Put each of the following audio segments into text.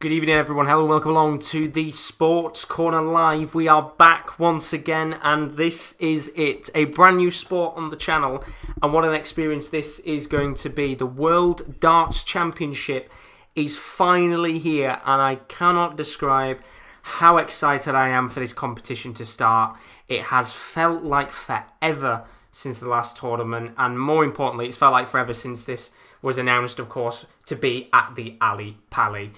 Good evening, everyone. Hello, welcome along to the Sports Corner Live. We are back once again, and this is it. A brand new sport on the channel, and what an experience this is going to be. The World Darts Championship is finally here, and I cannot describe how excited I am for this competition to start. It has felt like forever since the last tournament, and more importantly, it's felt like forever since this was announced, of course, to be at the Ali Pali.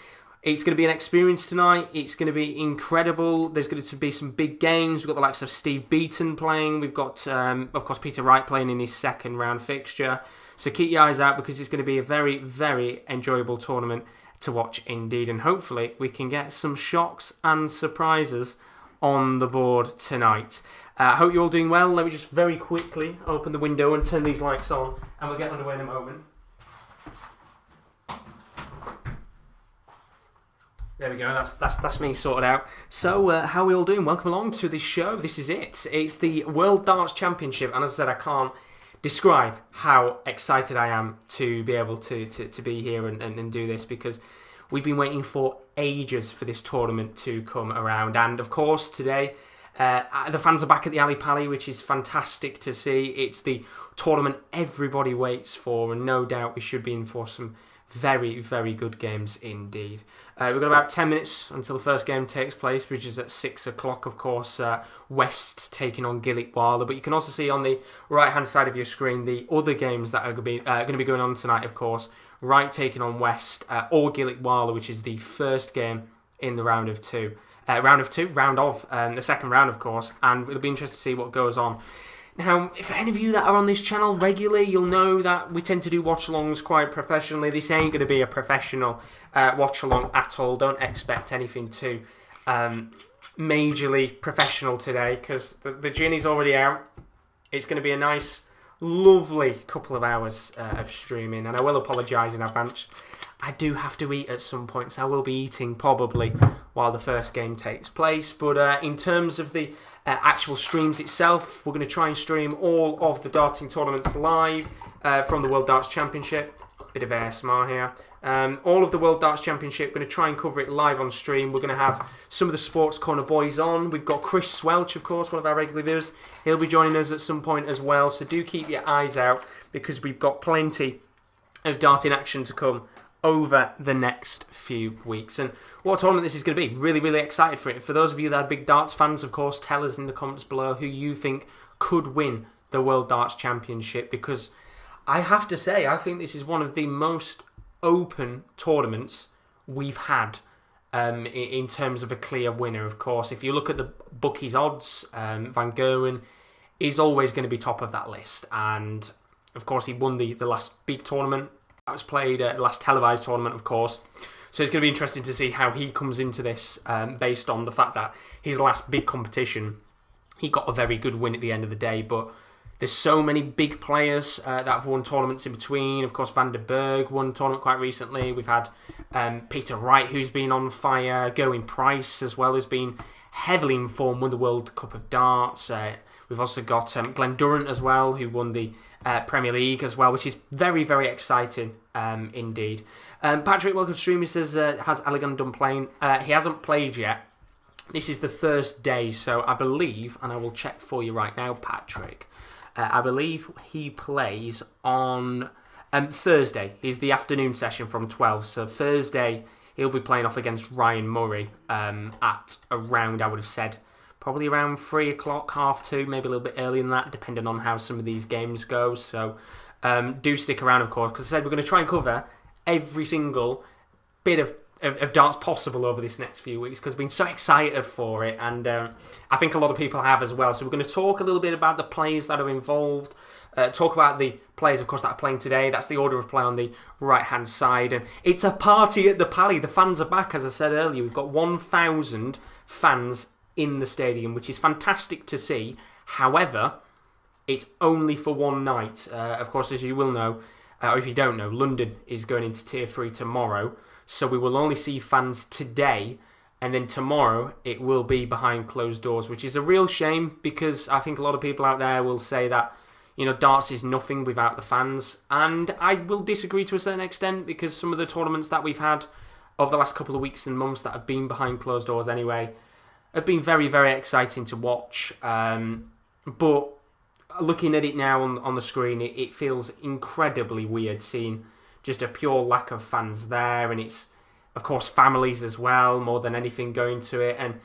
It's going to be an experience tonight. It's going to be incredible. There's going to be some big games. We've got the likes of Steve Beaton playing. We've got, of course, Peter Wright playing in his second round fixture. So keep your eyes out because it's going to be a very, very enjoyable tournament to watch indeed. And hopefully we can get some shocks and surprises on the board tonight. I hope you're all doing well. Let me just very quickly open the window and turn these lights on, and we'll get underway in a moment. There we go, that's me sorted out. So, how are we all doing? Welcome along to the show. This is it. It's the World Darts Championship, and as I said, I can't describe how excited I am to be able to be here and do this, because we've been waiting for ages for this tournament to come around. And, of course, today, the fans are back at the Ali Pali, which is fantastic to see. It's the tournament everybody waits for, and no doubt we should be in for some very, very good games indeed. We've got about 10 minutes until the first game takes place, which is at 6 o'clock, of course. West taking on Gilitwala. But you can also see on the right-hand side of your screen the other games that are going to be going on tonight, of course. Wright taking on West, or Gilitwala, which is the first game in the round of the second round, of course. And it'll be interesting to see what goes on. Now, if any of you that are on this channel regularly, you'll know that we tend to do watch-alongs quite professionally. This ain't going to be a professional watch-along at all. Don't expect anything too majorly professional today, because the gin is already out. It's going to be a nice, lovely couple of hours of streaming, and I will apologise in advance. I do have to eat at some point, so I will be eating probably while the first game takes place. But in terms of the actual streams itself, we're going to try and stream all of the darting tournaments live from the World Darts Championship. Bit of ASMR here. All of the World Darts Championship, we're going to try and cover it live on stream. We're going to have some of the Sports Corner boys on. We've got Chris Swelch, of course, one of our regular viewers. He'll be joining us at some point as well, so do keep your eyes out, because we've got plenty of darting action to come over the next few weeks. And what a tournament this is going to be. Really, really excited for it. For those of you that are big darts fans, of course, tell us in the comments below who you think could win the World Darts Championship, because I have to say, I think this is one of the most open tournaments we've had in terms of a clear winner. Of course, if you look at the bookies odds, Van Gerwen is always going to be top of that list. And, of course, he won the last big tournament. That was played at the last televised tournament, of course. So it's going to be interesting to see how he comes into this based on the fact that his last big competition, he got a very good win at the end of the day. But there's so many big players that have won tournaments in between. Of course, Van der Berg won a tournament quite recently. We've had Peter Wright, who's been on fire. Gerwyn Price, as well, has been heavily in form, won the World Cup of Darts. We've also got Glenn Durrant as well, who won the Premier League as well, which is very, very exciting indeed. Patrick, welcome to stream. He says, has Allegan done playing? He hasn't played yet. This is the first day, so I believe, and I will check for you right now, Patrick, I believe he plays on Thursday. Is the afternoon session from 12, so Thursday he'll be playing off against Ryan Murray at around, I would have said, probably around 3 o'clock, half 2, maybe a little bit earlier than that, depending on how some of these games go. So do stick around, of course, because I said we're going to try and cover every single bit of darts possible over this next few weeks, because I've been so excited for it, and I think a lot of people have as well. So we're going to talk a little bit about the players that are involved, talk about the players, of course, that are playing today. That's the order of play on the right-hand side, and it's a party at the Pali. The fans are back, as I said earlier. We've got 1,000 fans in the stadium, which is fantastic to see. However, it's only for one night. Of course, as you will know, or if you don't know, London is going into Tier 3 tomorrow, so we will only see fans today, and then tomorrow it will be behind closed doors, which is a real shame, because I think a lot of people out there will say that, you know, darts is nothing without the fans, and I will disagree to a certain extent, because some of the tournaments that we've had over the last couple of weeks and months that have been behind closed doors anyway, have been very, very exciting to watch. But looking at it now on the screen, it feels incredibly weird seeing just a pure lack of fans there, and it's, of course, families as well, more than anything going to it. And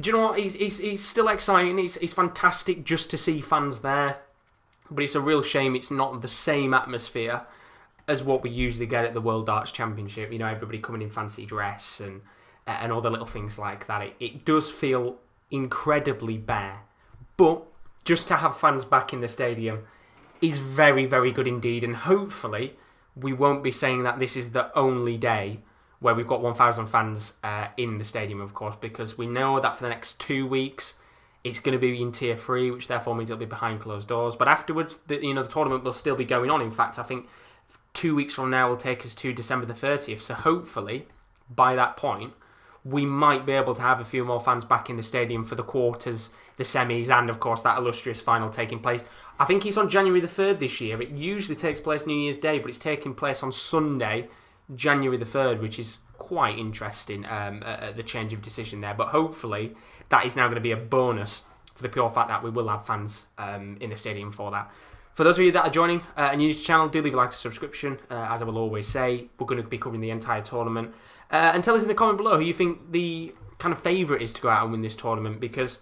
do you know what? He's still exciting. It's fantastic just to see fans there, but it's a real shame it's not the same atmosphere as what we usually get at the World Darts Championship. You know, everybody coming in fancy dress and all the little things like that. It does feel incredibly bare, but just to have fans back in the stadium is very, very good indeed. And hopefully we won't be saying that this is the only day where we've got 1,000 fans in the stadium, of course, because we know that for the next 2 weeks it's going to be in Tier 3, which therefore means it'll be behind closed doors. But afterwards, the tournament will still be going on. In fact, I think 2 weeks from now will take us to December the 30th. So hopefully, by that point, we might be able to have a few more fans back in the stadium for the quarters, the semis, and of course that illustrious final taking place. I think it's on January the 3rd this year. It usually takes place New Year's Day, but it's taking place on Sunday, January the 3rd, which is quite interesting, the change of decision there. But hopefully that is now going to be a bonus for the pure fact that we will have fans in the stadium for that. For those of you that are joining and new to the channel, do leave a like and subscription. As I will always say, we're going to be covering the entire tournament. And tell us in the comment below who you think the kind of favourite is to go out and win this tournament, because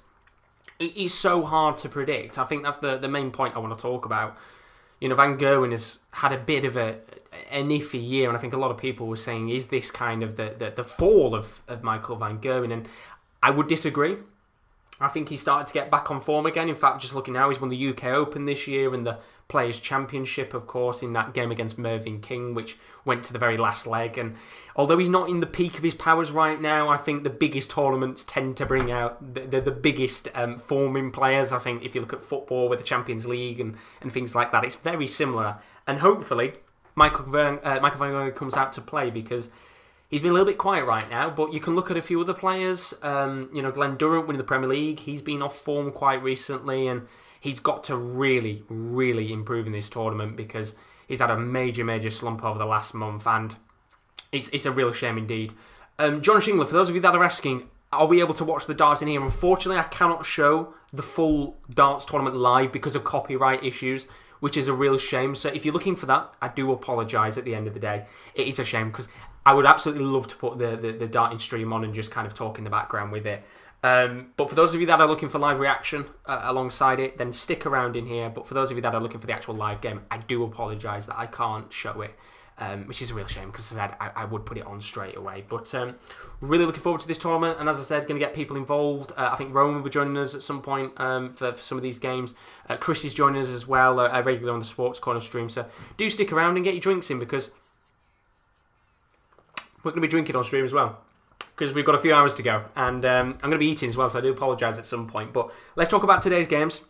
it is so hard to predict. I think that's the main point I want to talk about. You know, Van Gerwen has had a bit of an iffy year, and I think a lot of people were saying, is this kind of the fall of Michael Van Gerwen? And I would disagree. I think he started to get back on form again. In fact, just looking now, he's won the UK Open this year and the Players' Championship, of course, in that game against Mervyn King, which went to the very last leg. And although he's not in the peak of his powers right now, I think the biggest tournaments tend to bring out the biggest forming players. I think if you look at football with the Champions League and things like that, it's very similar. And hopefully, Michael Van Gerwen comes out to play, because he's been a little bit quiet right now, but you can look at a few other players. Glenn Durrant winning the Premier League. He's been off form quite recently, and he's got to really, really improve in this tournament, because he's had a major, major slump over the last month, and it's a real shame indeed. John Shingler, for those of you that are asking, are we able to watch the darts in here? Unfortunately, I cannot show the full darts tournament live because of copyright issues, which is a real shame. So if you're looking for that, I do apologise at the end of the day. It is a shame, because I would absolutely love to put the darting stream on and just kind of talk in the background with it. But for those of you that are looking for live reaction alongside it, then stick around in here. But for those of you that are looking for the actual live game, I do apologise that I can't show it, which is a real shame, because I would put it on straight away. But really looking forward to this tournament, and as I said, going to get people involved. I think Roman will be joining us at some point for some of these games. Chris is joining us as well, regularly on the Sports Corner stream. So do stick around and get your drinks in, because we're going to be drinking on stream as well, because we've got a few hours to go, and I'm going to be eating as well, so I do apologise at some point. But let's talk about today's games.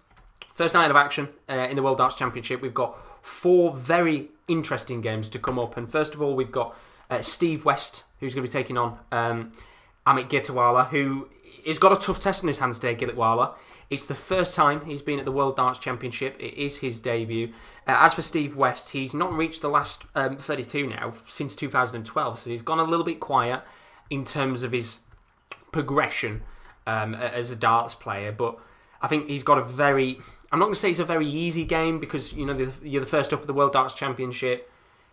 First night of action in the World Darts Championship. We've got 4 very interesting games to come up, and first of all, we've got Steve West, who's going to be taking on Amit Gilitwala, who has got a tough test in his hands today. Gilitwala, it's the first time he's been at the World Darts Championship. It is his debut. As for Steve West, he's not reached the last 32 now since 2012, so he's gone a little bit quiet in terms of his progression as a darts player. But I think he's got a very... I'm not going to say it's a very easy game, because you're the first up at the World Darts Championship.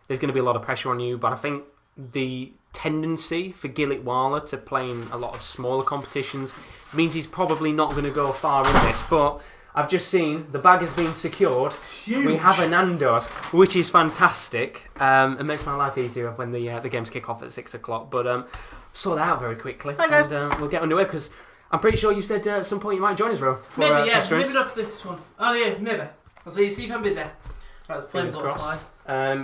There's going to be a lot of pressure on you, but I think the tendency for Gilitwala to play in a lot of smaller competitions means he's probably not going to go far in this. But I've just seen the bag has been secured. We have a Nando's, which is fantastic. It makes my life easier when the games kick off at 6 o'clock. But sort that out very quickly. Hi guys. And we'll get underway, because I'm pretty sure you said at some point you might join us, Ro. Maybe, yeah. Maybe not for this one. Oh yeah, maybe. I'll see if I'm busy. That's playing butterfly.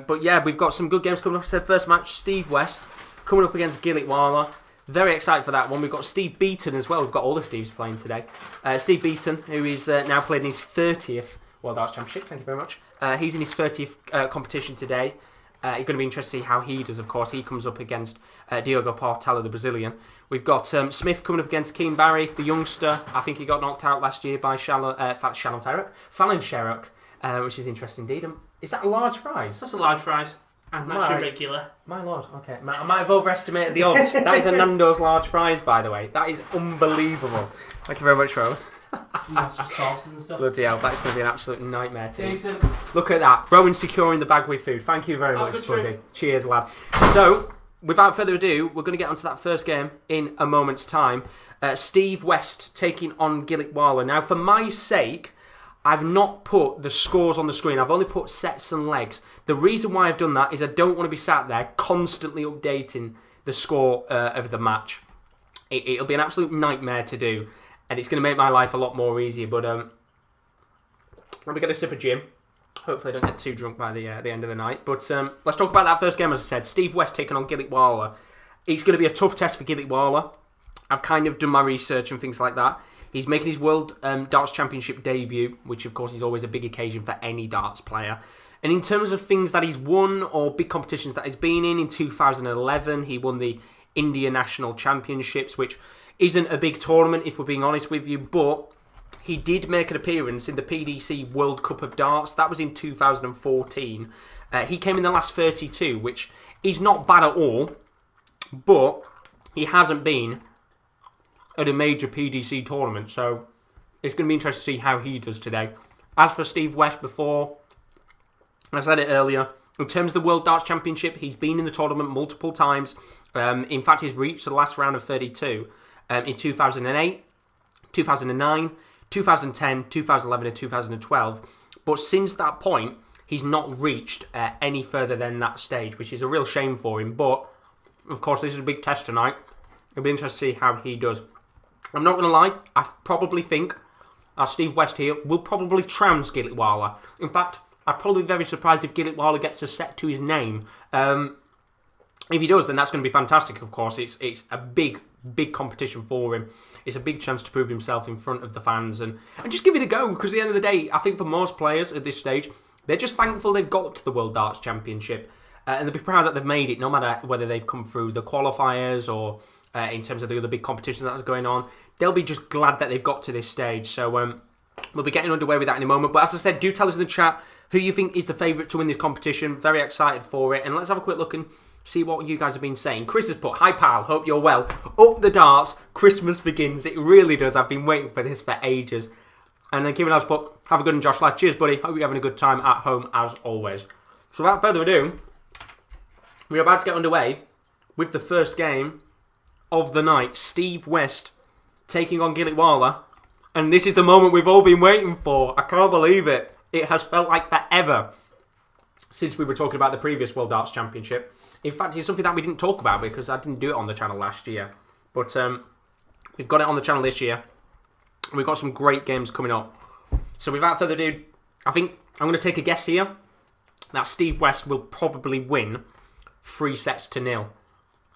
But yeah, we've got some good games coming up. I said first match, Steve West coming up against Gilitwala. Very excited for that one. We've got Steve Beaton as well. We've got all the Steves playing today. Steve Beaton, who is now playing his 30th World Darts Championship. Thank you very much. He's in his 30th competition today. You're going to be interested to see how he does, of course. He comes up against Diogo Portela, the Brazilian. We've got Smith coming up against Keane Barry, the youngster. I think he got knocked out last year by Fallon Sherrock, which is interesting indeed. Is that a large prize? That's a large prize. And that's your regular. My lord, okay. I might have overestimated the odds. That is a Nando's large fries, by the way. That is unbelievable. Thank you very much, Rowan. That's just sauces and stuff. Bloody hell, that's going to be an absolute nightmare to eat. Decent. Look at that. Rowan securing the bag with food. Thank you very much, buddy. Cheers, lad. So, without further ado, we're going to get onto that first game in a moment's time. Steve West taking on Gilitwala. Now, for my sake, I've not put the scores on the screen. I've only put sets and legs. The reason why I've done that is I don't want to be sat there constantly updating the score of the match. It'll be an absolute nightmare to do, and it's going to make my life a lot more easier. But let me get a sip of gin. Hopefully I don't get too drunk by the end of the night. But let's talk about that first game, as I said. Steve West taking on Gilitwala. It's going to be a tough test for Gilitwala. I've kind of done my research and things like that. He's making his World Darts Championship debut, which of course is always a big occasion for any darts player. And in terms of things that he's won or big competitions that he's been in 2011, he won the India National Championships, which isn't a big tournament if we're being honest with you, but he did make an appearance in the PDC World Cup of Darts. That was in 2014. He came in the last 32, which is not bad at all, but he hasn't been at a major PDC tournament, so it's going to be interesting to see how he does today. As for Steve West, before, I said it earlier, in terms of the World Darts Championship, he's been in the tournament multiple times. In fact, he's reached the last round of 32 in 2008, 2009, 2010, 2011 and 2012. But since that point, he's not reached any further than that stage, which is a real shame for him. But, of course, this is a big test tonight. It'll be interesting to see how he does. I'm not going to lie, I probably think our Steve West here will probably trounce Gilitwala. In fact, I'd probably be very surprised if Gilitwala gets a set to his name. If he does, then that's going to be fantastic, of course. It's a big competition for him. It's a big chance to prove himself in front of the fans and just give it a go, because at the end of the day, I think for most players at this stage, they're just thankful they've got to the World Darts Championship. And they'll be proud that they've made it, no matter whether they've come through the qualifiers or in terms of the other big competitions that's going on. They'll be just glad that they've got to this stage. So we'll be getting underway with that in a moment. But as I said, do tell us in the chat who you think is the favourite to win this competition. Very excited for it. And let's have a quick look and see what you guys have been saying. Chris has put, "Hi pal, hope you're well. Up the darts, Christmas begins." It really does. I've been waiting for this for ages. And then Kevin has put, "Have a good one, Josh lad. Cheers, buddy. Hope you're having a good time at home as always." So without further ado, we're about to get underway with the first game of the night. Steve West taking on Gilitwala. And this is the moment we've all been waiting for. I can't believe it. It has felt like forever since we were talking about the previous World Darts Championship. In fact, it's something that we didn't talk about because I didn't do it on the channel last year. But we've got it on the channel this year. We've got some great games coming up. So without further ado, I think I'm going to take a guess here that Steve West will probably win 3-0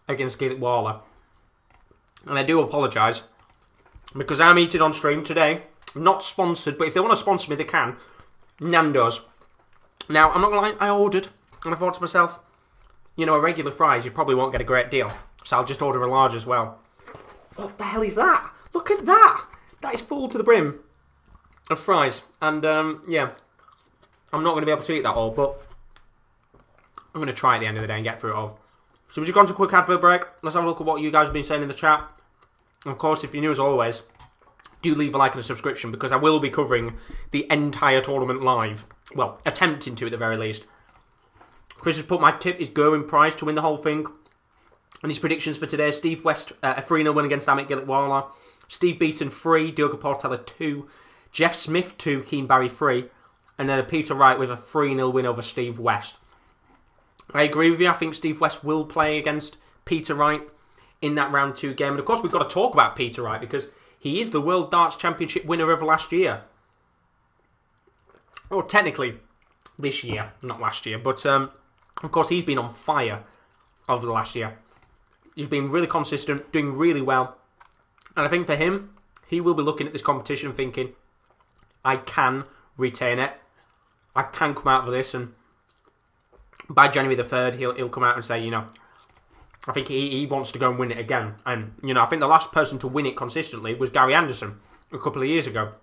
against Gilitwala. And I do apologise, because I'm eating on stream today. I'm not sponsored, but if they want to sponsor me, they can. Nando's. Now, I'm not going to lie, I ordered, and I thought to myself, you know, a regular fries, you probably won't get a great deal. So I'll just order a large as well. What the hell is that? Look at that! That is full to the brim of fries. And, yeah, I'm not going to be able to eat that all, but I'm going to try at the end of the day and get through it all. So we've just gone to a quick advert break. Let's have a look at what you guys have been saying in the chat. And of course, if you're new as always, do leave a like and a subscription, because I will be covering the entire tournament live. Well, attempting to at the very least. Chris has put, "My tip is Gerwin Price to win the whole thing." And his predictions for today: Steve West, a 3-0 win against Amit Gilitwala. Steve Beaton 3, Diogo Portela 2, Jeff Smith 2, Keane Barry 3, and then a Peter Wright with a 3-0 win over Steve West. I agree with you. I think Steve West will play against Peter Wright in that round 2 game. And of course, we've got to talk about Peter Wright, because he is the World Darts Championship winner of last year. Or technically, this year, not last year. But, of course, he's been on fire over the last year. He's been really consistent, doing really well. And I think for him, he will be looking at this competition thinking, I can retain it. I can come out of this. And by January the 3rd, he'll come out and say, you know, I think he wants to go and win it again. And, you know, I think the last person to win it consistently was Gary Anderson a couple of years ago,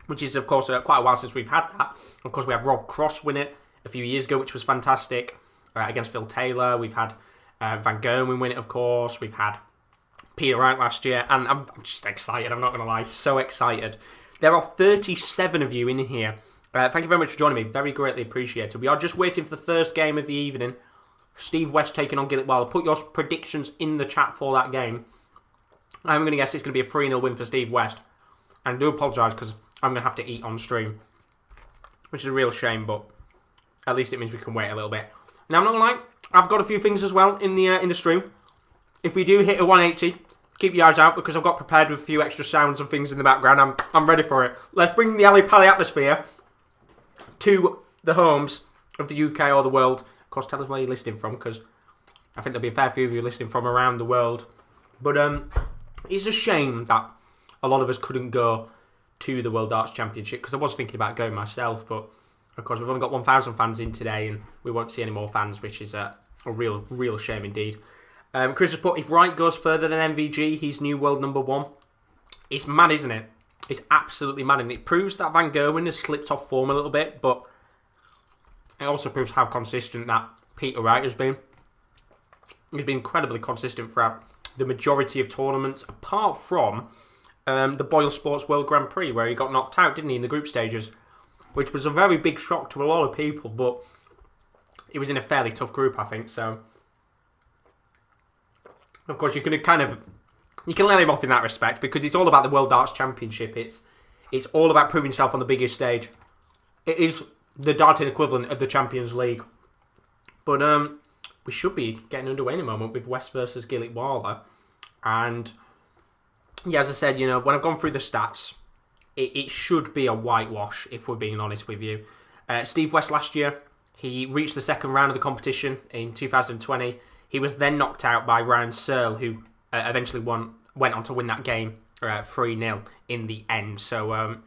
which is, of course, quite a while since we've had that. Of course, we had Rob Cross win it a few years ago, which was fantastic. against Phil Taylor. We've had Van Gerwen win it, of course. We've had Peter Wright last year. And I'm just excited, I'm not going to lie. So excited. There are 37 of you in here. Thank you very much for joining me. Very greatly appreciated. We are just waiting for the first game of the evening. Steve West taking on Gilitwala. Put your predictions in the chat for that game. I'm going to guess it's going to be a 3-0 win for Steve West. And I do apologise because I'm going to have to eat on stream. Which is a real shame, but at least it means we can wait a little bit. Now, I'm not going to lie. I've got a few things as well in the stream. If we do hit a 180, keep your eyes out because I've got prepared with a few extra sounds and things in the background. I'm ready for it. Let's bring the Ali Pali atmosphere to the homes of the UK or the world. Of course, tell us where you're listening from, because I think there'll be a fair few of you listening from around the world. But it's a shame that a lot of us couldn't go to the World Darts Championship, because I was thinking about going myself, but of course we've only got 1,000 fans in today, and we won't see any more fans, which is a real shame indeed. Chris has put, if Wright goes further than MVG, he's new world number 1. It's mad, isn't it? It's absolutely mad, and it proves that Van Gerwen has slipped off form a little bit, but it also proves how consistent that Peter Wright has been. He's been incredibly consistent throughout the majority of tournaments, apart from the Boyle Sports World Grand Prix, where he got knocked out, didn't he, in the group stages, which was a very big shock to a lot of people, but it was in a fairly tough group, I think, so of course you can let him off in that respect, because it's all about the World Darts Championship. It's all about proving himself on the biggest stage. It is the darting equivalent of the Champions League. But we should be getting underway in a moment with West versus Gilitwala. And yeah, as I said, when I've gone through the stats, it should be a whitewash, if we're being honest with you. Steve West last year, he reached the second round of the competition in 2020. He was then knocked out by Ryan Searle, who eventually went on to win that game 3-0 in the end. So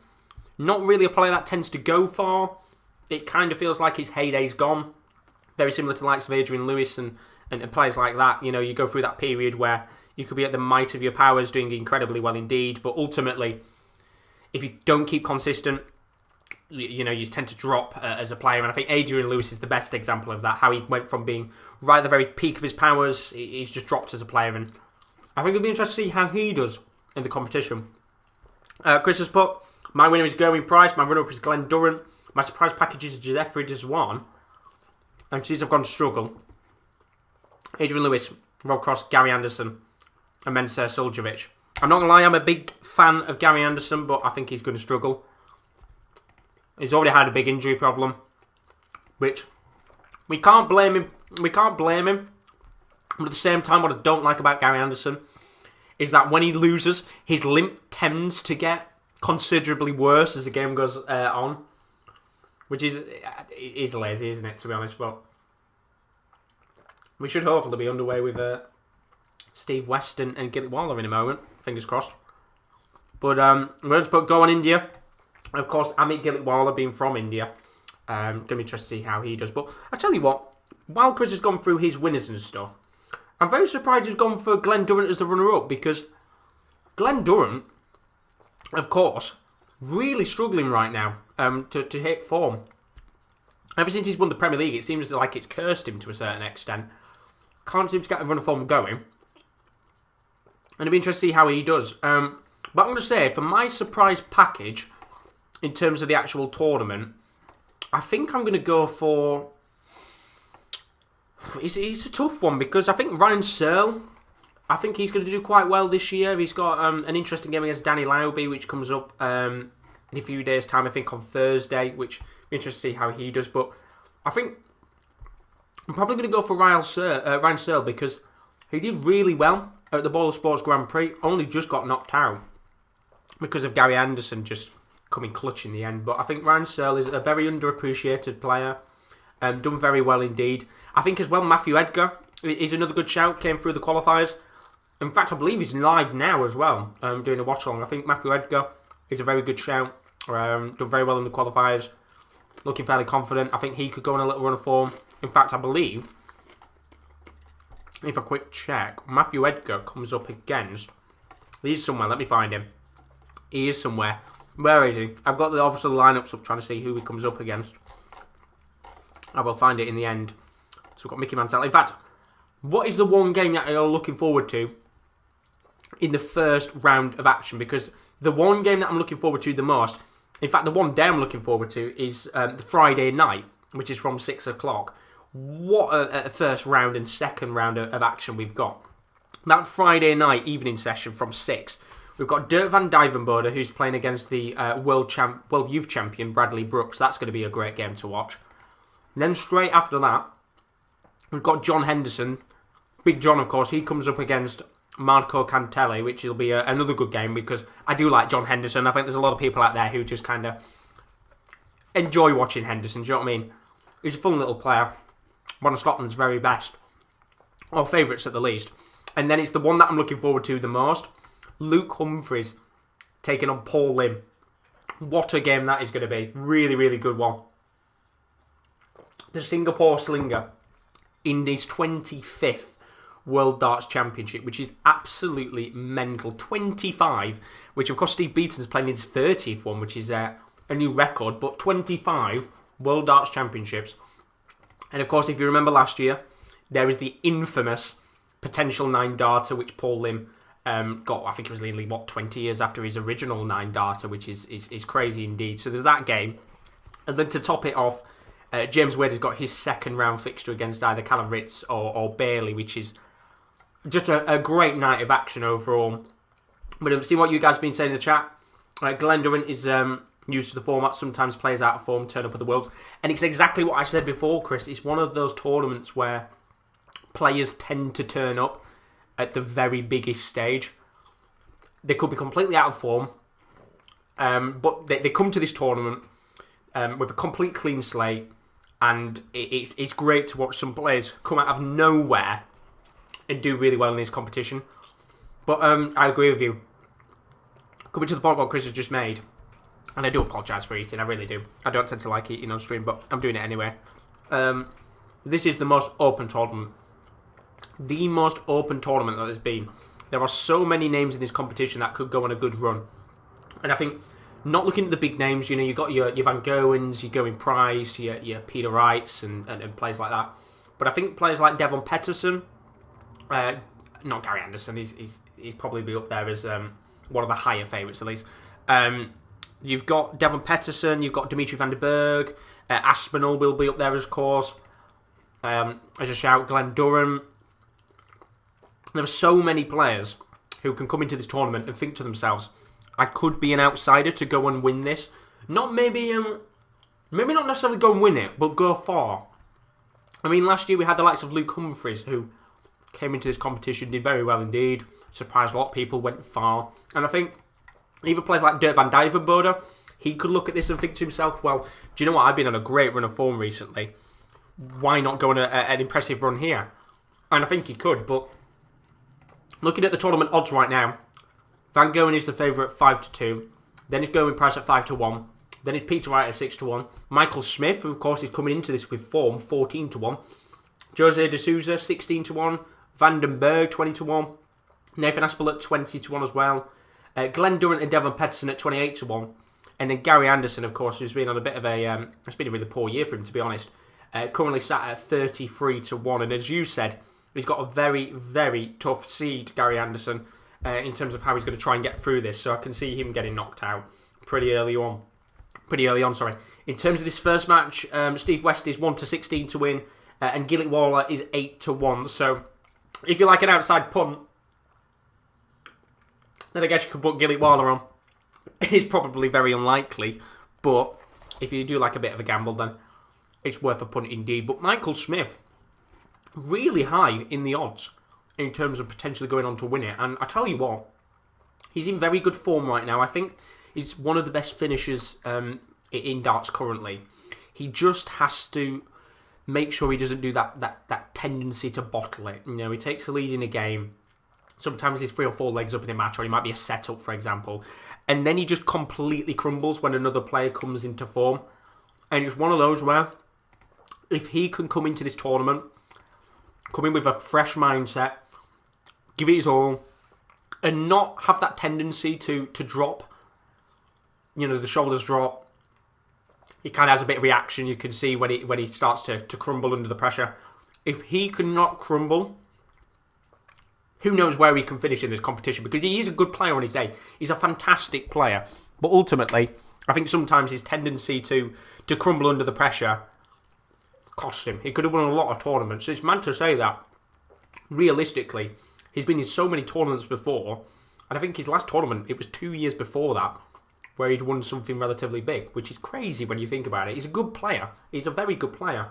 not really a player that tends to go far. It kind of feels like his heyday's gone. Very similar to the likes of Adrian Lewis and players like that. You go through that period where you could be at the might of your powers, doing incredibly well indeed, but ultimately, if you don't keep consistent, you tend to drop as a player. And I think Adrian Lewis is the best example of that, how he went from being right at the very peak of his powers, he's just dropped as a player, and I think it'll be interesting to see how he does in the competition. Chris has put, my winner is Gerwin Price, my runner-up is Glenn Durrant, my surprise package is Jeffrey Deswan, and since I've gone to struggle, Adrian Lewis, Rob Cross, Gary Anderson, and Mensur Suljovic. I'm not going to lie, I'm a big fan of Gary Anderson, but I think he's going to struggle. He's already had a big injury problem, which we can't blame him. But at the same time, what I don't like about Gary Anderson is that when he loses, his limp tends to get considerably worse as the game goes on, which is lazy, isn't it, to be honest? But we should hopefully be underway with Steve West and Gilitwala in a moment. Fingers crossed. But we're going to put go on India. Of course, Amit Gilitwala being from India. Going to be interested to see how he does. But I tell you what, while Chris has gone through his winners and stuff, I'm very surprised he's gone for Glenn Durrant as the runner-up, because Glenn Durrant, of course, really struggling right now to hit form. Ever since he's won the Premier League, it seems like it's cursed him to a certain extent. Can't seem to get a run of form going. And it'll be interesting to see how he does. But I'm going to say, for my surprise package, in terms of the actual tournament, I think I'm going to go for... It's a tough one, because I think Ryan Searle, I think he's going to do quite well this year. He's got an interesting game against Danny Lauby, which comes up in a few days' time, I think on Thursday, which will be interesting to see how he does. But I think I'm probably going to go for Ryan Searle, because he did really well at the Boyle Sports Grand Prix, only just got knocked out because of Gary Anderson just coming clutch in the end. But I think Ryan Searle is a very underappreciated player, done very well indeed. I think as well Matthew Edgar is another good shout, came through the qualifiers. In fact, I believe he's live now as well, doing a watch-along. I think Matthew Edgar is a very good shout, done very well in the qualifiers, looking fairly confident. I think he could go on a little run of form. In fact, I believe, if a quick check, Matthew Edgar comes up against... He's somewhere, let me find him. He is somewhere. Where is he? I've got obviously the lineups up, trying to see who he comes up against. I will find it in the end. we've got Mickey Mantle. In fact, what is the one game that you're looking forward to in the first round of action? Because the one game that I'm looking forward to the most, in fact, the one day I'm looking forward to is the Friday night, which is from 6 o'clock. What a first round and second round of action we've got. That Friday night evening session from 6, we've got Dirk van Dijvenbode, who's playing against the World Youth Champion Bradley Brooks. That's going to be a great game to watch. And then straight after that, we've got John Henderson. Big John, of course, he comes up against Marco Cantelli, which will be another good game because I do like John Henderson. I think there's a lot of people out there who just kind of enjoy watching Henderson. Do you know what I mean? He's a fun little player. One of Scotland's very best. Or favourites at the least. And then it's the one that I'm looking forward to the most. Luke Humphries taking on Paul Lim. What a game that is going to be. Really, really good one. The Singapore Slinger in his 25th World Darts Championship, which is absolutely mental. 25, which of course Steve Beaton's playing his 30th one, which is a new record, but 25 World Darts Championships. And of course, if you remember last year, there was the infamous potential 9-darter, which Paul Lim got, I think it was nearly, 20 years after his original 9-darter, which is crazy indeed. So there's that game. And then to top it off, James Wade has got his second round fixture against either Callum Ritz or Bailey, which is just a great night of action overall. But see what you guys have been saying in the chat. Glenn Durant is used to the format, sometimes plays out of form, turn up at the Worlds. And it's exactly what I said before, Chris. It's one of those tournaments where players tend to turn up at the very biggest stage. They could be completely out of form, but they come to this tournament with a complete clean slate, and it's great to watch some players come out of nowhere and do really well in this competition. But I agree with you. Coming to the point what Chris has just made, and I do apologise for eating, I really do. I don't tend to like eating on stream, but I'm doing it anyway. This is the most open tournament. The most open tournament that there's been. There are so many names in this competition that could go on a good run. And I think, not looking at the big names, you know, you've got your Van Goghens, your Going Price, your Peter Wrights, and players like that. But I think players like Devon Pettersson, not Gary Anderson, he's probably be up there as one of the higher favourites at least. You've got Devon Pettersson, you've got Dimitri van den Berg, Aspinall will be up there as course. As a shout, Glenn Durham. There are so many players who can come into this tournament and think to themselves, I could be an outsider to go and win this. Maybe not necessarily go and win it, but go far. I mean, last year we had the likes of Luke Humphries, who came into this competition, did very well indeed, surprised a lot of people, went far. And I think even players like Dirk van Dijvenbode, he could look at this and think to himself, well, do you know what, I've been on a great run of form recently. Why not go on an impressive run here? And I think he could, but looking at the tournament odds right now, Van Goghens is the favourite 5-2. Then he's Going Price at 5-1. Then it's Peter Wright at 6-1. Michael Smith, who of course is coming into this with form, 14-1. Jose de Souza, 16-1. Van den Berg, 20-1. Nathan Aspel at 20-1 as well. Glenn Durant and Devon Pettersson at 28-1. And then Gary Anderson, of course, who's been on a bit of a... it's been a really poor year for him, to be honest. Currently sat at 33-1. And as you said, he's got a very, very tough seed, Gary Anderson, in terms of how he's going to try and get through this. So I can see him getting knocked out pretty early on. In terms of this first match, Steve West is 1-16 to win, and Gilitwala is 8-1. So if you like an outside punt, then I guess you could put Gilitwala on. It's probably very unlikely, but if you do like a bit of a gamble, then it's worth a punt indeed. But Michael Smith, really high in the odds in terms of potentially going on to win it. And I tell you what, he's in very good form right now. I think he's one of the best finishers in darts currently. He just has to make sure he doesn't do that tendency to bottle it. You know, he takes the lead in a game. Sometimes he's 3 or 4 legs up in a match, or he might be a setup, for example. And then he just completely crumbles when another player comes into form. And it's one of those where, if he can come into this tournament, come in with a fresh mindset, give it his all, and not have that tendency to drop, you know, the shoulders drop. He kind of has a bit of reaction, you can see when he starts to crumble under the pressure. if he cannot crumble, who knows where he can finish in this competition, because he is a good player on his day. He's a fantastic player. But ultimately, I think sometimes his tendency to crumble under the pressure cost him. He could have won a lot of tournaments. It's mad to say that. Realistically, he's been in so many tournaments before, and I think his last tournament, it was 2 years before that, where he'd won something relatively big, which is crazy when you think about it. He's a good player. He's a very good player.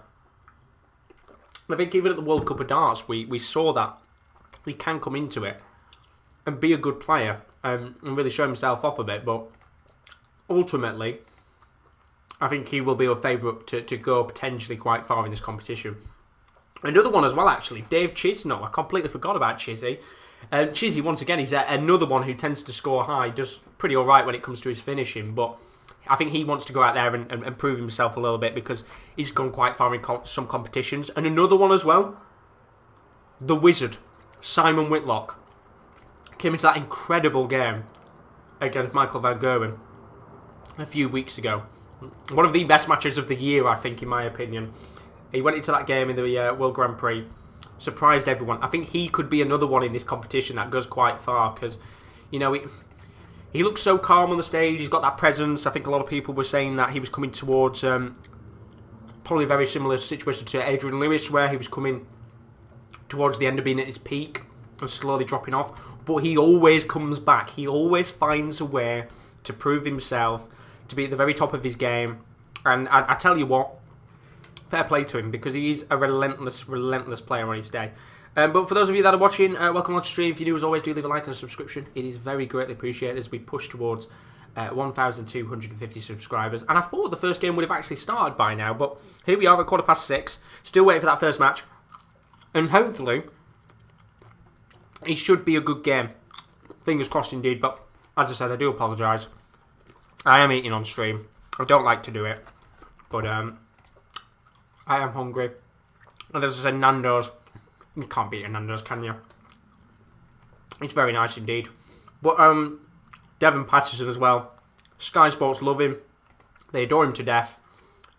And I think even at the World Cup of Darts, we saw that he can come into it and be a good player and really show himself off a bit. But ultimately, I think he will be a favourite to go potentially quite far in this competition. Another one as well, actually, Dave Chisnall. I completely forgot about Chizzy. Chizzy, once again, he's another one who tends to score high, does pretty alright when it comes to his finishing, but I think he wants to go out there and prove himself a little bit, because he's gone quite far in some competitions. And another one as well, the Wizard, Simon Whitlock, came into that incredible game against Michael van Gerwen a few weeks ago. One of the best matches of the year, I think, in my opinion. He went into that game in the World Grand Prix, surprised everyone. I think he could be another one in this competition that goes quite far, because, you know, he looks so calm on the stage. He's got that presence. I think a lot of people were saying that he was coming towards probably a very similar situation to Adrian Lewis, where he was coming towards the end of being at his peak and slowly dropping off. But he always comes back. He always finds a way to prove himself, to be at the very top of his game. And I tell you what, fair play to him, because he is a relentless player on his day. But for those of you that are watching, welcome on to stream. If you're new, as always, do leave a like and a subscription. It is very greatly appreciated as we push towards 1,250 subscribers. And I thought the first game would have actually started by now, but here we are at 6:15. Still waiting for that first match. And hopefully, it should be a good game. Fingers crossed indeed, but as I said, I do apologise. I am eating on stream. I don't like to do it, but I am hungry. And as I said, Nando's. You can't beat a Nando's, can you? It's very nice indeed. But Devon Patterson as well. Sky Sports love him. They adore him to death.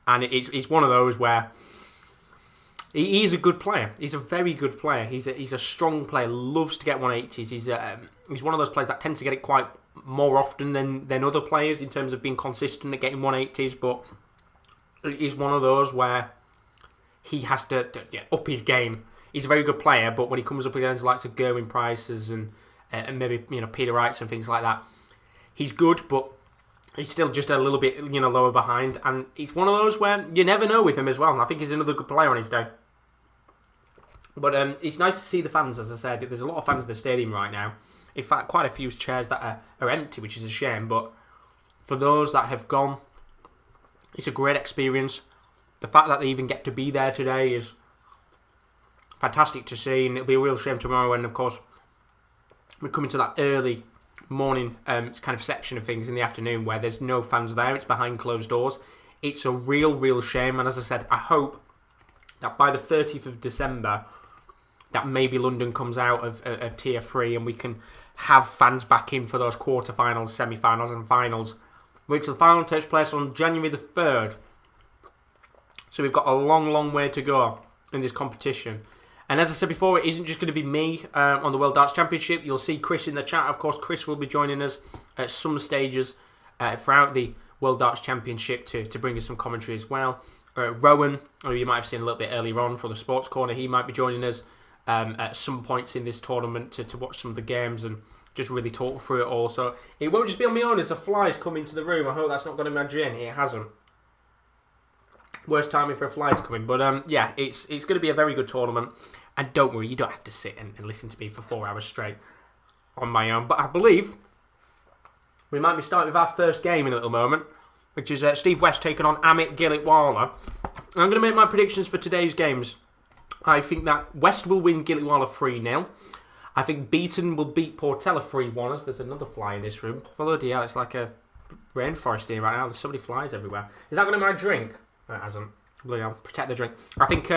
And it's one of those where he's a good player. He's a very good player. He's a strong player. Loves to get 180s. He's one of those players that tends to get it quite more often than other players in terms of being consistent at getting 180s. But he's one of those where he has to up his game. He's a very good player, but when he comes up against the likes of Gerwin Prices and maybe Peter Wrights and things like that, he's good, but he's still just a little bit lower behind. And he's one of those where you never know with him as well. And I think he's another good player on his day. But it's nice to see the fans, as I said. There's a lot of fans in the stadium right now. In fact, quite a few chairs that are empty, which is a shame. But for those that have gone, it's a great experience. The fact that they even get to be there today is fantastic to see, and it'll be a real shame tomorrow when, of course, we're coming to that early morning kind of section of things in the afternoon where there's no fans there. It's behind closed doors. It's a real shame, and as I said, I hope that by the 30th of December that maybe London comes out of Tier 3 and we can have fans back in for those quarterfinals, semi-finals and finals, which the final takes place on January the 3rd. So we've got a long way to go in this competition. And as I said before, it isn't just going to be me on the World Darts Championship. You'll see Chris in the chat. Of course, Chris will be joining us at some stages throughout the World Darts Championship to bring us some commentary as well. Rowan, who you might have seen a little bit earlier on from the Sports Corner, he might be joining us at some points in this tournament to watch some of the games and just really talk through it all. So it won't just be on my own as the flies come into the room. I hope that's not going to nudge in. It hasn't. Worst timing for a fly to come in. But yeah, it's going to be a very good tournament. And don't worry, you don't have to sit and listen to me for 4 hours straight on my own. But I believe we might be starting with our first game in a little moment, which is Steve West taking on Amit Gilitwala. And I'm going to make my predictions for today's games. I think that West will win Gilitwala 3-0. I think Beaton will beat Portela 3-1, as there's another fly in this room. Bloody hell, it's like a rainforest here right now. There's so many flies everywhere. Is that going to be my drink? No, it hasn't. Bloody hell, protect the drink. I think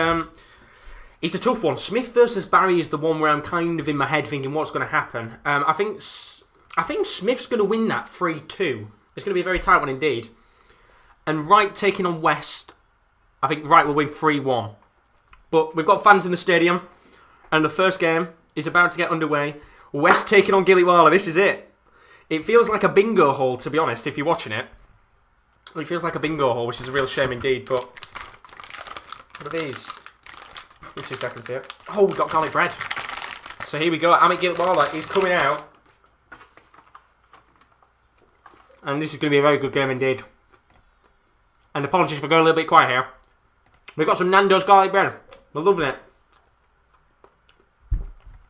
it's a tough one. Smith versus Barry is the one where I'm kind of in my head thinking what's going to happen. I think Smith's going to win that 3-2. It's going to be a very tight one indeed. And Wright taking on West, I think Wright will win 3-1. But we've got fans in the stadium, and the first game is about to get underway. West taking on Gilitwala. This is it. It feels like a bingo hole, to be honest, if you're watching it. It feels like a bingo hole, which is a real shame indeed, but... What are these? Give me 2 seconds here. Oh, we've got garlic bread. So here we go. Amit Gilitwala is coming out. And this is going to be a very good game indeed. And apologies for going a little bit quiet here. We've got some Nando's garlic bread. We're loving it.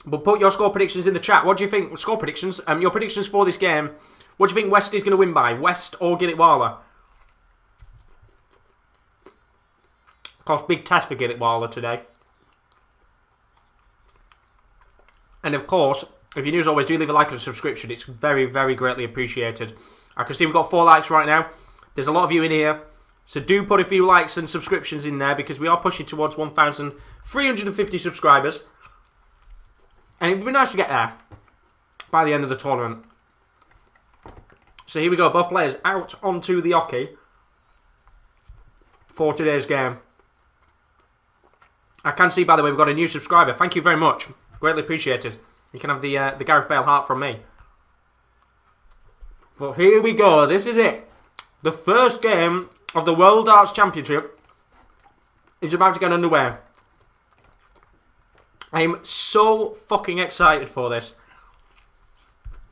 But put your score predictions in the chat. What do you think? Score predictions? Your predictions for this game. What do you think West is going to win by? West or Gilitwala? Of course, big test for Gilitwala today. And of course, if you're new as always, do leave a like and a subscription. It's very, very greatly appreciated. I can see we've got 4 likes right now. There's a lot of you in here. So do put a few likes and subscriptions in there because we are pushing towards 1,350 subscribers. And it would be nice to get there by the end of the tournament. So here we go. Both players out onto the hockey for today's game. I can see, by the way, we've got a new subscriber. Thank you very much. Greatly appreciated. You can have the Gareth Bale heart from me. But here we go. This is it. The first game of the World Darts Championship is about to get underway. I am so fucking excited for this.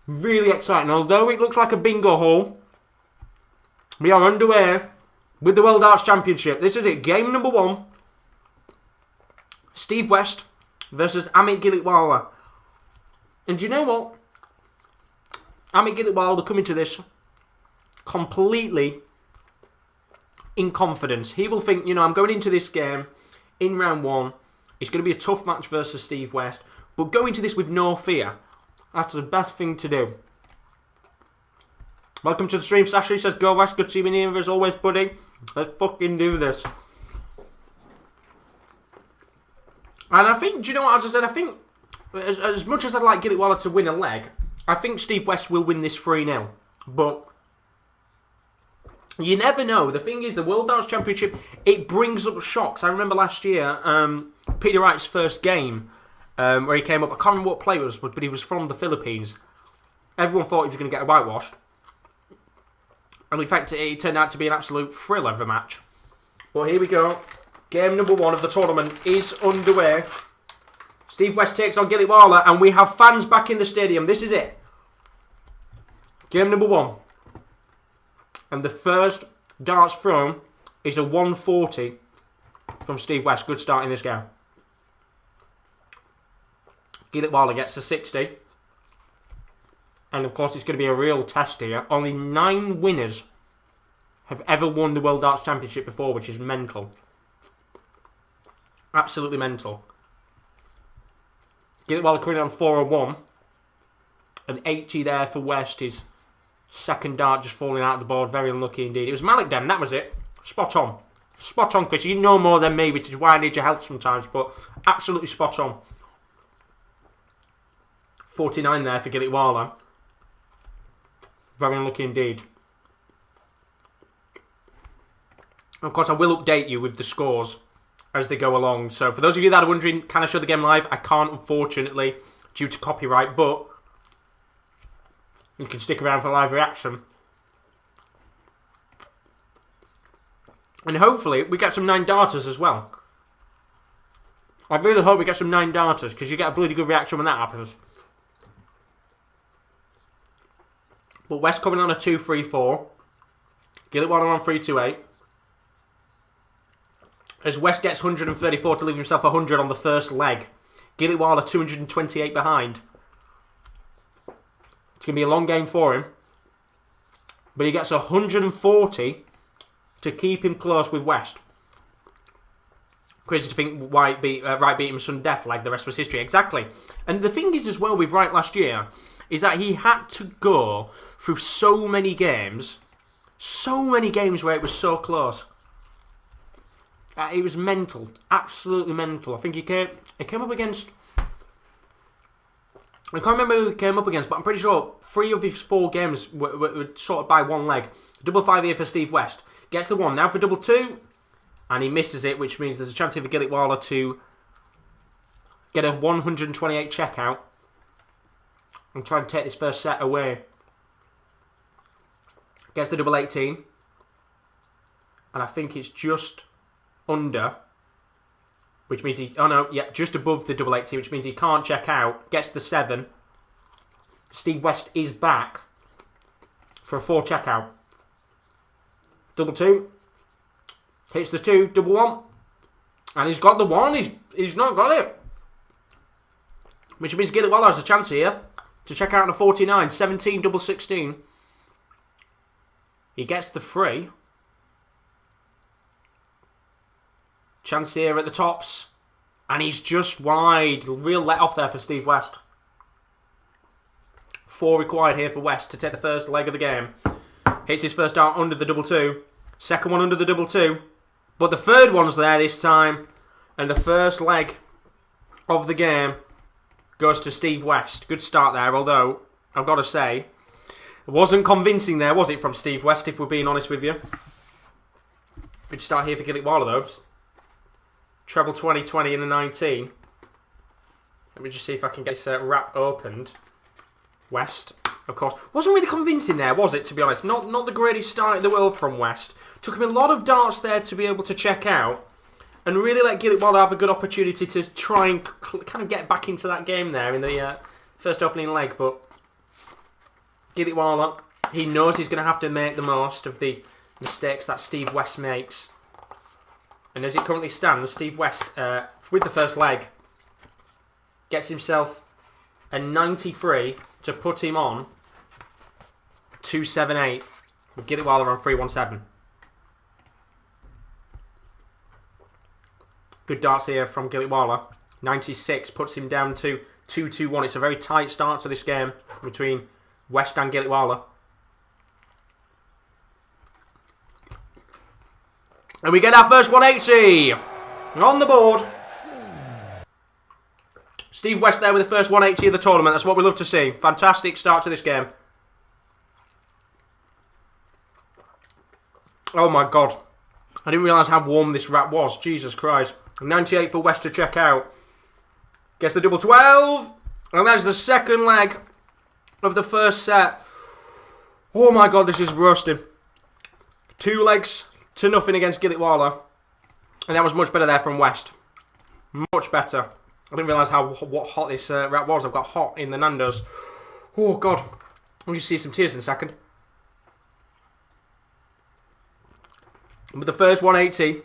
Really excited. Although it looks like a bingo hole, we are underway with the World Darts Championship. This is it. Game number 1. Steve West versus Amit Gilitwala. And do you know what? Amit Gilitwala will come into this completely in confidence. He will think, you know, I'm going into this game in round 1. It's going to be a tough match versus Steve West. But go into this with no fear. That's the best thing to do. Welcome to the stream, Sasha. Says, go West. Good to see you in here as always, buddy. Let's fucking do this. And I think, do you know what, as I said, I think, as much as I'd like Gilitwala to win a leg, I think Steve West will win this 3-0. But you never know. The thing is, the World Darts Championship, it brings up shocks. I remember last year, Peter Wright's first game, where he came up, I can't remember what player it was, but he was from the Philippines. Everyone thought he was going to get whitewashed. And in fact, it turned out to be an absolute thriller of a match. But here we go. Game number 1 of the tournament is underway. Steve West takes on Gilitwala, and we have fans back in the stadium. This is it. Game number 1. And the first darts thrown is a 140 from Steve West. Good start in this game. Gilitwala gets a 60. And of course, it's going to be a real test here. Only 9 winners have ever won the World Darts Championship before, which is mental. Absolutely mental. Gilitwala coming on 4-1. An 80 there for West. His second dart just falling out of the board. Very unlucky indeed. It was Malik Den, that was it. Spot on. Spot on, Chris. You know more than me, which is why I need your help sometimes. But absolutely spot on. 49 there for Gilitwala. Very unlucky indeed. Of course, I will update you with the scores as they go along. So for those of you that are wondering, can I show the game live? I can't, unfortunately, due to copyright, but you can stick around for live reaction. And hopefully we get some 9 darters as well. I really hope we get some 9 darters, because you get a bloody good reaction when that happens. But West coming on a 2-3-4. Gilitwala on 3-2-8. As West gets 134 to leave himself 100 on the first leg. Gilitwala 228 behind. It's going to be a long game for him. But he gets 140 to keep him close with West. Crazy to think Wright beat him sudden death like the rest was history. Exactly. And the thing is as well with Wright last year is that he had to go through so many games where it was so close. It was mental, absolutely mental. I think he came up against, I can't remember who he came up against, but I'm pretty sure 3 of his 4 games were sorted by 1 leg. Double 5 here for Steve West. Gets the 1. Now for double 2. and he misses it, which means there's a chance for Gilitwala to get a 128 checkout and try and take this first set away. Gets the double 18, and I think it's just under, which means he, oh no, yeah, just above the double 18, which means he can't check out. Gets the 7. Steve West is back for a 4 checkout. Double 2. Hits the 2, double 1. And he's got the 1. He's not got it. Which means Gilitwala has a chance here to check out on a 49. 17, double 16. He gets the 3. Chance here at the tops. And he's just wide. Real let off there for Steve West. 4 required here for West to take the first leg of the game. Hits his first dart under the double 2. Second one under the double 2. But the third one's there this time. And the first leg of the game goes to Steve West. Good start there, although I've got to say, it wasn't convincing there, was it, from Steve West, if we're being honest with you? Good start here for Gilitwala, though. Treble 20, 20 and a 19. Let me just see if I can get this wrap opened. West, of course. Wasn't really convincing there, was it, to be honest? Not the greatest start in the world from West. Took him a lot of darts there to be able to check out. And really let Gilitwala have a good opportunity to try and kind of get back into that game there in the first opening leg. But Gilitwala, he knows he's going to have to make the most of the mistakes that Steve West makes. And as it currently stands, Steve West, with the first leg, gets himself a 93 to put him on 278 with Gilitwala on 317. Good darts here from Gilitwala. 96 puts him down to 221. It's a very tight start to this game between West and Gilitwala. And we get our first 180 on the board. Steve West there with the first 180 of the tournament. That's what we love to see. Fantastic start to this game. Oh my God. I didn't realise how warm this wrap was. Jesus Christ. 98 for West to check out. Gets the double 12. And that's the second leg of the first set. Oh my God, this is roasting. 2 legs to nothing against Gilitwala. And that was much better there from West. Much better. I didn't realise what hot this wrap was. I've got hot in the Nando's. Oh God. I'll just see some tears in a second. But the first 180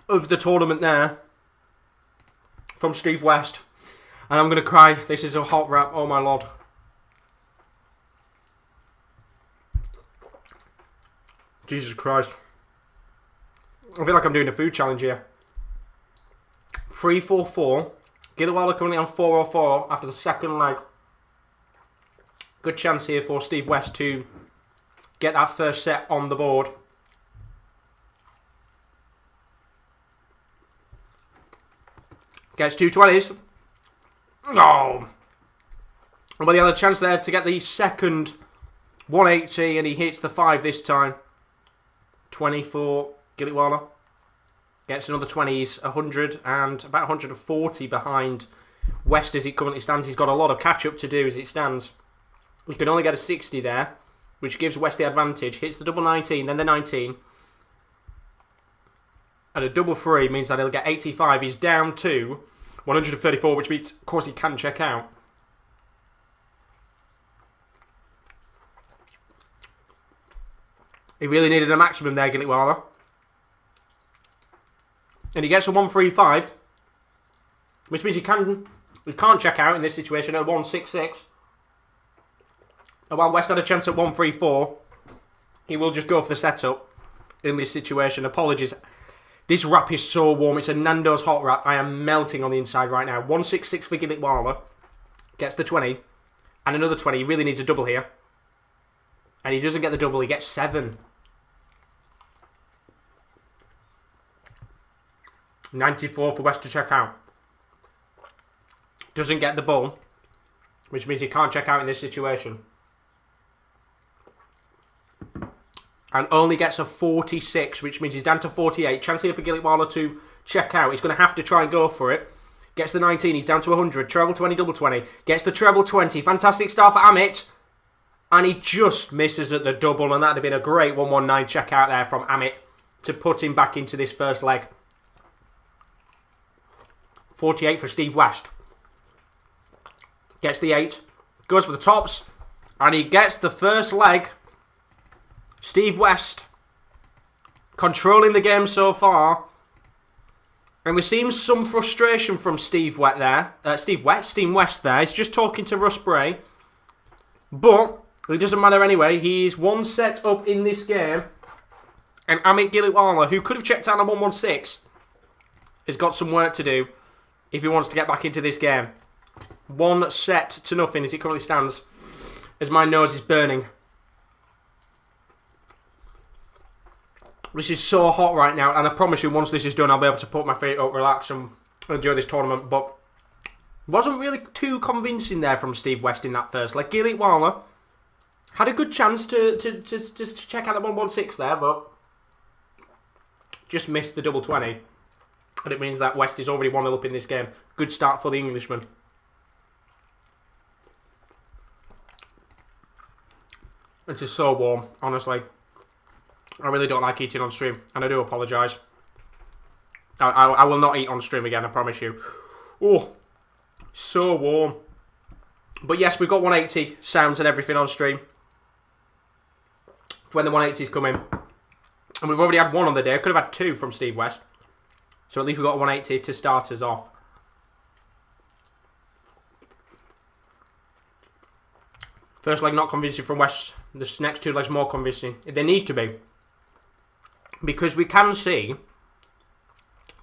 of the tournament there from Steve West. And I'm going to cry. This is a hot wrap. Oh my Lord. Jesus Christ. I feel like I'm doing a food challenge here. 3-4-4. Gilitwala currently on 4-4 after the second leg. Good chance here for Steve West to get that first set on the board. Gets 220s. Oh! But the other chance there to get the second 180, and he hits the 5 this time. 20 for Gilitwala. Gets another 20s, 100 and about 140 behind West as it currently stands. He's got a lot of catch-up to do as it stands. He can only get a 60 there, which gives West the advantage. Hits the double 19, then the 19. And a double 3 means that he'll get 85. He's down to 134, which means, of course, he can check out. He really needed a maximum there, Gilitwala. And he gets a 135, which means he can't check out in this situation at 166. And while West had a chance at 134, he will just go for the setup in this situation. Apologies. This wrap is so warm. It's a Nando's hot wrap. I am melting on the inside right now. 166 for Gilitwala. Gets the 20. And another 20. He really needs a double here. And he doesn't get the double. He gets 7. 94 for West to check out. Doesn't get the ball, which means he can't check out in this situation. and only gets a 46, which means he's down to 48. Chance here for Gilitwala to check out. He's going to have to try and go for it. Gets the 19, he's down to 100. Treble 20, double 20. Gets the treble 20. Fantastic start for Amit. And he just misses at the double, and that'd have been a great 119 check out there from Amit to put him back into this first leg. 48 for Steve West. Gets the 8. Goes for the tops. And he gets the first leg. Steve West controlling the game so far. And we're seeing some frustration from Steve West there. Steve West there. He's just talking to Russ Bray. But it doesn't matter anyway. He's one set up in this game. And Amit Gilitwala, who could have checked out on 116, has got some work to do if he wants to get back into this game. 1 set to nothing as it currently stands. As my nose is burning. This is so hot right now, and I promise you, once this is done, I'll be able to put my feet up, relax, and enjoy this tournament. But it wasn't really too convincing there from Steve West in that first. Like, Gilitwala had a good chance to check out the 116 there, but just missed the double 20. And it means that West is already 1-0 up in this game. Good start for the Englishman. This is so warm, honestly. I really don't like eating on stream, and I do apologise. I will not eat on stream again, I promise you. Oh, so warm. But yes, we've got 180 sounds and everything on stream when the 180s come in. And we've already had 1 on the day. Could have had 2 from Steve West. So at least we've got 180 to start us off. First leg not convincing from West. The next 2 legs more convincing. They need to be. Because we can see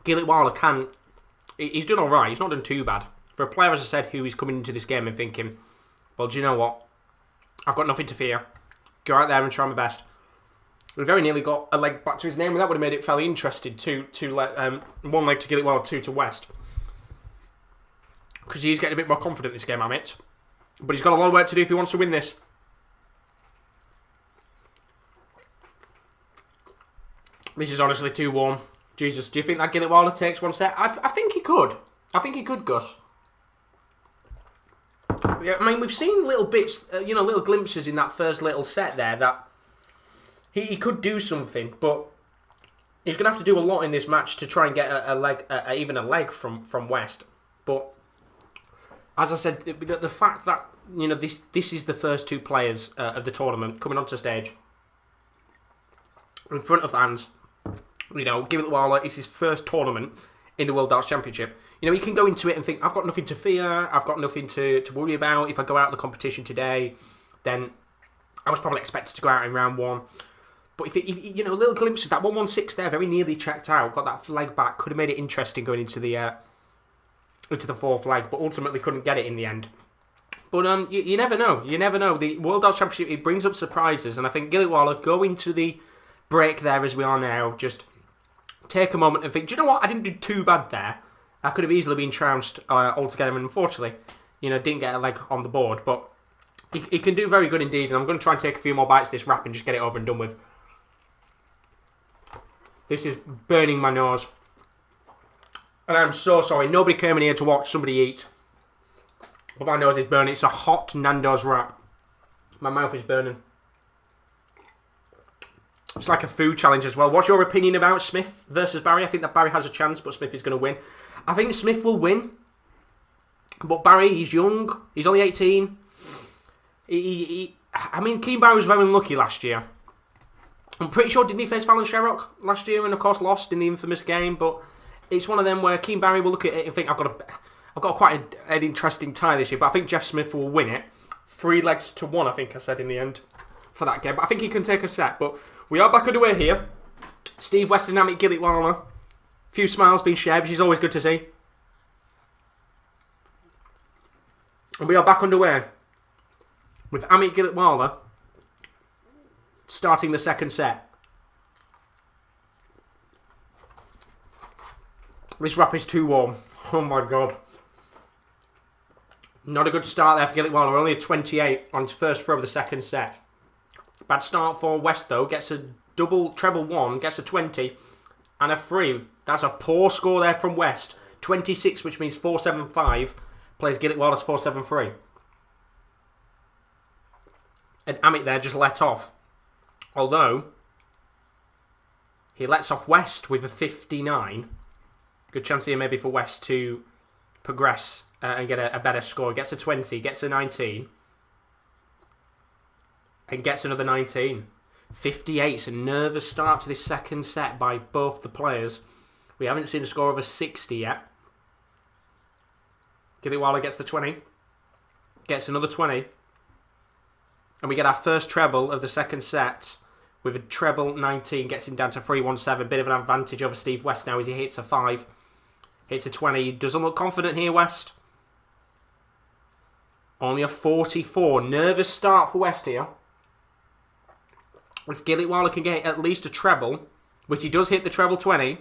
Gilitwala can... He's done alright. He's not done too bad. For a player, as I said, who is coming into this game and thinking, well, do you know what? I've got nothing to fear. Go out there and try my best. We very nearly got a leg back to his name, and that would have made it fairly interesting. 1 leg to Gilitwala, 2 to West. Because he's getting a bit more confident this game, Amit. But he's got a lot of work to do if he wants to win this. This is honestly too warm. Jesus, do you think that Gilitwala takes 1 set? I think he could. I think he could, Gus. Yeah, I mean, we've seen little bits, little glimpses in that first little set there that he could do something, but he's going to have to do a lot in this match to try and get even a leg from West. But as I said, the fact that this is the first 2 players of the tournament coming onto stage in front of fans. Gilitwala is his first tournament in the World Darts Championship. He can go into it and think, I've got nothing to fear, I've got nothing to worry about. If I go out of the competition today, then I was probably expected to go out in round 1. But if little glimpses, that 116 there, very nearly checked out, got that leg back, could have made it interesting going into the 4th leg, but ultimately couldn't get it in the end. But you never know. You never know. The World Darts Championship, it brings up surprises, and I think Gilitwala, go into the break there as we are now, just take a moment and think, do you know what? I didn't do too bad there. I could have easily been trounced altogether, and unfortunately, didn't get a leg on the board. But he can do very good indeed, and I'm going to try and take a few more bites of this wrap and just get it over and done with. This is burning my nose. And I'm so sorry. Nobody came in here to watch somebody eat. But my nose is burning. It's a hot Nando's wrap. My mouth is burning. It's like a food challenge as well. What's your opinion about Smith versus Barry? I think that Barry has a chance, but Smith is going to win. I think Smith will win. But Barry, he's young. He's only 18. I mean, Keane Barry was very unlucky last year. I'm pretty sure, didn't he face Fallon Sherrock last year and, of course, lost in the infamous game? But it's one of them where Keane Barry will look at it and think, I've got quite an interesting tie this year, but I think Jeff Smith will win it. 3 legs to 1, I think I said in the end for that game. But I think he can take a set. But we are back underway here. Steve West and Amit Gilitwala. Few smiles being shared, which is always good to see. And we are back underway with Amit Gilitwala starting the 2nd set. This wrap is too warm. Oh my god. Not a good start there for Gilitwala. Only a 28 on his first throw of the 2nd set. Bad start for West, though. Gets a double, treble 1, gets a 20, and a 3. That's a poor score there from West. 26, which means 4-7-5. Plays Gilitwala's 4-7-3. And Amit there just let off. Although, he lets off West with a 59. Good chance here maybe for West to progress and get a better score. Gets a 20, gets a 19. And gets another 19. 58. It's a nervous start to this second set by both the players. We haven't seen a score of a 60 yet. Gilitwala gets the 20. Gets another 20. And we get our first treble of the second set with a treble 19. Gets him down to 3-1-7. Bit of an advantage over Steve West now as he hits a 5. Hits a 20. He doesn't look confident here, West. Only a 44. Nervous start for West here. If Gilitwala can get at least a treble, which he does hit the treble 20,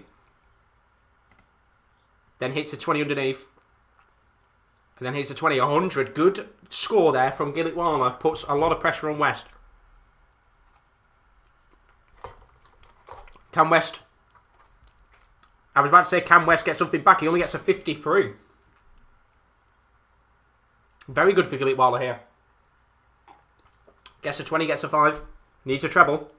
then hits the 20 underneath, and then hits the 20, 100. Good score there from Gilitwala. Puts a lot of pressure on West. Can West... I was about to say, can West get something back? He only gets a 53. Very good for Gilitwala here. Gets a 20, gets a 5. Needs a treble.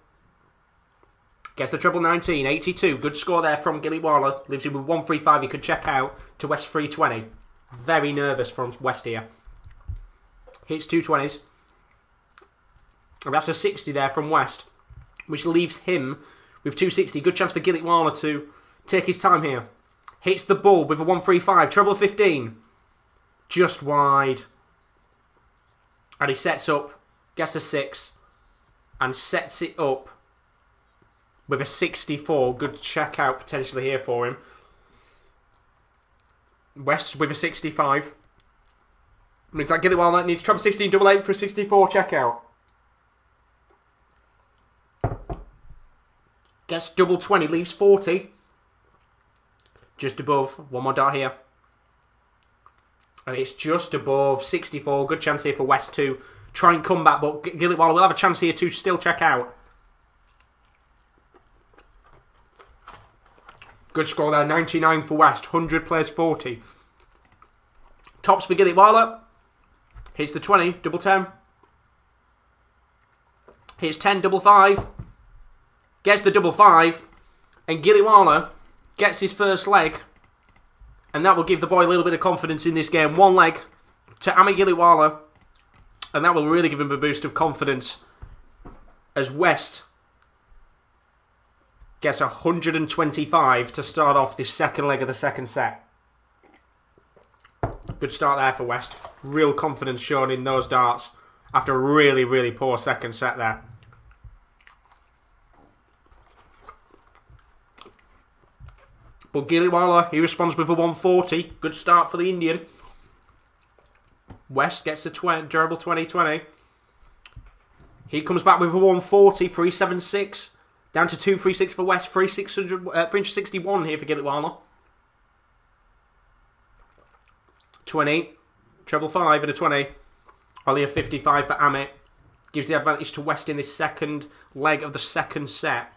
Gets the treble 19, 82. Good score there from Gilitwala. Leaves him with 135. He could check out to West 320. Very nervous from West here. Hits 2 20s. And that's a 60 there from West, which leaves him with 260. Good chance for Gilitwala to take his time here. Hits the ball with a 135. Treble 15. Just wide. And he sets up. Gets a 6. And sets it up with a 64. Good check out potentially here for him. West with a 65. Means that Gilitwala needs treble 16, double 8 for a 64 checkout. Gets double 20, leaves 40. Just above. One more dart here. And it's just above 64. Good chance here for West to try and come back, but Gilitwala will have a chance here to still check out. Good score there, 99 for West. 100 plays 40. Tops for Gilitwala. Hits the 20, double 10. Hits 10, double 5. Gets the double 5. And Gilitwala gets his first leg. And that will give the boy a little bit of confidence in this game. One leg to Amit Gilitwala. And that will really give him a boost of confidence as West gets 125 to start off this second leg of the second set. Good start there for West. Real confidence shown in those darts after a really, really poor second set there. But Gilitwala, he responds with a 140. Good start for the Indian. West gets the durable 20-20. He comes back with a 140, 376. Down to 236 for West, 361 here for Gilitwala. 20, treble 5 and a 20. Only a 55 for Amit. Gives the advantage to West in this second leg of the second set.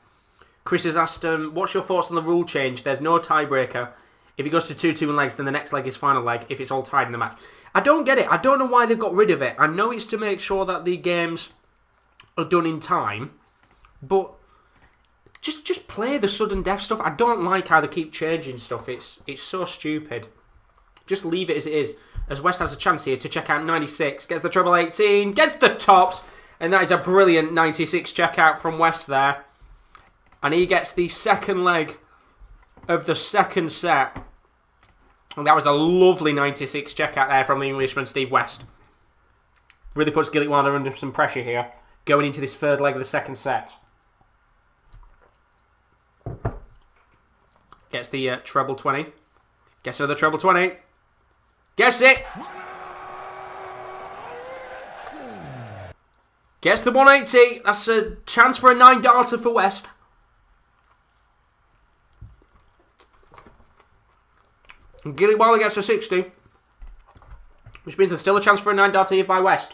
Chris has asked, what's your thoughts on the rule change? There's no tiebreaker. If it goes to 2-2 in legs, then the next leg is final leg if it's all tied in the match. I don't get it. I don't know why they've got rid of it. I know it's to make sure that the games are done in time, but just play the sudden death stuff. I don't like how they keep changing stuff. It's so stupid. Just leave it as it is. As West has a chance here to check out 96. Gets the treble 18. Gets the tops. And that is a brilliant 96 checkout from West there. And he gets the second leg of the second set. And that was a lovely 96 checkout there from the Englishman, Steve West. Really puts Gilitwala under some pressure here, going into this third leg of the second set. Gets the treble 20. Gets another treble 20. Gets it! Gets the 180. That's a chance for a 9-darter for West. And Gilitwala gets a 60. Which means there's still a chance for a 9-darter here by West.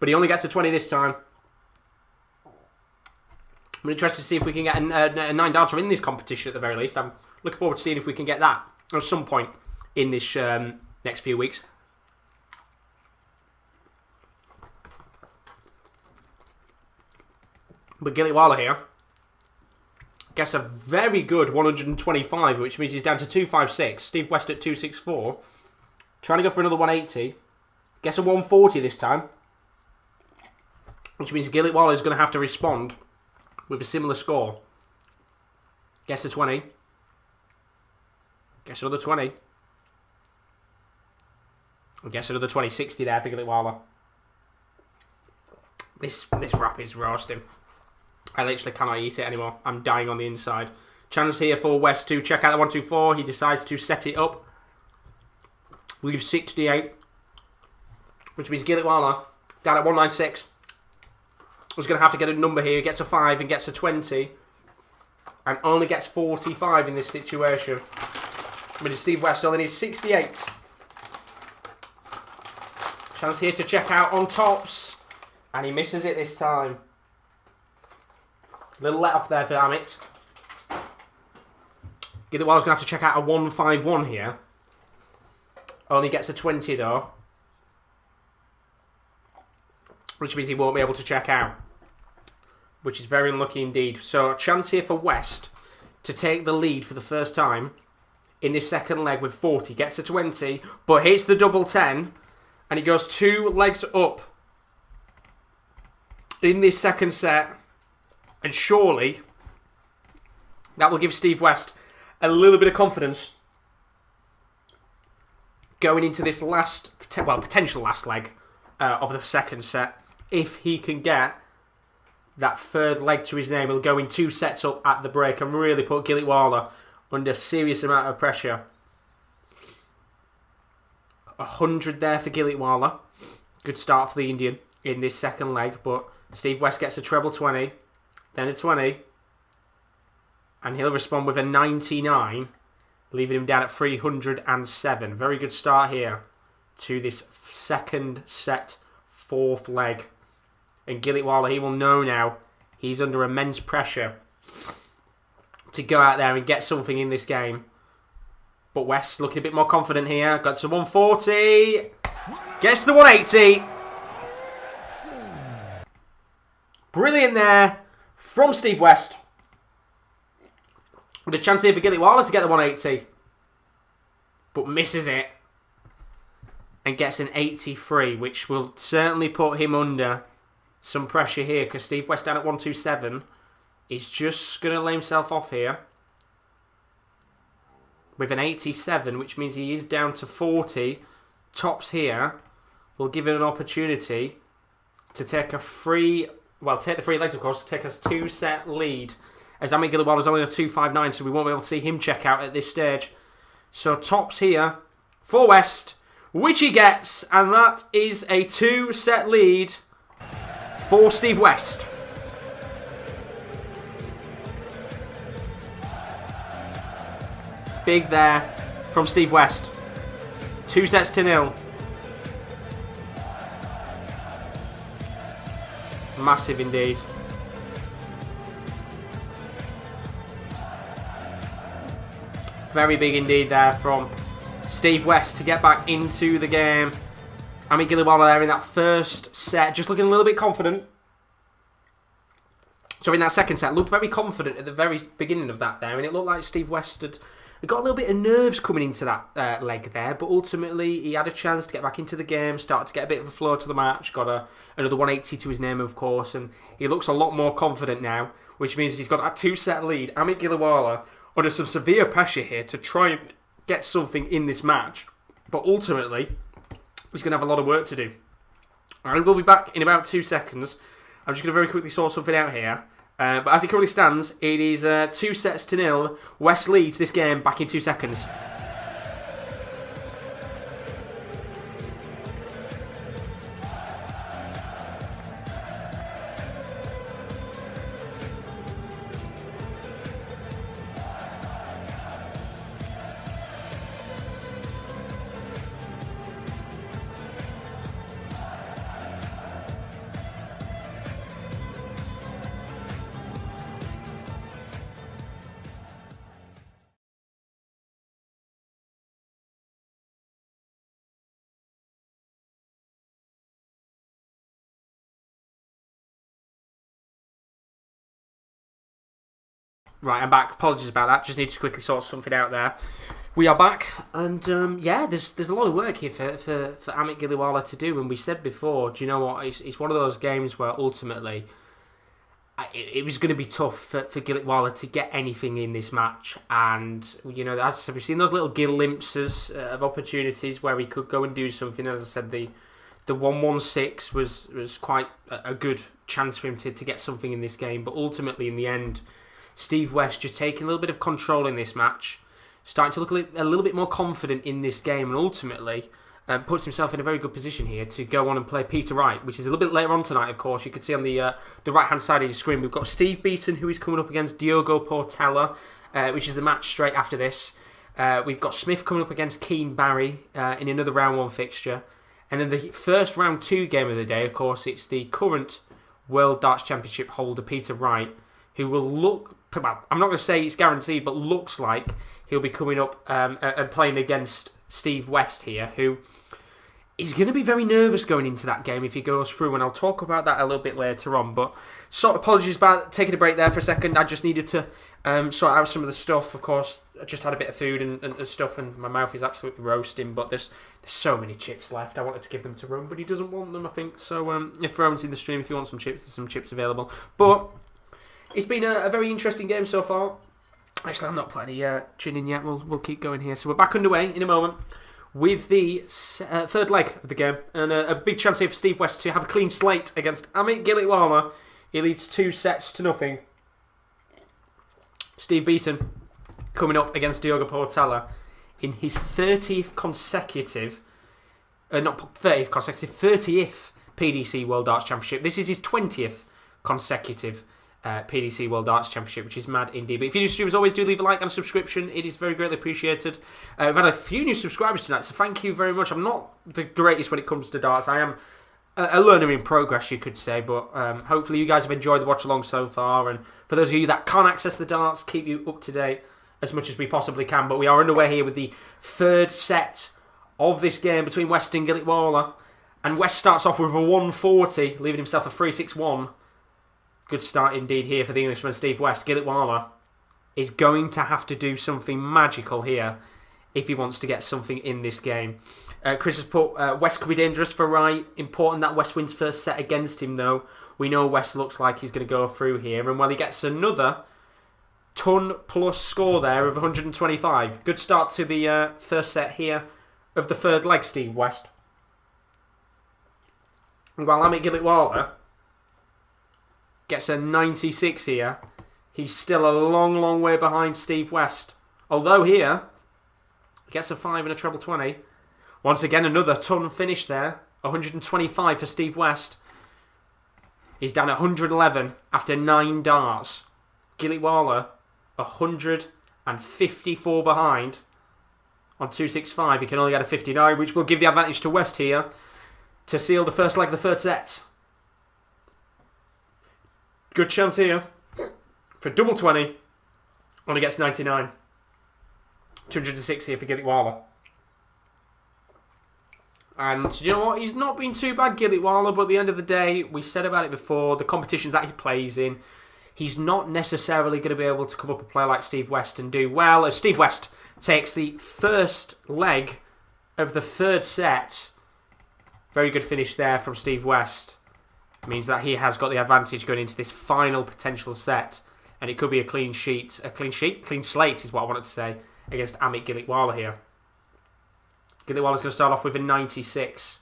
But he only gets a 20 this time. I'm interested to see if we can get a 9-darter in this competition at the very least. I'm looking forward to seeing if we can get that at some point in this next few weeks. But Gilitwala here gets a very good 125, which means he's down to 256. Steve West at 264. Trying to go for another 180. Gets a 140 this time. Which means Gilitwala is going to have to respond with a similar score. Gets a 20. Gets another 20. And gets another 20. 60 there for Gilitwala. This wrap is roasting. I literally cannot eat it anymore. I'm dying on the inside. Chance here for West to check out the 124. He decides to set it up. Leaves 68. Which means Gilitwala down at 196. Was going to have to get a number here. Gets a 5 and gets a 20. And only gets 45 in this situation. But Steve West only needs 68. Chance here to check out on tops. And he misses it this time. Little let off there for Amit. Gilitwala's going to have to check out a 151 here. Only gets a 20 though. Which means he won't be able to check out. Which is very unlucky indeed. So, a chance here for West to take the lead for the first time in this second leg with 40. Gets a 20, but hits the double 10. And he goes 2 legs up in this second set. And surely that will give Steve West a little bit of confidence going into this potential last leg of the second set. If he can get that third leg to his name, he'll go in 2 sets up at the break and really put Gilitwala under a serious amount of pressure. 100 there for Gilitwala. Good start for the Indian in this second leg, but Steve West gets a treble 20, then a 20, and he'll respond with a 99, leaving him down at 307. Very good start here to this second set, 4th leg. And Gilitwala, he will know now he's under immense pressure to go out there and get something in this game. But West looking a bit more confident here. Got to 140. Gets the 180. Brilliant there from Steve West. With a chance here for Gilitwala to get the 180. But misses it. And gets an 83, which will certainly put him under some pressure here, because Steve West down at 127 is just going to lay himself off here with an 87, which means he is down to 40. Tops here will give him an opportunity to take a free, take the 3 legs, of course, to take us 2-set lead, as Amit Gilitwala is only a 259, so we won't be able to see him check out at this stage. So tops here for West, which he gets, and that is a 2-set lead for Steve West. Big there from Steve West. 2-0. Massive indeed. Very big indeed there from Steve West to get back into the game. Amit Gilitwala there in that first set, just looking a little bit confident. So in that second set, looked very confident at the very beginning of that there, and it looked like Steve West had got a little bit of nerves coming into that leg there, but ultimately he had a chance to get back into the game, started to get a bit of a flow to the match, got another 180 to his name, of course, and he looks a lot more confident now, which means he's got that 2-set lead. Amit Gilitwala under some severe pressure here to try and get something in this match, but ultimately he's going to have a lot of work to do. And we'll be back in about 2 seconds. I'm just going to very quickly sort something out here. But as it currently stands, it is 2-0. West leads this game back in 2 seconds. Right, I'm back. Apologies about that. Just need to quickly sort something out there. We are back, and there's a lot of work here for Amit Gilitwala to do. And we said before, do you know what? It's one of those games where ultimately it was going to be tough for Gilitwala to get anything in this match. And as I said, we've seen those little glimpses of opportunities where he could go and do something. As I said, the 1-1-6 was quite a good chance for him to get something in this game. But ultimately, in the end, Steve West just taking a little bit of control in this match, starting to look a little bit more confident in this game, and ultimately puts himself in a very good position here to go on and play Peter Wright, which is a little bit later on tonight, of course. You can see on the right-hand side of your screen, we've got Steve Beaton, who is coming up against Diogo Portela, which is the match straight after this. We've got Smith coming up against Keane Barry in another round 1 fixture. And then the first round 2 game of the day, of course, it's the current World Darts Championship holder, Peter Wright, who will look, well, I'm not going to say it's guaranteed, but looks like he'll be coming up and playing against Steve West here, who is going to be very nervous going into that game if he goes through, and I'll talk about that a little bit later on. But apologies about taking a break there for a second. I just needed to sort out some of the stuff. Of course, I just had a bit of food and stuff, and my mouth is absolutely roasting, but there's so many chips left. I wanted to give them to Ron, but he doesn't want them, I think. So if Rowan's in the stream, if you want some chips, there's some chips available. But it's been a very interesting game so far. Actually, I'm not putting any chin in yet. We'll keep going here. So we're back underway in a moment with the third leg of the game. And a big chance here for Steve West to have a clean slate against Amit Gilitwala. He leads 2-0. Steve Beaton coming up against Diogo Portela in his 30th consecutive, 30th PDC World Darts Championship. This is his 20th consecutive PDC World Darts Championship, which is mad indeed. But if you're new streamers, always do leave a like and a subscription. It is very greatly appreciated. We've had a few new subscribers tonight, so thank you very much. I'm not the greatest when it comes to darts. I am a learner in progress, you could say, but hopefully you guys have enjoyed the watch along so far. And for those of you that can't access the darts, keep you up to date as much as we possibly can. But we are underway here with the third set of this game between West and Gilitwala. And West starts off with a 140, leaving himself a 3-6-1. Good start indeed here for the Englishman Steve West. Gilitwala is going to have to do something magical here if he wants to get something in this game. Chris has put West could be dangerous for Wright. Important that West wins first set against him, though. We know West looks like he's going to go through here. And while he gets another ton-plus score there of 125. Good start to the first set here of the third leg, Steve West. And while Amit Gilitwala gets a 96 here, he's still a long, long way behind Steve West. Although here, he gets a 5 and a treble 20. Once again, another ton finish there. 125 for Steve West. He's down at 111 after 9 darts. Gilitwala, 154 behind on 265. He can only get a 59, which will give the advantage to West here to seal the first leg of the third set. Good chance here for double 20. Only gets 99. 206 here for Gilitwala. And you know what? He's not been too bad, Gilitwala, but at the end of the day, we said about it before, the competitions that he plays in, he's not necessarily going to be able to come up and play like Steve West and do well. As Steve West takes the first leg of the third set. Very good finish there from Steve West. Means that he has got the advantage going into this final potential set. And it could be a clean sheet. Clean slate is what I wanted to say against Amit Gilitwala here. Gilitwala's going to start off with a 96.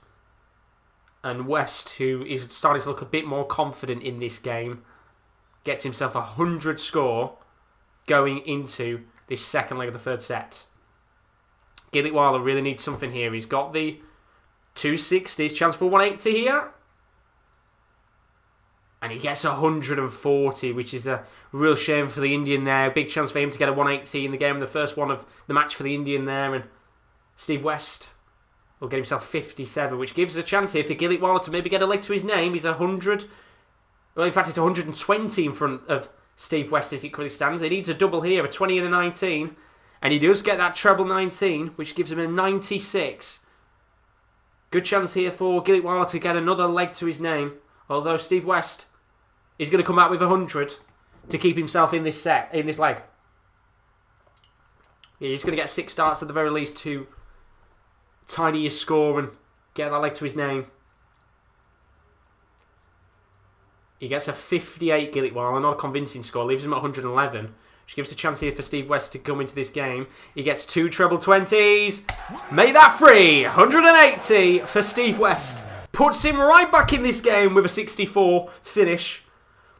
And West, who is starting to look a bit more confident in this game, gets himself a 100 score going into this second leg of the third set. Gilitwala really needs something here. He's got the 260s, chance for 180 here. And he gets 140, which is a real shame for the Indian there. Big chance for him to get a 180 in the game, the first one of the match for the Indian there. And Steve West will get himself 57, which gives a chance here for Gilitwala to maybe get a leg to his name. He's 100. Well, in fact, it's 120 in front of Steve West as it currently stands. He needs a double here, a 20 and a 19. And he does get that treble 19, which gives him a 96. Good chance here for Gilitwala to get another leg to his name. Although Steve West is going to come out with 100 to keep himself in this leg. Yeah, he's going to get 6 darts at the very least to tidy his score and get that leg to his name. He gets a 58 Gilitwala, not a convincing score, leaves him at 111. Which gives a chance here for Steve West to come into this game. He gets 2 treble 20s. Make that 3. 180 for Steve West. Puts him right back in this game with a 64 finish.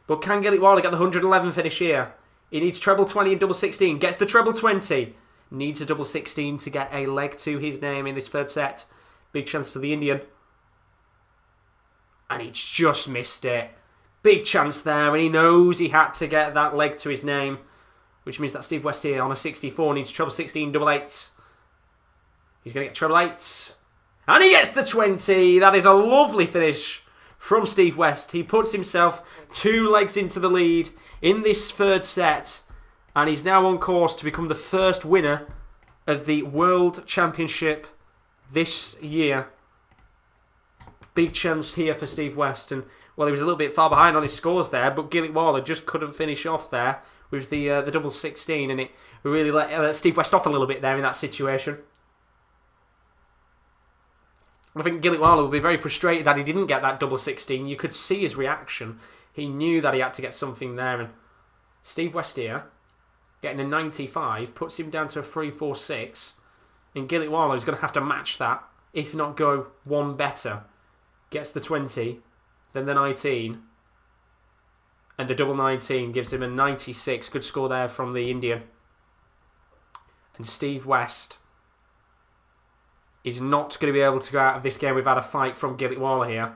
But can Gilitwala get the 111 finish here? He needs treble 20 and double 16. Gets the treble 20. Needs a double 16 to get a leg to his name in this third set. Big chance for the Indian. And he just missed it. Big chance there, and he knows he had to get that leg to his name. Which means that Steve West here on a 64 needs treble 16, double 8. He's going to get treble 8. And he gets the 20. That is a lovely finish from Steve West. He puts himself 2 legs into the lead in this third set. And he's now on course to become the first winner of the World Championship this year. Big chance here for Steve West. And, well, he was a little bit far behind on his scores there, but Gilitwala just couldn't finish off there with the double 16, and it really let Steve West off a little bit there in that situation. And I think Gilitwala will be very frustrated that he didn't get that double 16. You could see his reaction. He knew that he had to get something there, and Steve West here, getting a 95, puts him down to a 3-4-6, and Gilitwala is going to have to match that, if not go one better. Gets the 20, then the 19, and the double 19 gives him a 96. Good score there from the Indian. And Steve West is not going to be able to go out of this game without a fight from Gilitwala here.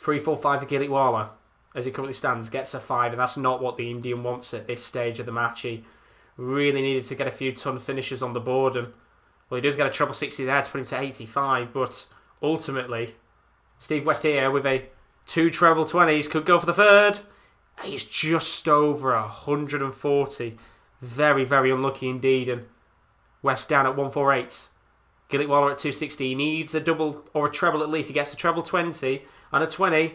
3-4-5 for Gilitwala, as he currently stands. Gets a 5, and that's not what the Indian wants at this stage of the match. He really needed to get a few ton finishes on the board, and, well, he does get a treble 60 there to put him to 85, but ultimately, Steve West here with a 2 treble 20s could go for the third. He's just over 140. Very, very unlucky indeed. And West down at 148. Gilitwala at 260. He needs a double or a treble at least. He gets a treble 20 and a 20. And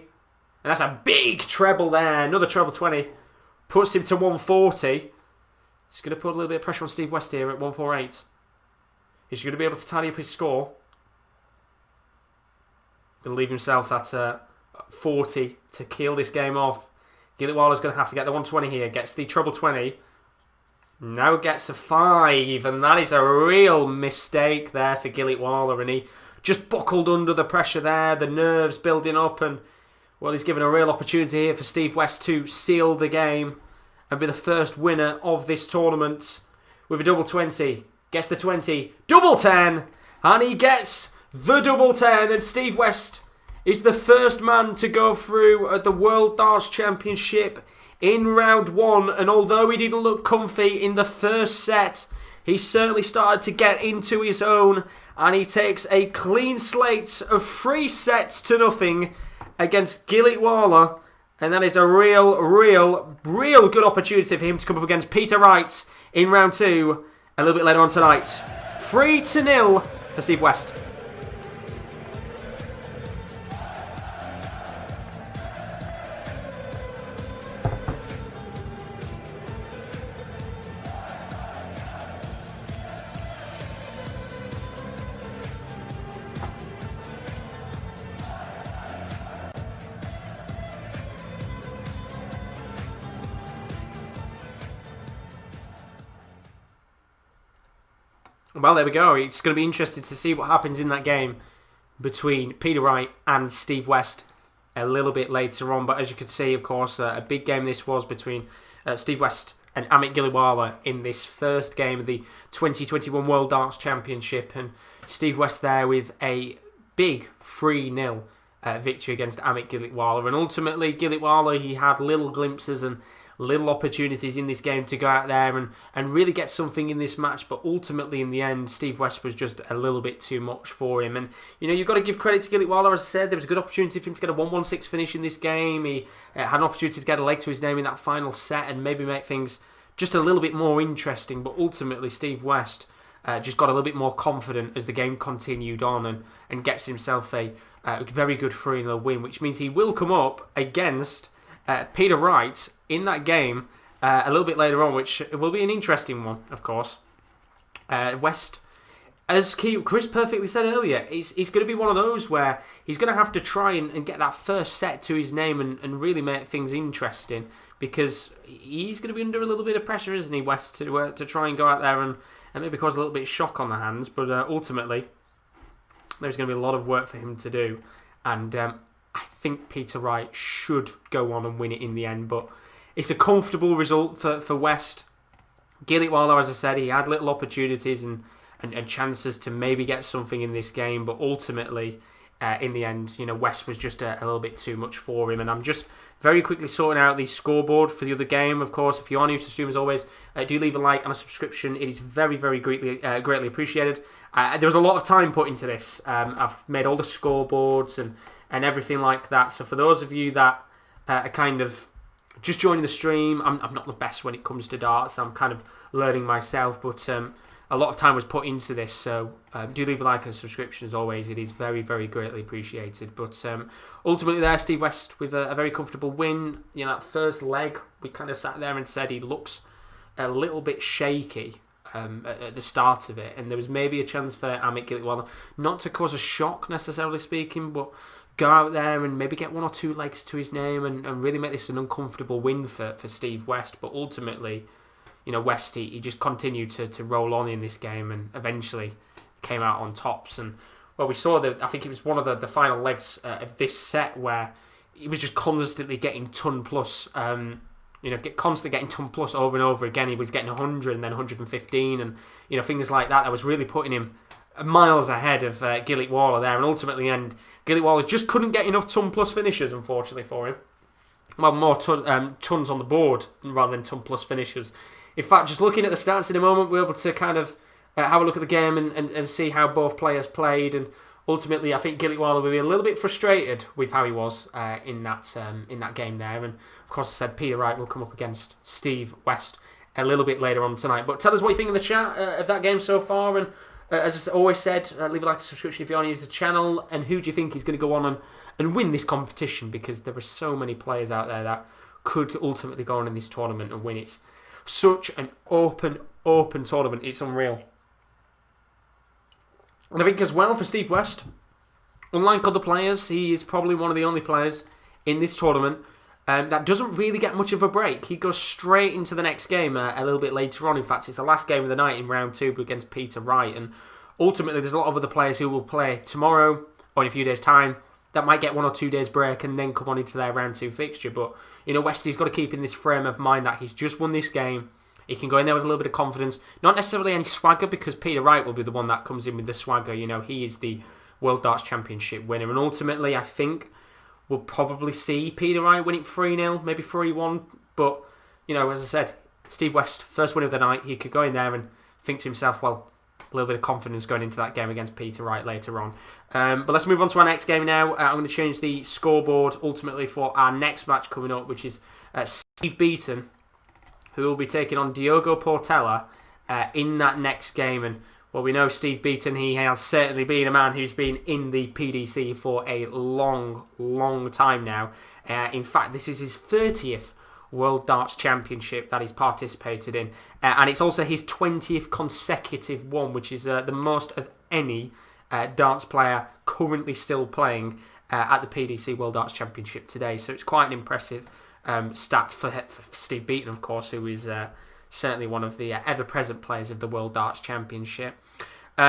that's a big treble there. Another treble 20. Puts him to 140. He's going to put a little bit of pressure on Steve West here at 148. He's going to be able to tidy up his score. Going to leave himself at 40 to kill this game off. Gilitwala's going to have to get the 120 here. Gets the treble 20. Now gets a 5. And that is a real mistake there for Gilitwala. And he just buckled under the pressure there. The nerves building up. And, well, he's given a real opportunity here for Steve West to seal the game and be the first winner of this tournament with a double 20. Gets the 20. Double 10. And he gets the double 10. And Steve West is the first man to go through at the World Darts Championship in round 1. And although he didn't look comfy in the first set, he certainly started to get into his own. And he takes a clean slate of 3 sets to nothing against Gilitwala. And that is a real good opportunity for him to come up against Peter Wright in round 2 a little bit later on tonight. 3-0 for Steve West. Well, there we go. It's going to be interesting to see what happens in that game between Peter Wright and Steve West a little bit later on. But as you can see, of course, a big game this was between Steve West and Amit Gilitwala in this first game of the 2021 World Darts Championship. And Steve West there with a big 3-0 victory against Amit Gilitwala. And ultimately, Gilitwala, he had little glimpses and little opportunities in this game to go out there and really get something in this match, but ultimately in the end Steve West was just a little bit too much for him. And you know, you've got to give credit to Gilitwala. As I said, there was a good opportunity for him to get a 1-1-6 finish in this game. He had an opportunity to get a leg to his name in that final set and maybe make things just a little bit more interesting, but ultimately Steve West just got a little bit more confident as the game continued on and gets himself a very good 3-0 win, which means he will come up against Peter Wright, in that game, a little bit later on, which will be an interesting one, of course, West, as Chris perfectly said earlier, he's going to be one of those where he's going to have to try and get that first set to his name and really make things interesting, because he's going to be under a little bit of pressure, isn't he, West, to try and go out there and maybe cause a little bit of shock on the hands. But ultimately, there's going to be a lot of work for him to do. And I think Peter Wright should go on and win it in the end. But it's a comfortable result for West. Gilitwala, as I said, he had little opportunities and chances to maybe get something in this game. But ultimately, in the end, West was just a little bit too much for him. And I'm just very quickly sorting out the scoreboard for the other game. Of course, if you are new to stream, as always, do leave a like and a subscription. It is very, very greatly appreciated. There was a lot of time put into this. I've made all the scoreboards and everything like that. So for those of you that are kind of just joining the stream, I'm not the best when it comes to darts. I'm kind of learning myself, but a lot of time was put into this, so do leave a like and a subscription as always. It is very, very greatly appreciated. But ultimately there, Steve West with a very comfortable win. That first leg, we kind of sat there and said he looks a little bit shaky at the start of it, and there was maybe a chance for Amit Gilitwala not to cause a shock necessarily speaking, but go out there and maybe get one or two legs to his name and really make this an uncomfortable win for Steve West. But ultimately, West, he just continued to roll on in this game and eventually came out on tops. And well, we saw I think it was one of the final legs of this set where he was just constantly getting ton plus, constantly getting ton plus over and over again. He was getting 100 and then 115 and things like that. That was really putting him miles ahead of Gilitwala there. And ultimately, Gilitwala just couldn't get enough ton plus finishes, unfortunately for him. Well, more tons on the board rather than ton plus finishes. In fact, just looking at the stats in a moment, we're able to kind of have a look at the game and see how both players played. And ultimately, I think Gilitwala will be a little bit frustrated with how he was in that game there. And of course, I said Peter Wright will come up against Steve West a little bit later on tonight. But tell us what you think in the chat of that game so far. And as I always said, leave a like and subscription if you want to use the channel. And who do you think is going to go on and win this competition? Because there are so many players out there that could ultimately go on in this tournament and win. It's such an open tournament. It's unreal. And I think as well for Steve West, unlike other players, he is probably one of the only players in this tournament that doesn't really get much of a break. He goes straight into the next game a little bit later on. In fact, it's the last game of the night in round 2 against Peter Wright. And ultimately, there's a lot of other players who will play tomorrow or in a few days' time that might get 1 or 2 days break and then come on into their round 2 fixture. But Westy's got to keep in this frame of mind that he's just won this game. He can go in there with a little bit of confidence. Not necessarily any swagger, because Peter Wright will be the one that comes in with the swagger. He is the World Darts Championship winner. And ultimately, I think we'll probably see Peter Wright win it 3-0, maybe 3-1. But, as I said, Steve West, first win of the night, he could go in there and think to himself, well, a little bit of confidence going into that game against Peter Wright later on. But let's move on to our next game now. I'm going to change the scoreboard ultimately for our next match coming up, which is Steve Beaton, who will be taking on Diogo Portela in that next game. And well, we know Steve Beaton, he has certainly been a man who's been in the PDC for a long time now. In fact, this is his 30th World Darts Championship that he's participated in. And it's also his 20th consecutive one, which is the most of any darts player currently still playing at the PDC World Darts Championship today. So it's quite an impressive stat for Steve Beaton, of course, who is certainly one of the ever-present players of the World Darts Championship.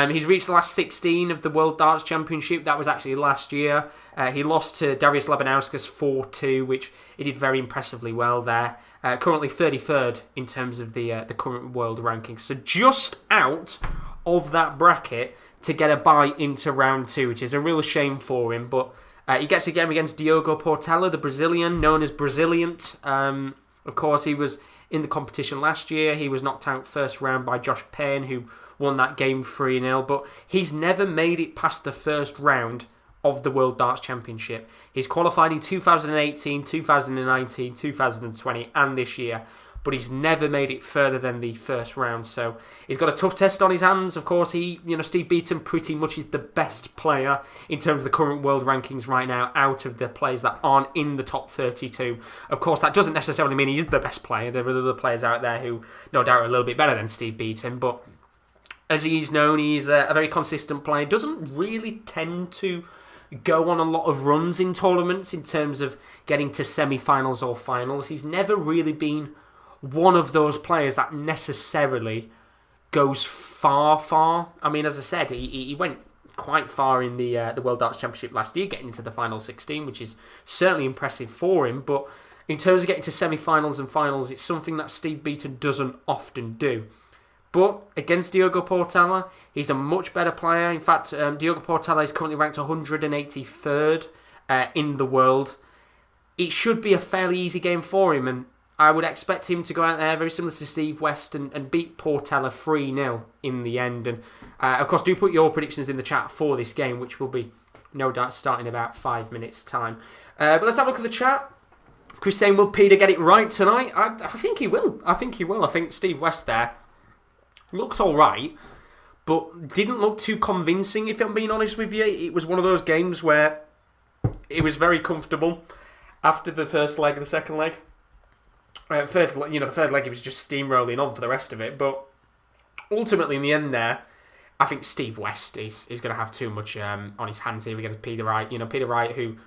He's reached the last 16 of the World Darts Championship. That was actually last year. He lost to Darius Labanauskas 4-2, which he did very impressively well there. Currently 33rd in terms of the current world rankings. So just out of that bracket to get a bye into round 2, which is a real shame for him. But he gets a game against Diogo Portela, the Brazilian, known as Braziliant. Of course, he was in the competition last year. He was knocked out first round by Josh Payne, who won that game 3-0, but he's never made it past the first round of the World Darts Championship. He's qualified in 2018, 2019, 2020, and this year. but he's never made it further than the first round. So he's got a tough test on his hands. Of course, Steve Beaton pretty much is the best player in terms of the current world rankings right now out of the players that aren't in the top 32. Of course, that doesn't necessarily mean he's the best player. There are other players out there who, no doubt, are a little bit better than Steve Beaton, but as he's known, he's a very consistent player. Doesn't really tend to go on a lot of runs in tournaments in terms of getting to semi-finals or finals. He's never really been one of those players that necessarily goes far. I mean, as I said, he went quite far in the World Darts Championship last year, getting into the final 16, which is certainly impressive for him. But in terms of getting to semi-finals and finals, it's something that Steve Beaton doesn't often do. But against Diogo Portela, he's a much better player. In fact, Diogo Portela is currently ranked 183rd in the world. It should be a fairly easy game for him, and I would expect him to go out there very similar to Steve West and beat Portela 3-0 in the end. And of course, do put your predictions in the chat for this game, which will be no doubt starting in about 5 minutes' time. But let's have a look at the chat. Chris saying, will Peter get it right tonight? I think he will. I think Steve West there looked all right, but didn't look too convincing, if I'm being honest with you. It was one of those games where it was very comfortable after the first leg, the second leg. The third leg, he was just steamrolling on for the rest of it. But ultimately, in the end there, I think Steve West is going to have too much on his hands here against Peter Wright. Peter Wright, who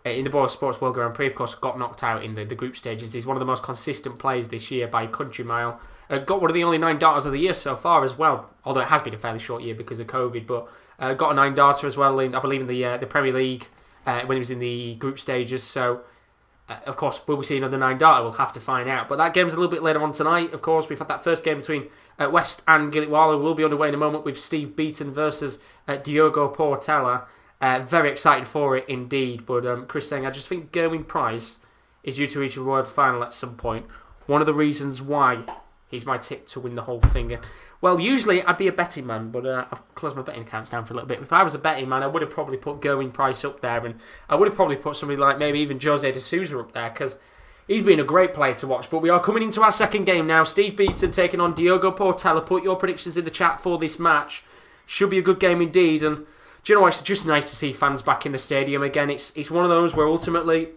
in the Boyle Sports World Grand Prix, of course, got knocked out in the group stages. He's one of the most consistent players this year by a country mile. Got one of the only 9 darters of the year so far as well, although it has been a fairly short year because of COVID, but got a 9 darter as well, I believe, in the Premier League when he was in the group stages. So, of course, will we see another 9 darter? We'll have to find out. But that game's a little bit later on tonight. Of course, we've had that first game between West and Gilitwala. Will be underway in a moment with Steve Beaton versus Diogo Portela. Very excited for it indeed. But Chris saying, I just think Gerwin Price is due to reach a world final at some point. One of the reasons why he's my tip to win the whole thing. Well, usually I'd be a betting man, but I've closed my betting accounts down for a little bit. If I was a betting man, I would have probably put Gerwin Price up there, and I would have probably put somebody like maybe even Jose de Souza up there, because he's been a great player to watch. But we are coming into our second game now. Steve Beaton taking on Diogo Portela. Put your predictions in the chat for this match. Should be a good game indeed. And do you know what? It's just nice to see fans back in the stadium again. It's one of those where ultimately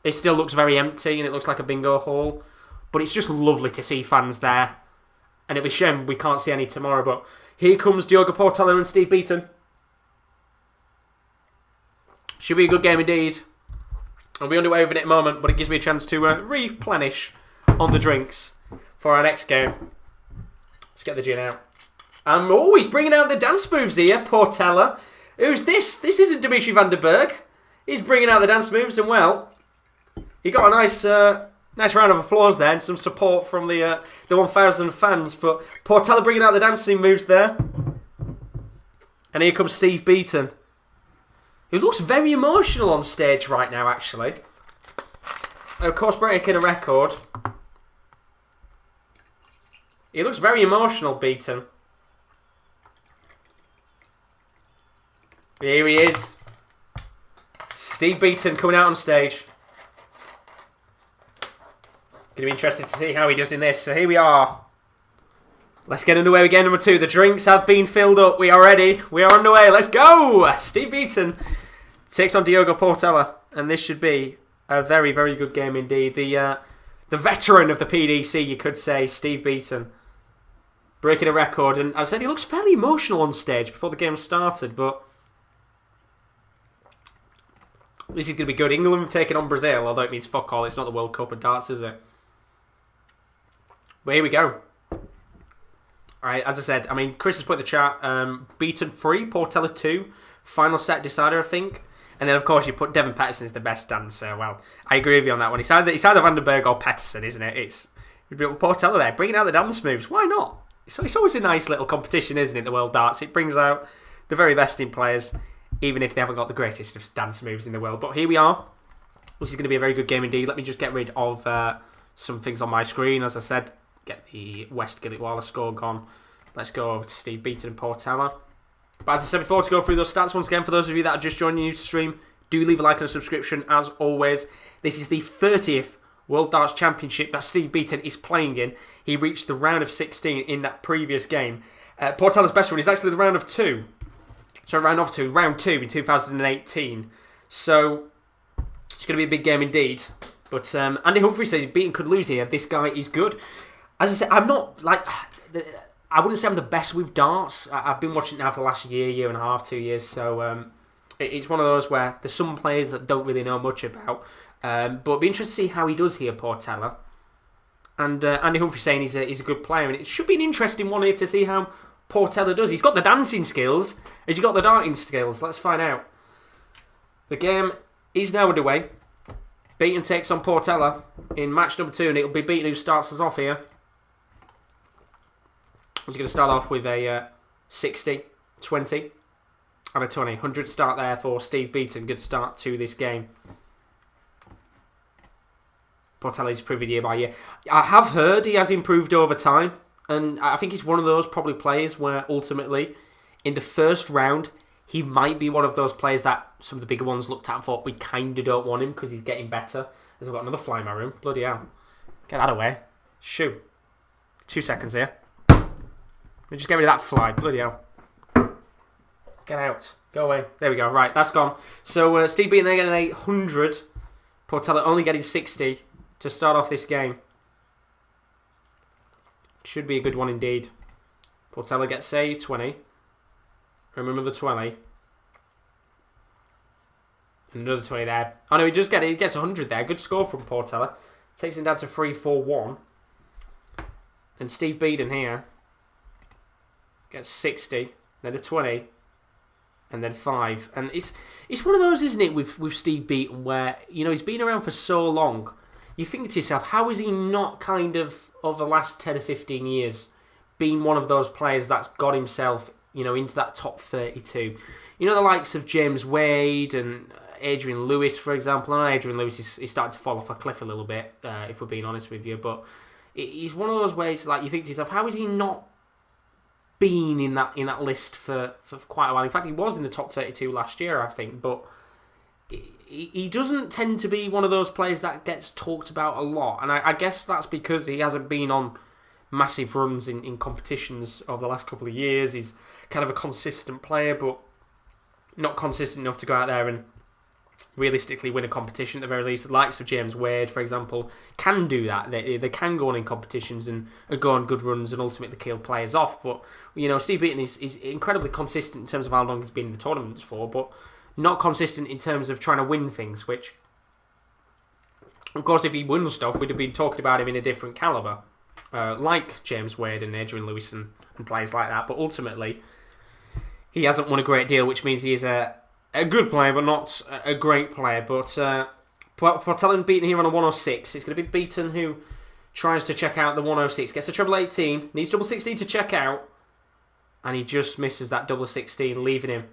it still looks very empty and it looks like a bingo hall. But it's just lovely to see fans there. And it'll be a shame we can't see any tomorrow. But here comes Diogo Portela and Steve Beaton. Should be a good game indeed. I'll be underway over in a moment, but it gives me a chance to replenish on the drinks for our next game. Let's get the gin out. I'm always bringing out the dance moves here, Portela. Who's this? This isn't Dimitri van der Berg. He's bringing out the dance moves, and well, he got a nice round of applause there and some support from the 1,000 fans. But Portela bringing out the dancing moves there. And here comes Steve Beaton, who looks very emotional on stage right now, actually. Of course, breaking a record. He looks very emotional, Beaton. Here he is. Steve Beaton coming out on stage. Going to be interested to see how he does in this. So here we are. Let's get underway with game number 2. The drinks have been filled up. We are ready. We are underway. Let's go. Steve Beaton takes on Diogo Portela. And this should be a very, very good game indeed. The veteran of the PDC, you could say, Steve Beaton, breaking a record. And as I said, he looks fairly emotional on stage before the game started. But this is going to be good. England have taken on Brazil, although it means fuck all. It's not the World Cup of darts, is it? But here we go. Alright, as I said, Chris has put in the chat, Beaton 3, Portela 2, final set decider, I think. And then, of course, you put Devon Pettersson as the best dancer. Well, I agree with you on that one. It's either Van der Berg or Pettersson, isn't it? It's Portela there, bringing out the dance moves. Why not? It's always a nice little competition, isn't it, the World Darts? It brings out the very best in players, even if they haven't got the greatest of dance moves in the world. But here we are. This is going to be a very good game indeed. Let me just get rid of some things on my screen. As I said, get the West Gilitwala score gone. Let's go over to Steve Beaton and Portela. But as I said before, to go through those stats once again, for those of you that are just joining the stream, do leave a like and a subscription as always. This is the 30th World Darts Championship that Steve Beaton is playing in. He reached the round of 16 in that previous game. Portela's best run is actually the round of 2. So round 2 in 2018. So it's going to be a big game indeed. But Andy Humphrey says Beaton could lose here. This guy is good. As I said, I'm not like... I wouldn't say I'm the best with darts. I've been watching it now for the last year and a half, 2 years. So it's one of those where there's some players that don't really know much about. But it'll be interesting to see how he does here, Portela. And Andy Humphrey saying he's a good player. And it should be an interesting one here to see how Portela does. He's got the dancing skills. Has he got the darting skills? Let's find out. The game is now underway. Beaton takes on Portela in match number 2. And it'll be Beaton who starts us off here. He's going to start off with a 60, 20 and a 20. 100 start there for Steve Beaton. Good start to this game. Portela's improving year by year. I have heard he has improved over time. And I think he's one of those probably players where ultimately, in the first round, he might be one of those players that some of the bigger ones looked at and thought, we kind of don't want him because he's getting better. As I've got another fly in my room. Bloody hell. Get that away. Shoo. 2 seconds here. We just get rid of that fly. Bloody hell. Get out. Go away. There we go. Right, that's gone. So Steve Beaton there getting 100. Portela only getting 60 to start off this game. Should be a good one indeed. Portela gets a 20. Remember the 20. And another 20 there. Oh no, he gets 100 there. Good score from Portela. Takes him down to 3-4-1. And Steve Beaton here gets 60, then a 20, and then 5. And it's one of those, isn't it, with Steve Beaton, where, you know, he's been around for so long. You think to yourself, how is he not kind of, over the last 10 or 15 years, been one of those players that's got himself, you know, into that top 32? You know, the likes of James Wade and Adrian Lewis, for example. I know Adrian Lewis is starting to fall off a cliff a little bit, if we're being honest with you, but he's one of those ways, like, you think to yourself, how is he not been in that list for quite a while? In fact, he was in the top 32 last year, I think, but he doesn't tend to be one of those players that gets talked about a lot, and I guess that's because he hasn't been on massive runs in competitions over the last couple of years. He's kind of a consistent player, but not consistent enough to go out there and realistically win a competition at the very least. The likes of James Wade, for example, can do that. They can go on in competitions and go on good runs and ultimately kill players off. But, you know, Steve Beaton is incredibly consistent in terms of how long he's been in the tournaments for, but not consistent in terms of trying to win things, which, of course, if he won stuff, we'd have been talking about him in a different calibre, like James Wade and Adrian Lewis and players like that. But ultimately, he hasn't won a great deal, which means he is a good player, but not a great player. But Portela and Beaton here on a 106. It's going to be Beaton who tries to check out the 106. Gets a treble 18. Needs double 16 to check out. And he just misses that double 16, leaving him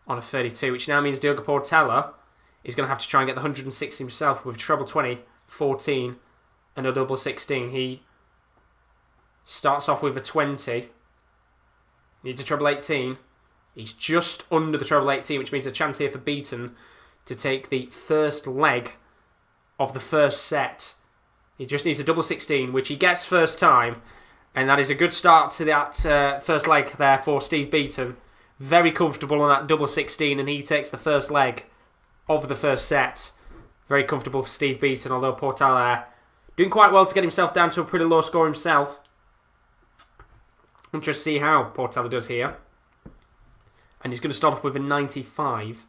on a 32, which now means Diogo Portela is going to have to try and get the 106 himself with a treble 20, 14, and a double 16. He starts off with a 20. Needs a treble 18. He's just under the treble 18, which means a chance here for Beaton to take the first leg of the first set. He just needs a double 16, which he gets first time. And that is a good start to that first leg there for Steve Beaton. Very comfortable on that double 16, and he takes the first leg of the first set. Very comfortable for Steve Beaton, although Portela doing quite well to get himself down to a pretty low score himself. Interesting to see how Portela does here. And he's going to start off with a 95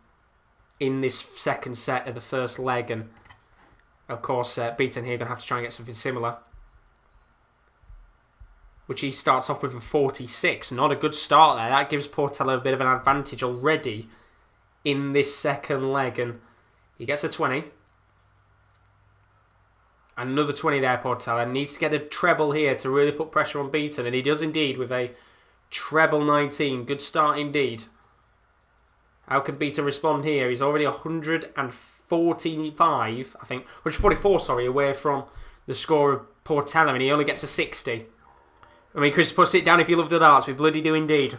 in this second set of the first leg. And, of course, Beaton here going to have to try and get something similar, which he starts off with a 46. Not a good start there. That gives Portela a bit of an advantage already in this second leg. And he gets a 20. And another 20 there, Portela. Needs to get a treble here to really put pressure on Beaton. And he does indeed with a treble 19. Good start indeed. How can Beaton respond here? He's already 145, I think. 144, sorry, away from the score of Portela. And he only gets a 60. I mean, Chris, put it down if you love the darts. We bloody do indeed.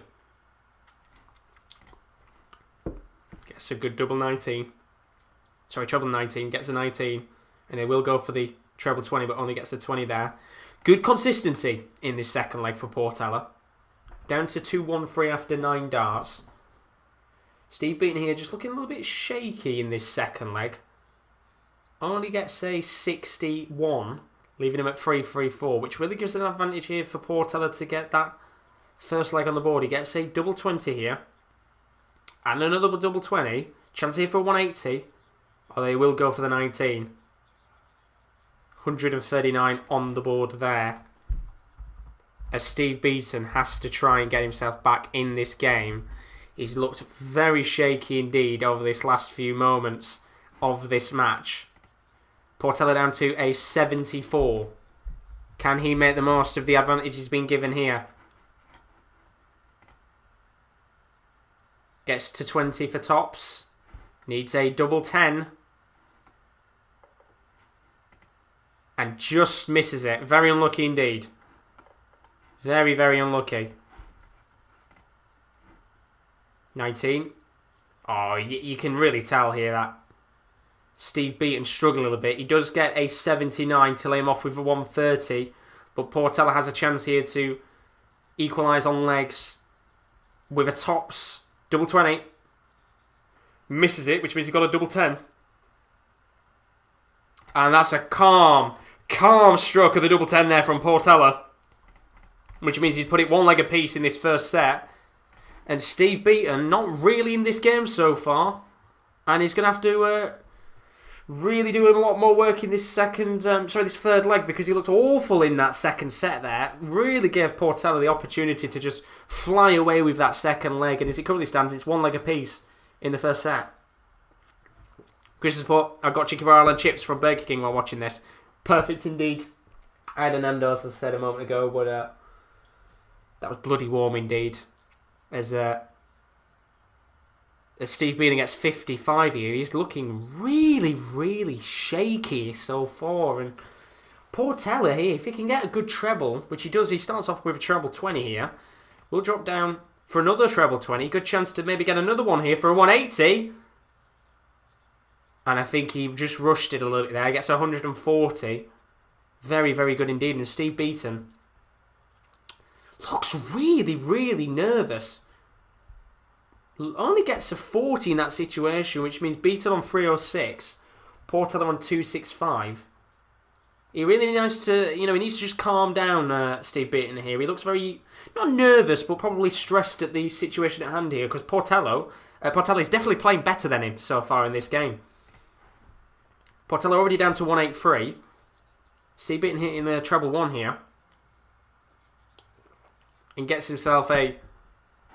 Gets a good double 19. Sorry, treble 19. Gets a 19. And they will go for the treble 20, but only gets the 20 there. Good consistency in this second leg for Portela. Down to 2-1-3 after 9 darts. Steve Beaton here just looking a little bit shaky in this second leg. Only gets a 61, leaving him at 3-3-4, which really gives an advantage here for Portela to get that first leg on the board. He gets a double 20 here. And another double 20. Chance here for 180. Or they will go for the 19. 139 on the board there. As Steve Beaton has to try and get himself back in this game. He's looked very shaky indeed over this last few moments of this match. Portela down to a 74. Can he make the most of the advantage he's been given here? Gets to 20 for tops. Needs a double 10. And just misses it. Very unlucky indeed. Very, very unlucky. 19. Oh, you can really tell here that Steve Beaton struggling a little bit. He does get a 79 to lay him off with a 130. But Portela has a chance here to equalise on legs with a tops. Double 20. Misses it, which means he's got a double 10. And that's a calm stroke of the double 10 there from Portela. Which means he's put it one leg apiece in this first set. And Steve Beaton not really in this game so far. And he's going to have to really do a lot more work in this this third leg, because he looked awful in that second set there. Really gave Portela the opportunity to just fly away with that second leg. And as it currently stands, it's one leg apiece in the first set. Chris has put, I got chicken roll and chips from Burger King while watching this. Perfect indeed. I had a Nando's, as I said a moment ago, but that was bloody warm indeed. As Steve Beaton gets 55 here, he's looking really, really shaky so far. And Portela here, if he can get a good treble, which he does, he starts off with a treble 20 here. We'll drop down for another treble 20. Good chance to maybe get another one here for a 180. And I think he just rushed it a little bit there. He gets 140. Very, very good indeed. And Steve Beaton looks really, really nervous. Only gets a 40 in that situation, which means Beaton on 306, Portela on 265. He really needs to, he needs to just calm down, Steve Beaton here. He looks very, not nervous, but probably stressed at the situation at hand here, because Portela is definitely playing better than him so far in this game. Portela already down to 183. Steve Beaton hitting the treble 1 here. And gets himself a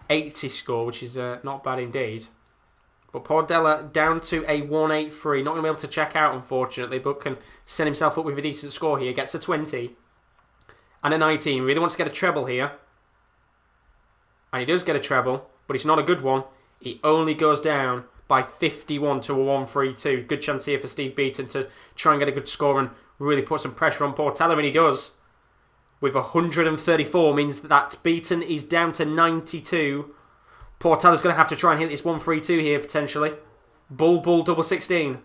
80 score, which is not bad indeed. But Portela down to a 183. Not going to be able to check out, unfortunately, but can set himself up with a decent score here. Gets a 20 and a 19. Really wants to get a treble here. And he does get a treble, but it's not a good one. He only goes down by 51 to a 132. Good chance here for Steve Beaton to try and get a good score and really put some pressure on Portela, and he does. With 134 means that Beaton is down to 92. Portela's going to have to try and hit this 132 here, potentially. Bull, double 16.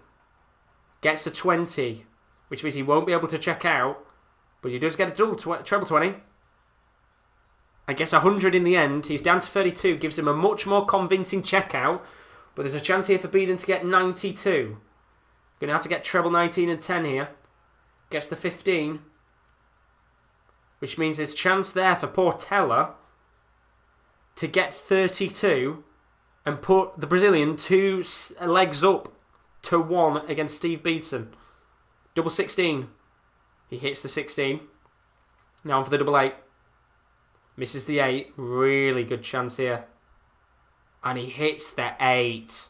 Gets a 20, which means he won't be able to check out. But he does get a treble 20. I guess 100 in the end. He's down to 32. Gives him a much more convincing check out. But there's a chance here for Beaton to get 92. Going to have to get treble 19 and 10 here. Gets the 15. Which means there's a chance there for Portela to get 32 and put the Brazilian 2 legs up to 1 against Steve Beaton. Double 16. He hits the 16. Now on for the double 8. Misses the 8. Really good chance here. And he hits the 8.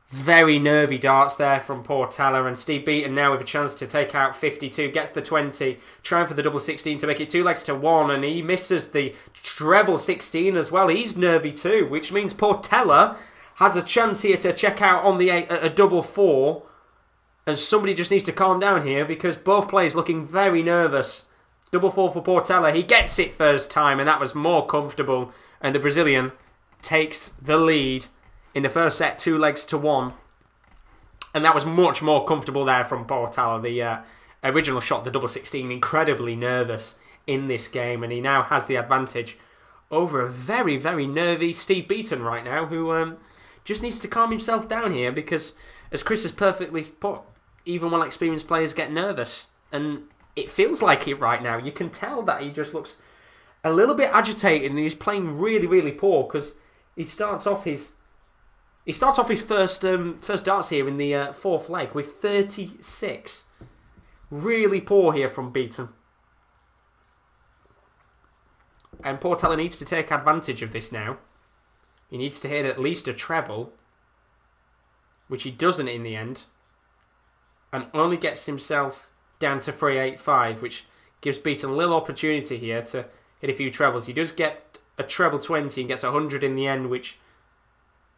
Very nervy darts there from Portela, and Steve Beaton now with a chance to take out 52, gets the 20, trying for the double 16 to make it 2 legs to 1, and he misses the treble 16 as well. He's nervy too, which means Portela has a chance here to check out on the 8 at a double 4, and somebody just needs to calm down here because both players looking very nervous. Double 4 for Portela, he gets it first time, and that was more comfortable, and the Brazilian takes the lead in the first set, 2 legs to 1. And that was much more comfortable there from Portela. The original shot, the double 16, incredibly nervous in this game, and he now has the advantage over a very, very nervy Steve Beaton right now, who just needs to calm himself down here, because, as Chris has perfectly put, even when experienced players get nervous, and it feels like it right now. You can tell that he just looks a little bit agitated, and he's playing really, really poor, because he starts off his first darts here in the fourth leg with 36. Really poor here from Beaton. And Portela needs to take advantage of this now. He needs to hit at least a treble, which he doesn't in the end, and only gets himself down to 385, which gives Beaton a little opportunity here to hit a few trebles. He does get a treble 20 and gets 100 in the end, which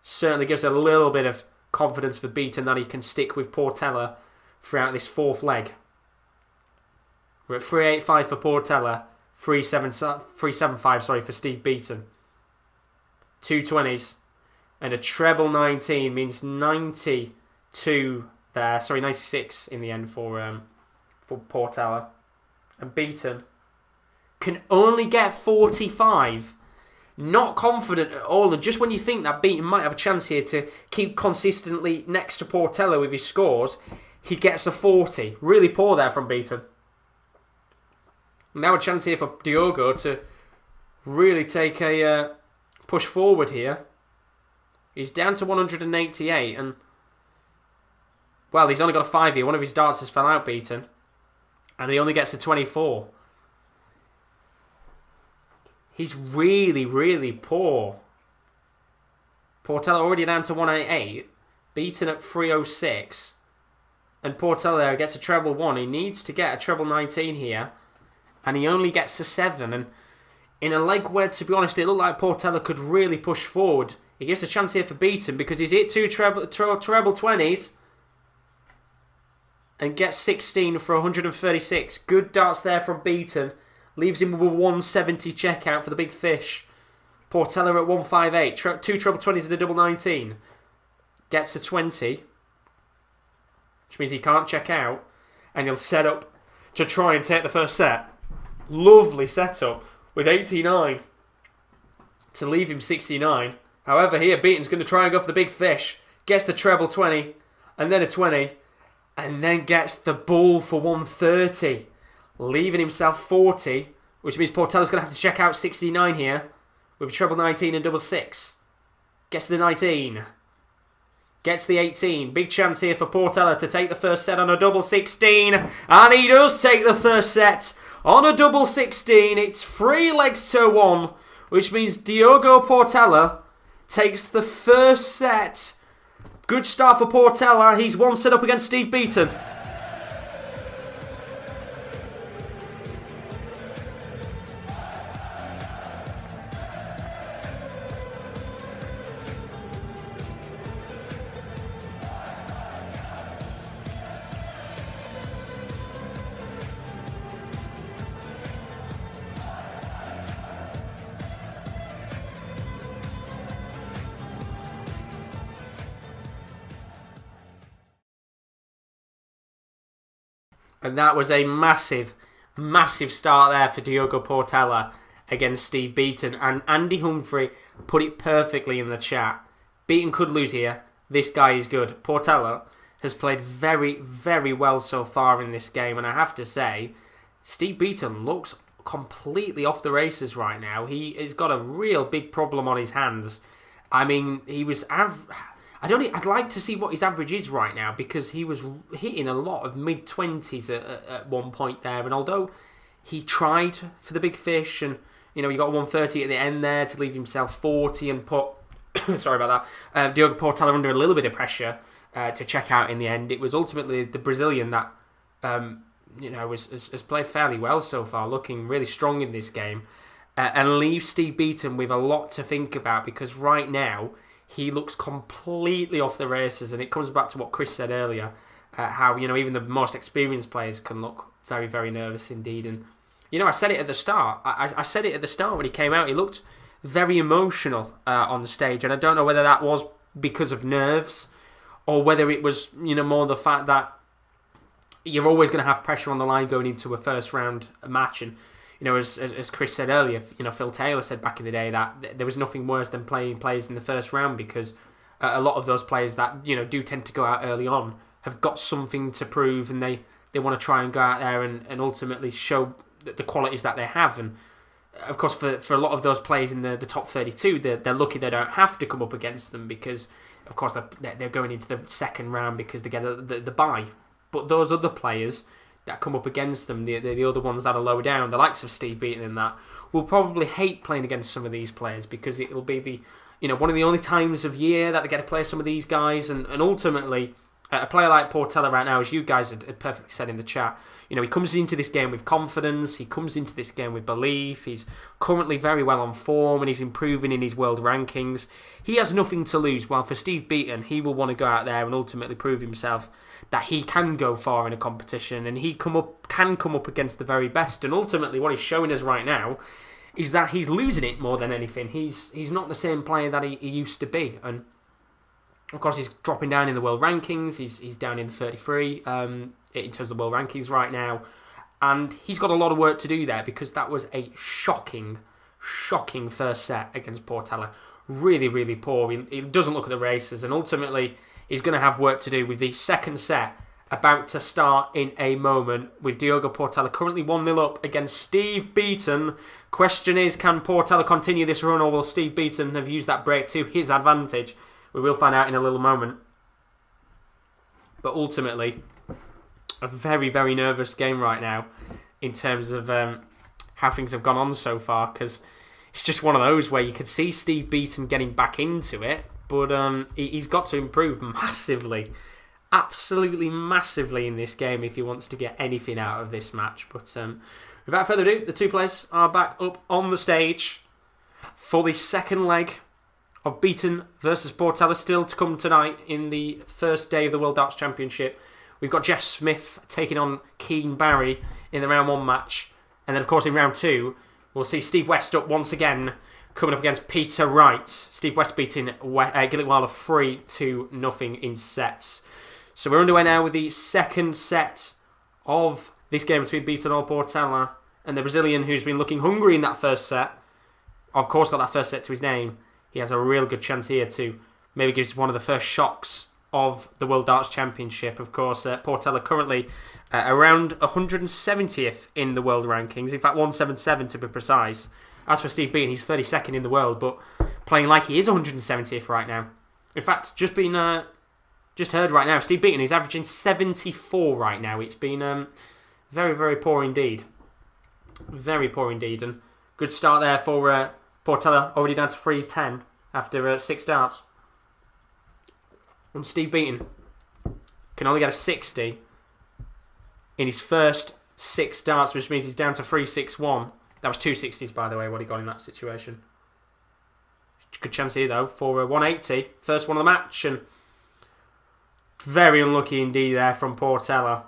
certainly gives a little bit of confidence for Beaton that he can stick with Portela throughout this fourth leg. We're at 385 for Portela, 375 for Steve Beaton. 220s and a treble 19 means 92 there. Sorry, 96 in the end for Portela. And Beaton can only get 45. Not confident at all, and just when you think that Beaton might have a chance here to keep consistently next to Portela with his scores, he gets a 40. Really poor there from Beaton. Now a chance here for Diogo to really take a push forward here. He's down to 188, and well, he's only got a 5 here. One of his darts has fell out, Beaton, and he only gets a 24. He's really, really poor. Portela already down to 188. Beaton at 306. And Portela there gets a treble 1. He needs to get a treble 19 here. And he only gets a 7. And in a leg where, to be honest, it looked like Portela could really push forward, he gives a chance here for Beaton because he's hit 2 treble 20s. And gets 16 for 136. Good darts there from Beaton. Leaves him with a 170 checkout for the big fish. Portela at 158. 2 treble 20s and a double 19. Gets a 20. Which means he can't check out. And he'll set up to try and take the first set. Lovely setup with 89 to leave him 69. However, here Beaton's going to try and go for the big fish. Gets the treble 20 and then a 20. And then gets the ball for 130. Leaving himself 40, which means Portela's going to have to check out 69 here with treble 19 and double 6. Gets the 19. Gets the 18. Big chance here for Portela to take the first set on a double 16. And he does take the first set on a double 16. It's 3 legs to 1, which means Diogo Portela takes the first set. Good start for Portela. He's one set up against Steve Beaton. And that was a massive, massive start there for Diogo Portela against Steve Beaton. And Andy Humphrey put it perfectly in the chat. Beaton could lose here. This guy is good. Portela has played very, very well so far in this game. And I have to say, Steve Beaton looks completely off the races right now. He has got a real big problem on his hands. I mean, he was... I'd like to see what his average is right now, because he was hitting a lot of mid-20s at one point there. And although he tried for the big fish and, you know, he got 130 at the end there to leave himself 40 and put, sorry about that, Diogo Portela under a little bit of pressure to check out in the end. It was ultimately the Brazilian that, you know, has played fairly well so far, looking really strong in this game. And leaves Steve Beaton with a lot to think about, because right now he looks completely off the races, and it comes back to what Chris said earlier, how, you know, even the most experienced players can look very, very nervous indeed. And, you know, I said it at the start. I said it at the start when he came out. He looked very emotional on the stage, and I don't know whether that was because of nerves or whether it was, you know, more the fact that you're always going to have pressure on the line going into a first round match. And as Chris said earlier, Phil Taylor said back in the day that there was nothing worse than playing players in the first round, because a lot of those players that do tend to go out early on have got something to prove, and they want to try and go out there and ultimately show the qualities that they have. And of course, for a lot of those players in the top 32, they're lucky they don't have to come up against them, because of course they're going into the second round because they get the bye. But those other players that come up against them, the other ones that are lower down, the likes of Steve Beaton and that, will probably hate playing against some of these players, because it'll be one of the only times of year that they get to play some of these guys. And ultimately, a player like Portela right now, as you guys had perfectly said in the chat, he comes into this game with confidence, he comes into this game with belief, he's currently very well on form, and he's improving in his world rankings. He has nothing to lose, while for Steve Beaton, he will want to go out there and ultimately prove himself that he can go far in a competition, and he can come up against the very best. And ultimately, what he's showing us right now is that he's losing it more than anything. He's not the same player that he used to be. And of course, he's dropping down in the world rankings. He's down in the 33 in terms of world rankings right now. And he's got a lot of work to do there, because that was a shocking first set against Portela. Really, really poor. He doesn't look at the races, and ultimately he's going to have work to do with the second set about to start in a moment, with Diogo Portela currently 1-0 up against Steve Beaton. Question is, can Portela continue this run, or will Steve Beaton have used that break to his advantage? We will find out in a little moment. But ultimately, a very, very nervous game right now in terms of how things have gone on so far, because it's just one of those where you could see Steve Beaton getting back into it, but he's got to improve massively, absolutely massively in this game if he wants to get anything out of this match. But without further ado, the two players are back up on the stage for the second leg of Beaton versus Portela, still to come tonight in the first day of the World Darts Championship. We've got Jeff Smith taking on Keane Barry in the round 1 match. And then, of course, in round 2, we'll see Steve West up once again, coming up against Peter Wright. Steve West beating Gilitwala 3-0 in sets. So we're underway now with the second set of this game between Beaton and Portela, and the Brazilian, who's been looking hungry in that first set. Of course, got that first set to his name. He has a real good chance here to maybe give us one of the first shocks of the World Darts Championship. Of course, Portela currently around 170th in the world rankings. In fact, 177 to be precise. As for Steve Beaton, he's 32nd in the world, but playing like he is 170th right now. In fact, just heard right now, Steve Beaton is averaging 74 right now. It's been very, very poor indeed. Very poor indeed. And good start there for Portela, already down to 3-10 after 6 darts. And Steve Beaton can only get a 60 in his first 6 darts, which means he's down to 3-6-1. That was 2 60s, by the way, what he got in that situation. Good chance here, though, for a 180. First one of the match, and very unlucky indeed there from Portela.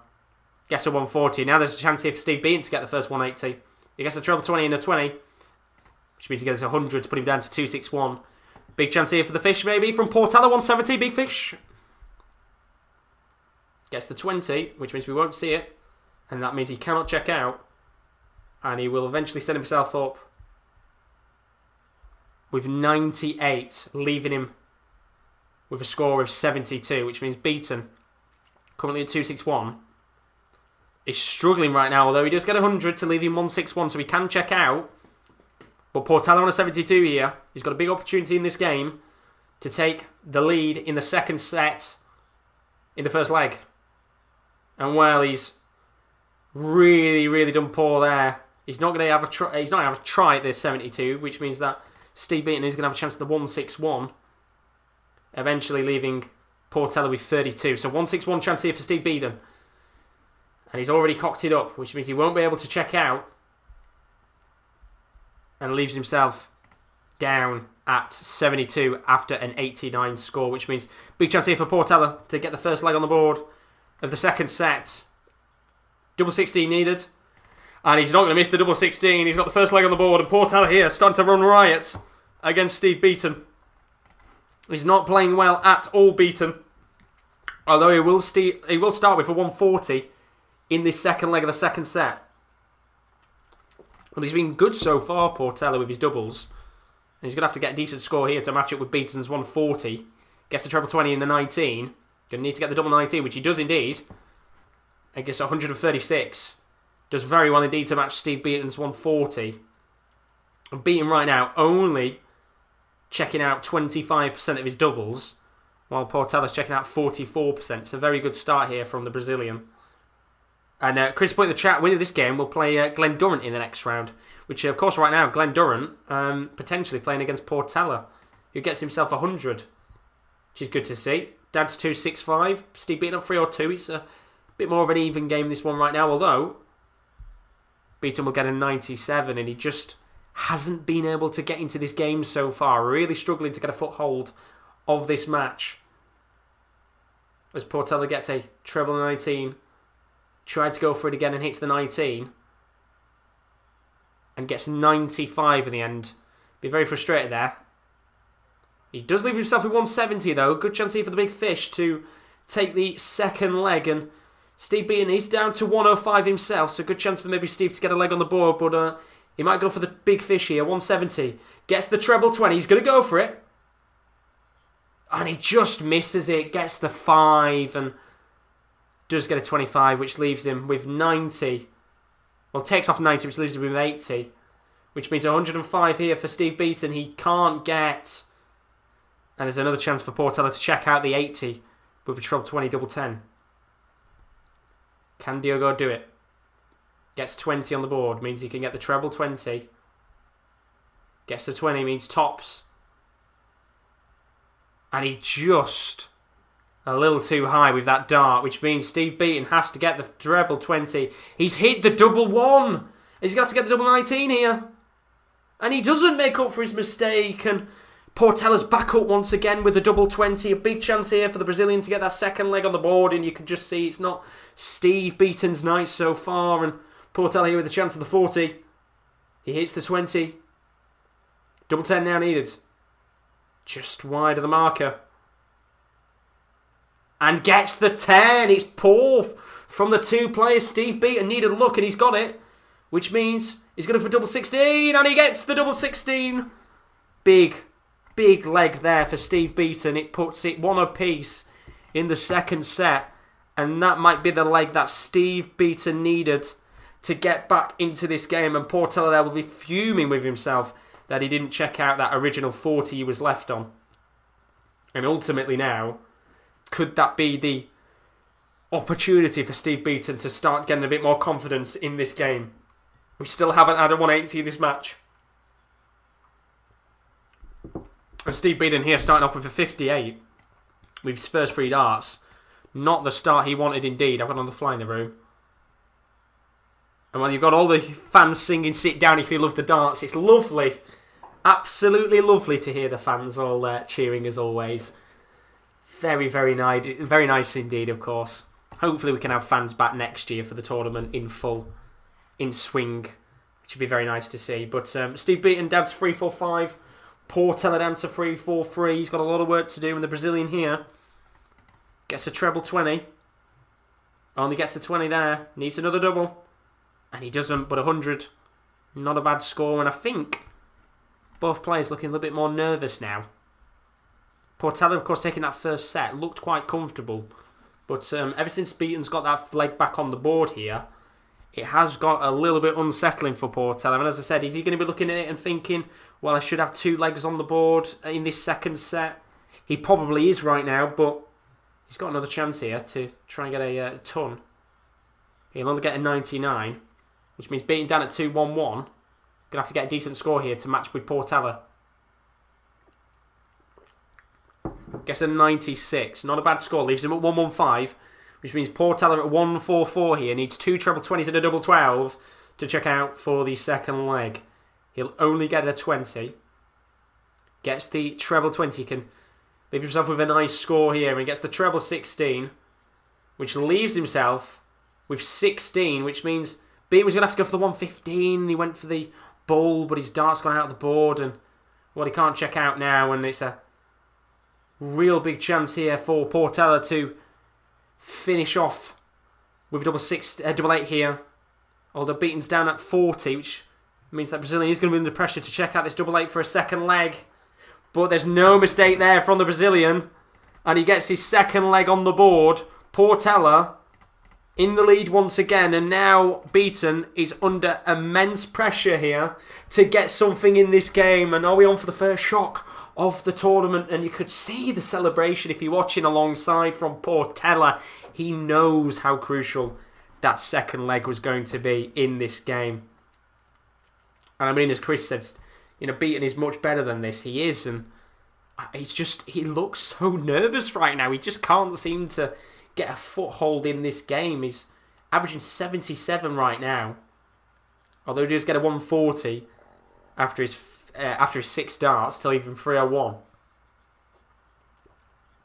Gets a 140. Now there's a chance here for Steve Beaton to get the first 180. He gets a treble 20 and a 20, which means he gets 100 to put him down to 261. Big chance here for the fish, maybe, from Portela, 170, big fish. Gets the 20, which means we won't see it, and that means he cannot check out, and he will eventually set himself up with 98, leaving him with a score of 72, which means Beaton, currently at 261, is struggling right now, although he does get 100 to leave him 161, so he can check out. But Portela on a 72 here. He's got a big opportunity in this game to take the lead in the second set in the first leg. And well, he's really, really done poor there. He's not going to have a try. He's not going to have a try at this 72, which means that Steve Beaton is going to have a chance at the 161, eventually leaving Portela with 32. So 161 chance here for Steve Beaton. And he's already cocked it up, which means he won't be able to check out. And leaves himself down at 72 after an 89 score, which means big chance here for Portela to get the first leg on the board of the second set. Double 16 needed. And he's not going to miss the double 16. He's got the first leg on the board, and Portela here starting to run riot against Steve Beaton. He's not playing well at all, Beaton. Although he will start with a 140 in this second leg of the second set. Well, he's been good so far, Portela, with his doubles. And he's going to have to get a decent score here to match up with Beaton's 140. Gets the treble 20 in the 19. Going to need to get the double 19, which he does indeed. And gets 136. Does very well indeed to match Steve Beaton's 140. And Beaton right now only checking out 25% of his doubles, while Portela's checking out 44%. It's a very good start here from the Brazilian. And Chris put in the chat, winner of this game will play Glenn Durrant in the next round. Which, of course, right now, Glenn Durrant potentially playing against Portela, who gets himself 100. Which is good to see. Dad's 265. Steve Beaton up 3 or 2. It's a bit more of an even game, this one right now. Although, Beaton will get a 97. And he just hasn't been able to get into this game so far. Really struggling to get a foothold of this match. As Portela gets a treble 19. Tried to go for it again and hits the 19. And gets 95 in the end. Be very frustrated there. He does leave himself with 170 though. Good chance here for the big fish to take the second leg. And Steve Beaton, he's down to 105 himself. So good chance for maybe Steve to get a leg on the board. But he might go for the big fish here. 170. Gets the treble 20. He's going to go for it. And he just misses it. Gets the 5 and does get a 25, which leaves him with 90. Well, takes off 90, which leaves him with 80. Which means 105 here for Steve Beaton. He can't get. And there's another chance for Portela to check out the 80 with a treble 20 double 10. Can Diogo do it? Gets 20 on the board. Means he can get the treble 20. Gets the 20, means tops. And he just a little too high with that dart, which means Steve Beaton has to get the treble 20. He's hit the double 1. He's going to have to get the double 19 here. And he doesn't make up for his mistake. And Portela's back up once again with the double 20. A big chance here for the Brazilian to get that second leg on the board. And you can just see it's not Steve Beaton's night so far. And Portela here with a chance of the 40. He hits the 20. Double 10 now needed. Just wide of the marker. And gets the 10. It's poor from the two players. Steve Beaton needed a look and he's got it. Which means he's going for double 16. And he gets the double 16. Big leg there for Steve Beaton. It puts it 1 apiece in the second set. And that might be the leg that Steve Beaton needed to get back into this game. And Portela there will be fuming with himself that he didn't check out that original 40 he was left on. And ultimately now, could that be the opportunity for Steve Beaton to start getting a bit more confidence in this game? We still haven't had a 180 in this match. And Steve Beaton here starting off with a 58 with his first 3 darts. Not the start he wanted indeed. I've got on the fly in the room. And while you've got all the fans singing "Sit Down If You Love the Darts," it's lovely. Absolutely lovely to hear the fans all cheering as always. Very, very nice indeed, of course. Hopefully we can have fans back next year for the tournament in full, in swing, which would be very nice to see. But Steve Beaton down to 3-4-5. Portela down to 3-4-3. He's got a lot of work to do, and the Brazilian here gets a treble 20. Only gets a 20 there. Needs another double. And he doesn't, but 100. Not a bad score, and I think both players looking a little bit more nervous now. Portela, of course, taking that first set, looked quite comfortable. But ever since Beaton's got that leg back on the board here, it has got a little bit unsettling for Portela. And as I said, is he going to be looking at it and thinking, well, I should have 2 legs on the board in this second set? He probably is right now, but he's got another chance here to try and get a ton. He'll only get a 99, which means Beaton down at 2-1-1. Going to have to get a decent score here to match with Portela. Gets a 96. Not a bad score. Leaves him at 1-1-5. Which means Portela at 1-4-4 here. Needs 2 treble 20s and a double 12 to check out for the second leg. He'll only get a 20. Gets the treble 20. Can leave himself with a nice score here. And gets the treble 16. Which leaves himself with 16. Which means Beaton was going to have to go for the 115. He went for the bull, but his dart's gone out of the board. And well, he can't check out now. And it's a real big chance here for Portela to finish off with double eight here. Although Beaton's down at 40, which means that Brazilian is going to be under pressure to check out this double eight for a second leg. But there's no mistake there from the Brazilian. And he gets his second leg on the board. Portela in the lead once again. And now Beaton is under immense pressure here to get something in this game. And are we on for the first shock of the tournament? And you could see the celebration if you're watching alongside from Portela. He knows how crucial that second leg was going to be in this game. And I mean, as Chris said, Beaton is much better than this. He is, and he looks so nervous right now. He just can't seem to get a foothold in this game. He's averaging 77 right now. Although he does get a 140 after his 6 darts till even 301.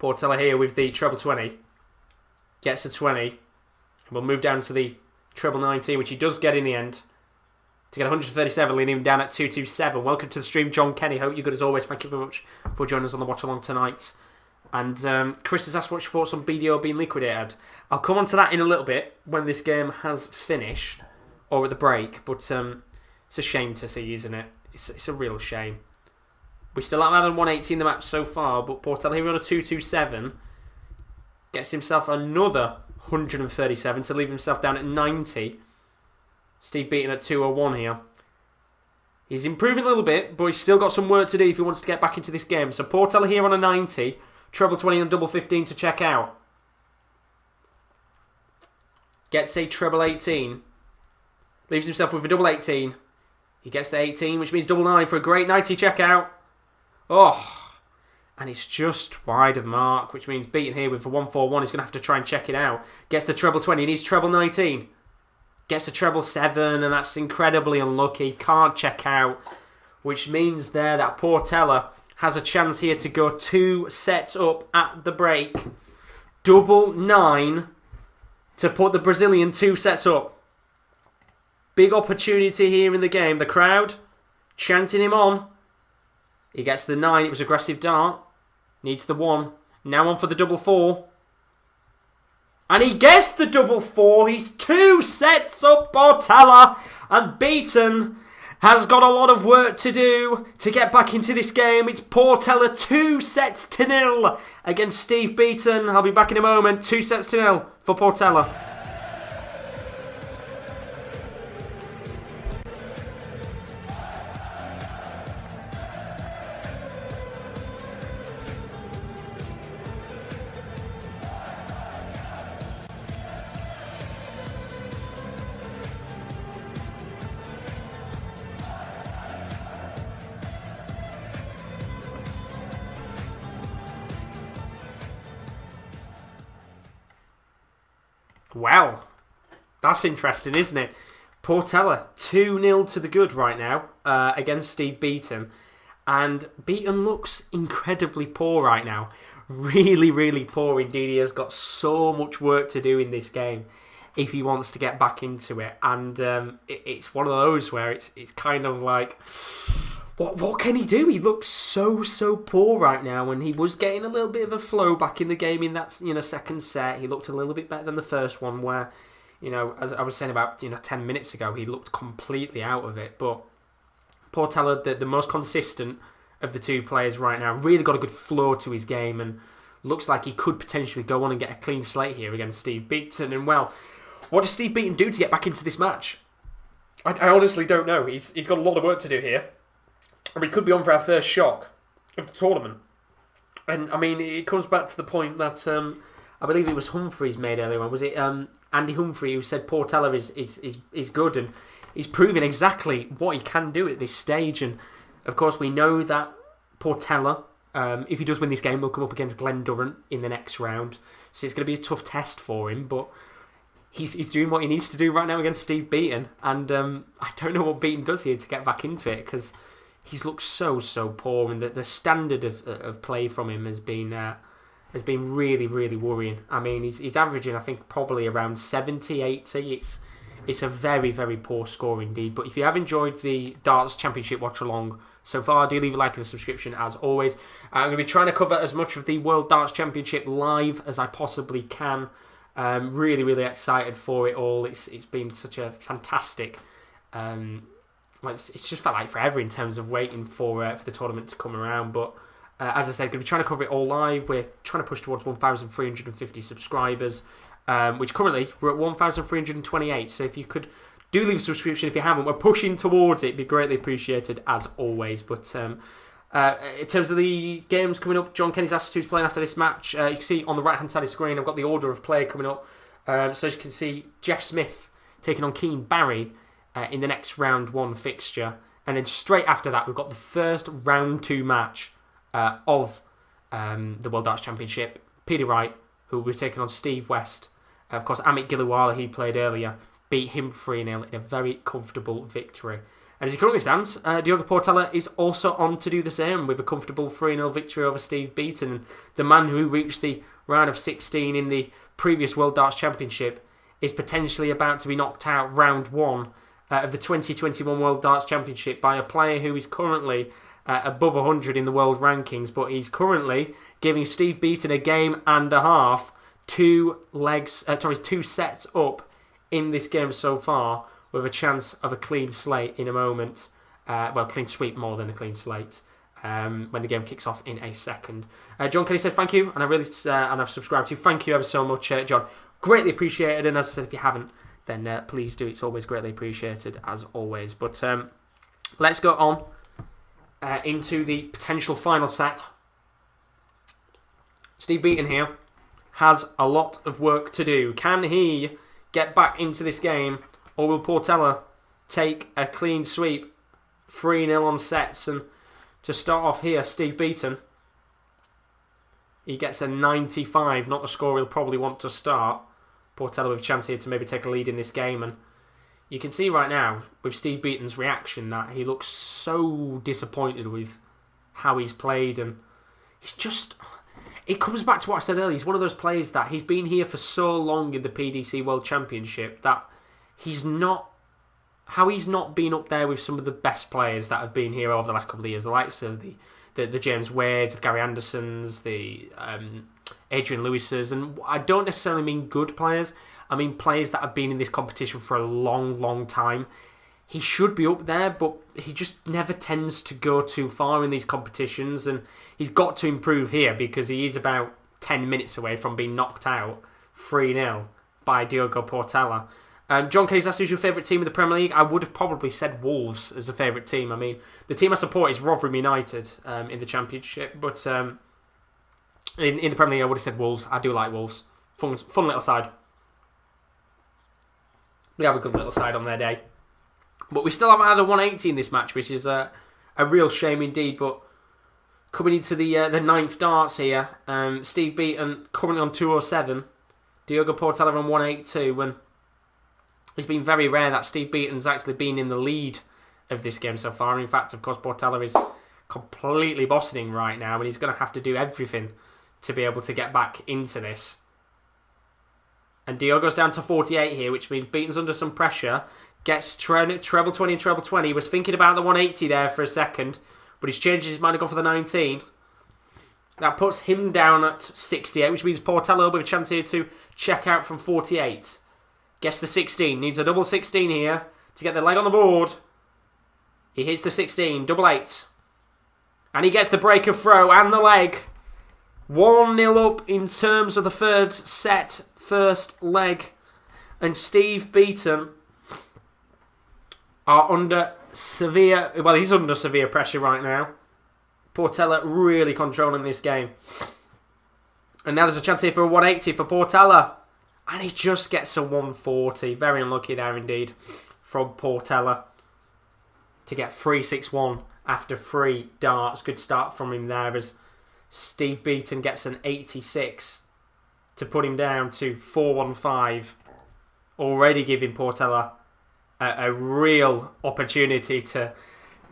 Portela here with the treble 20. Gets a 20. And we'll move down to the treble 19, which he does get in the end. To get 137, leading him down at 227. Welcome to the stream, John Kenny. Hope you're good as always. Thank you very much for joining us on the watch along tonight. And Chris has asked what's your thoughts on BDO being liquidated. I'll come on to that in a little bit when this game has finished or at the break. But it's a shame to see, isn't it? It's a real shame. We still haven't had a 180 in the match so far, but Portela here on a 227 gets himself another 137 to leave himself down at 90. Steve Beaton at 201 here. He's improving a little bit, but he's still got some work to do if he wants to get back into this game. So Portela here on a 90. Treble 20 and double 15 to check out. Gets a treble 18. Leaves himself with a double 18. He gets the 18, which means double 9 for a great 90 check out. Oh, and it's just wide of mark, which means Beaton here with a 141. He's going to have to try and check it out. Gets the treble 20. He needs treble 19. Gets a treble 7, and that's incredibly unlucky. Can't check out, which means there that Portela has a chance here to go 2 sets up at the break. Double 9 to put the Brazilian 2 sets up. Big opportunity here in the game. The crowd chanting him on. He gets the 9. It was aggressive dart. Needs the 1. Now on for the double 4. And he gets the double 4. He's 2 sets up, Portela. And Beaton has got a lot of work to do to get back into this game. It's Portela 2-0 against Steve Beaton. I'll be back in a moment. 2-0 for Portela. Wow, that's interesting, isn't it? Portela 2-0 to the good right now against Steve Beaton. And Beaton looks incredibly poor right now. Really, really poor indeed. He has got so much work to do in this game if he wants to get back into it. And it's one of those where it's kind of like, what can he do? He looks so poor right now, and he was getting a little bit of a flow back in the game in that second set. He looked a little bit better than the first one, where as I was saying about 10 minutes ago, he looked completely out of it. But Portela, the most consistent of the two players right now, really got a good flow to his game, and looks like he could potentially go on and get a clean slate here against Steve Beaton. And well, what does Steve Beaton do to get back into this match? I honestly don't know. He's got a lot of work to do here. And we could be on for our first shock of the tournament. And, I mean, it comes back to the point that I believe it was Humphreys made earlier on. Was it Andy Humphrey who said Portela is good, and he's proving exactly what he can do at this stage. And, of course, we know that Portela, if he does win this game, will come up against Glenn Durrant in the next round. So it's going to be a tough test for him, but he's doing what he needs to do right now against Steve Beaton. And I don't know what Beaton does here to get back into it, because he's looked so poor, and the standard of play from him has been really, really worrying. I mean, he's averaging, I think, probably around 70, 80. It's a very, very poor score indeed. But if you have enjoyed the Darts Championship watch-along so far, do leave a like and a subscription as always. I'm going to be trying to cover as much of the World Darts Championship live as I possibly can. Really, really excited for it all. It's been such a fantastic. It's just felt like forever in terms of waiting for the tournament to come around. But as I said, going to be trying to cover it all live. We're trying to push towards 1,350 subscribers, which currently we're at 1,328. So if you could do leave a subscription if you haven't, we're pushing towards it. It'd be greatly appreciated as always. But in terms of the games coming up, John Kenny's asked who's playing after this match. You can see on the right hand side of the screen, I've got the order of play coming up. So as you can see, Jeff Smith taking on Keane Barry in the next round 1 fixture. And then straight after that, we've got the first round 2 match of the World Darts Championship. Peter Wright, who will be taking on Steve West. Of course, Amit Gilitwala, he played earlier, beat him 3-0 in a very comfortable victory. And as he currently stands, Diogo Portela is also on to do the same with a comfortable 3-0 victory over Steve Beaton. The man who reached the round of 16 in the previous World Darts Championship is potentially about to be knocked out round 1 of the 2021 World Darts Championship by a player who is currently above 100 in the world rankings, but he's currently giving Steve Beaton a game and a half, 2 sets up in this game so far, with a chance of a clean slate in a moment. Clean sweep more than a clean slate when the game kicks off in a second. John Kenny said thank you, and I've subscribed to you. Thank you ever so much, John. Greatly appreciated, and as I said, if you haven't, then please do. It's always greatly appreciated, as always. But let's go on into the potential final set. Steve Beaton here has a lot of work to do. Can he get back into this game, or will Portela take a clean sweep, 3-0 on sets? And to start off here, Steve Beaton, he gets a 95, not the score he'll probably want to start. Portela with a chance here to maybe take a lead in this game, and you can see right now with Steve Beaton's reaction that he looks so disappointed with how he's played, and he's just... It comes back to what I said earlier. He's one of those players that he's been here for so long in the PDC World Championship that he's not been up there with some of the best players that have been here over the last couple of years, the likes of the James Wades, the Gary Andersons, the Adrian Lewises, and I don't necessarily mean good players. I mean players that have been in this competition for a long, long time. He should be up there, but he just never tends to go too far in these competitions, and he's got to improve here because he is about 10 minutes away from being knocked out 3-0 by Diogo Portela. John Kenny's asked who's your favourite team in the Premier League. I would have probably said Wolves as a favourite team. I mean, the team I support is Rotherham United in the Championship, but in the Premier League I would have said Wolves. I do like Wolves. Fun little side. They have a good little side on their day. But we still haven't had a 180 in this match, which is a real shame indeed. But coming into the 9th darts here, Steve Beaton currently on 207, Diogo Portela on 182, and it's been very rare that Steve Beaton's actually been in the lead of this game so far. In fact, of course, Portela is completely bossing right now, and he's going to have to do everything to be able to get back into this. And Diogo's down to 48 here, which means Beaton's under some pressure. Gets treble 20 and treble 20. He was thinking about the 180 there for a second, but he's changed his mind and gone for the 19. That puts him down at 68, which means Portela with a chance here to check out from 48. Gets the 16. Needs a double 16 here to get the leg on the board. He hits the 16. Double 8. And he gets the break of throw and the leg. 1-0 up in terms of the third set, first leg. And Steve Beaton are under severe... Well, he's under severe pressure right now. Portela really controlling this game. And now there's a chance here for a 180 for Portela. And he just gets a 140. Very unlucky there indeed from Portela to get 3-6-1 after 3 darts. Good start from him there as Steve Beaton gets an 86 to put him down to 4-1-5. Already giving Portela a real opportunity to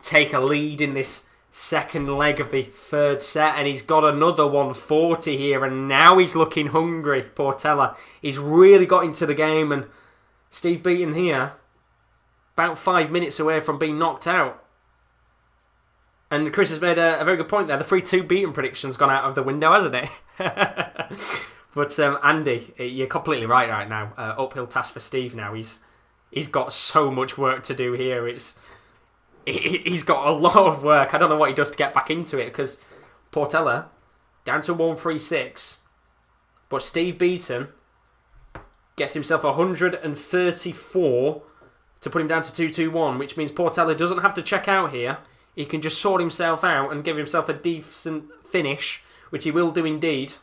take a lead in this second leg of the third set, and he's got another 140 here, and now he's looking hungry. Portela, he's really got into the game, and Steve Beaton here about 5 minutes away from being knocked out. And Chris has made a very good point there. The 3-2 Beaton prediction's gone out of the window, hasn't it? But Andy, you're completely right now. Uphill task for Steve now. He's got so much work to do here. He's got a lot of work. I don't know what he does to get back into it, because Portela down to 136, but Steve Beaton gets himself 134 to put him down to 221, which means Portela doesn't have to check out here. He can just sort himself out and give himself a decent finish, which he will do indeed.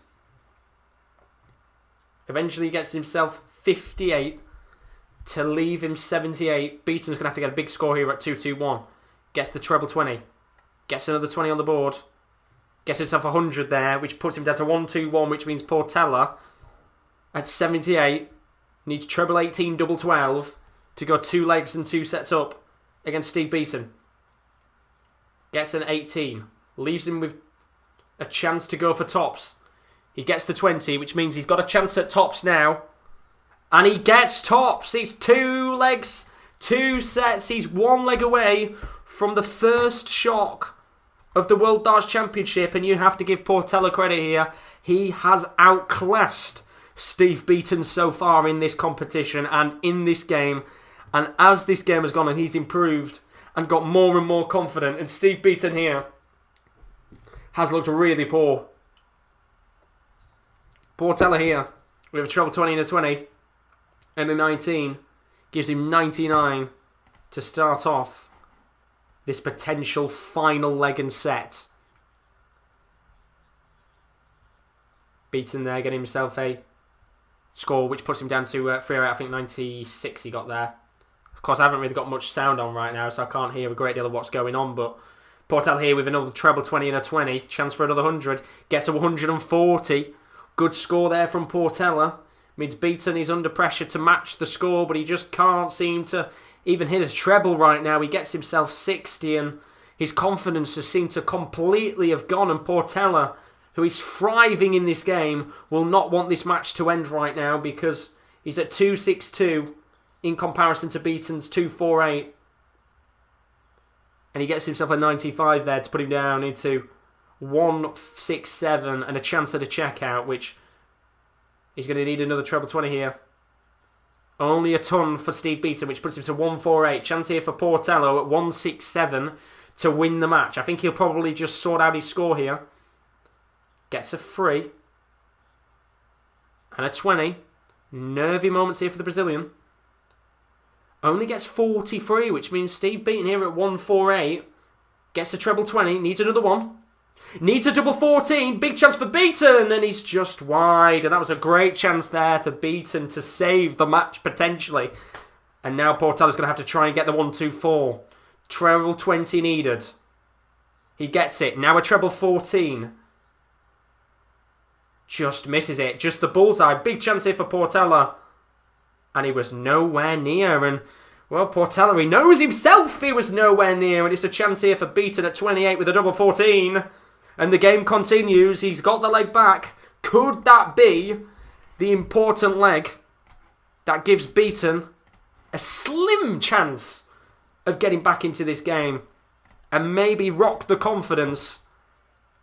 Eventually he gets himself 58 to leave him 78. Beaton's going to have to get a big score here at 221. Gets the treble 20. Gets another 20 on the board. Gets himself 100 there, which puts him down to 121, which means Portela at 78 needs treble 18, double 12 to go 2 legs and 2 sets up against Steve Beaton. Gets an 18. Leaves him with a chance to go for tops. He gets the 20, which means he's got a chance at tops now. And he gets tops. It's 2 legs, 2 sets. He's 1 leg away from the first shock of the World Darts Championship. And you have to give Portela credit here. He has outclassed Steve Beaton so far in this competition and in this game. And as this game has gone and he's improved and got more and more confident. And Steve Beaton here has looked really poor. Portela here with a treble 20 and a 20 and a 19 gives him 99 to start off this potential final leg and set. Beaton there getting himself a score which puts him down to 308, I think 96 he got there. Of course I haven't really got much sound on right now, so I can't hear a great deal of what's going on, but Portela here with another treble 20 and a 20, chance for another 100, gets a 140. Good score there from Portela. Means Beaton is under pressure to match the score, but he just can't seem to even hit his treble right now. He gets himself 60, and his confidence has seemed to completely have gone. And Portela, who is thriving in this game, will not want this match to end right now because he's at 262 in comparison to Beaton's 248. And he gets himself a 95 there to put him down into 167 and a chance at a checkout, which he's going to need another treble 20 here. Only a ton for Steve Beaton, which puts him to 148. Chance here for Portela at 167 to win the match. I think he'll probably just sort out his score here. Gets a 3 and a 20. Nervy moments here for the Brazilian. Only gets 43, which means Steve Beaton here at 148 gets a treble 20, needs another one. Needs a double 14. Big chance for Beaton. And he's just wide. And that was a great chance there for Beaton to save the match potentially. And now Portela's going to have to try and get the 1-2-4. Treble 20 needed. He gets it. Now a treble 14. Just misses it. Just the bullseye. Big chance here for Portela. And he was nowhere near. And, well, Portela, he knows himself he was nowhere near. And it's a chance here for Beaton at 28 with a double 14. And the game continues. He's got the leg back. Could that be the important leg that gives Beaton a slim chance of getting back into this game and maybe rock the confidence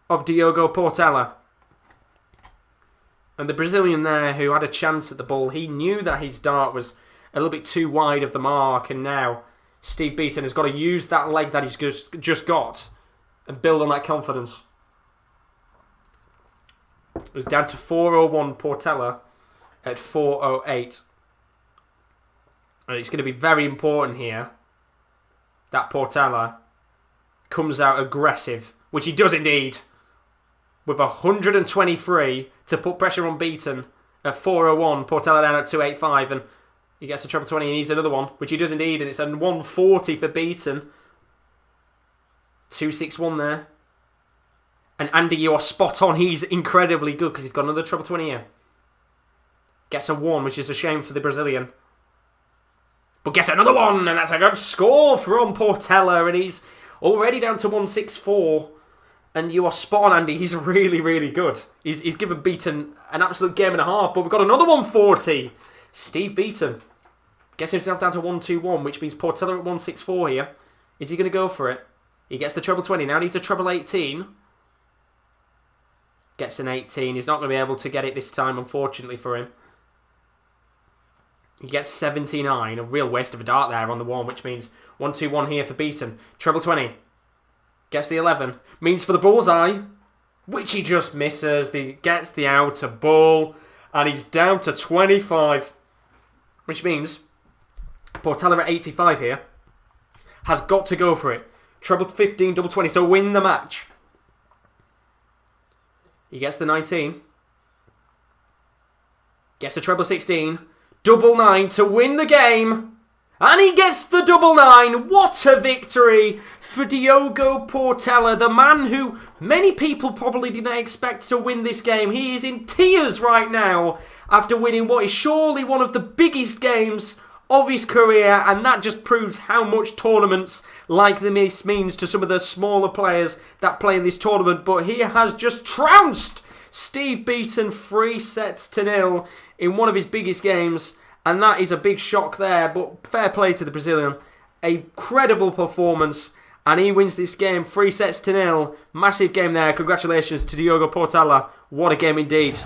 of Diogo Portela? And the Brazilian there, who had a chance at the ball, he knew that his dart was a little bit too wide of the mark, and now Steve Beaton has got to use that leg that he's just got and build on that confidence. It was down to 401 Portela at 408. And it's going to be very important here that Portela comes out aggressive, which he does indeed, with 123 to put pressure on Beaton at 401. Portela down at 285, and he gets a treble 20 and he needs another one, which he does indeed, and it's a 140 for Beaton. 261 there. And Andy, you are spot on. He's incredibly good because he's got another treble 20 here. Gets a 1, which is a shame for the Brazilian. But gets another 1, and that's a good score from Portela, and he's already down to 164. And you are spot on, Andy. He's really, really good. He's given Beaton an absolute game and a half, but we've got another 140. Steve Beaton gets himself down to 121, which means Portela at 164 here. Is he going to go for it? He gets the treble 20. Now needs a treble 18. Gets an 18. He's not going to be able to get it this time, unfortunately for him. He gets 79. A real waste of a dart there on the 1, which means 1-2-1 here for Beaton. Treble 20. Gets the 11. Means for the bullseye, which he just misses. He gets the outer ball, and he's down to 25. Which means Portela at 85 here has got to go for it. Treble 15, double 20 to win the match. He gets the 19. Gets the treble 16. Double 9 to win the game. And he gets the double 9. What a victory for Diogo Portela, the man who many people probably didn't expect to win this game. He is in tears right now after winning what is surely one of the biggest games of his career, and that just proves how much tournaments like this means to some of the smaller players that play in this tournament. But he has just trounced Steve Beaton 3-0 in one of his biggest games, and that is a big shock there. But fair play to the Brazilian, a credible performance, and he wins this game 3-0. Massive game there. Congratulations to Diogo Portela. What a game indeed.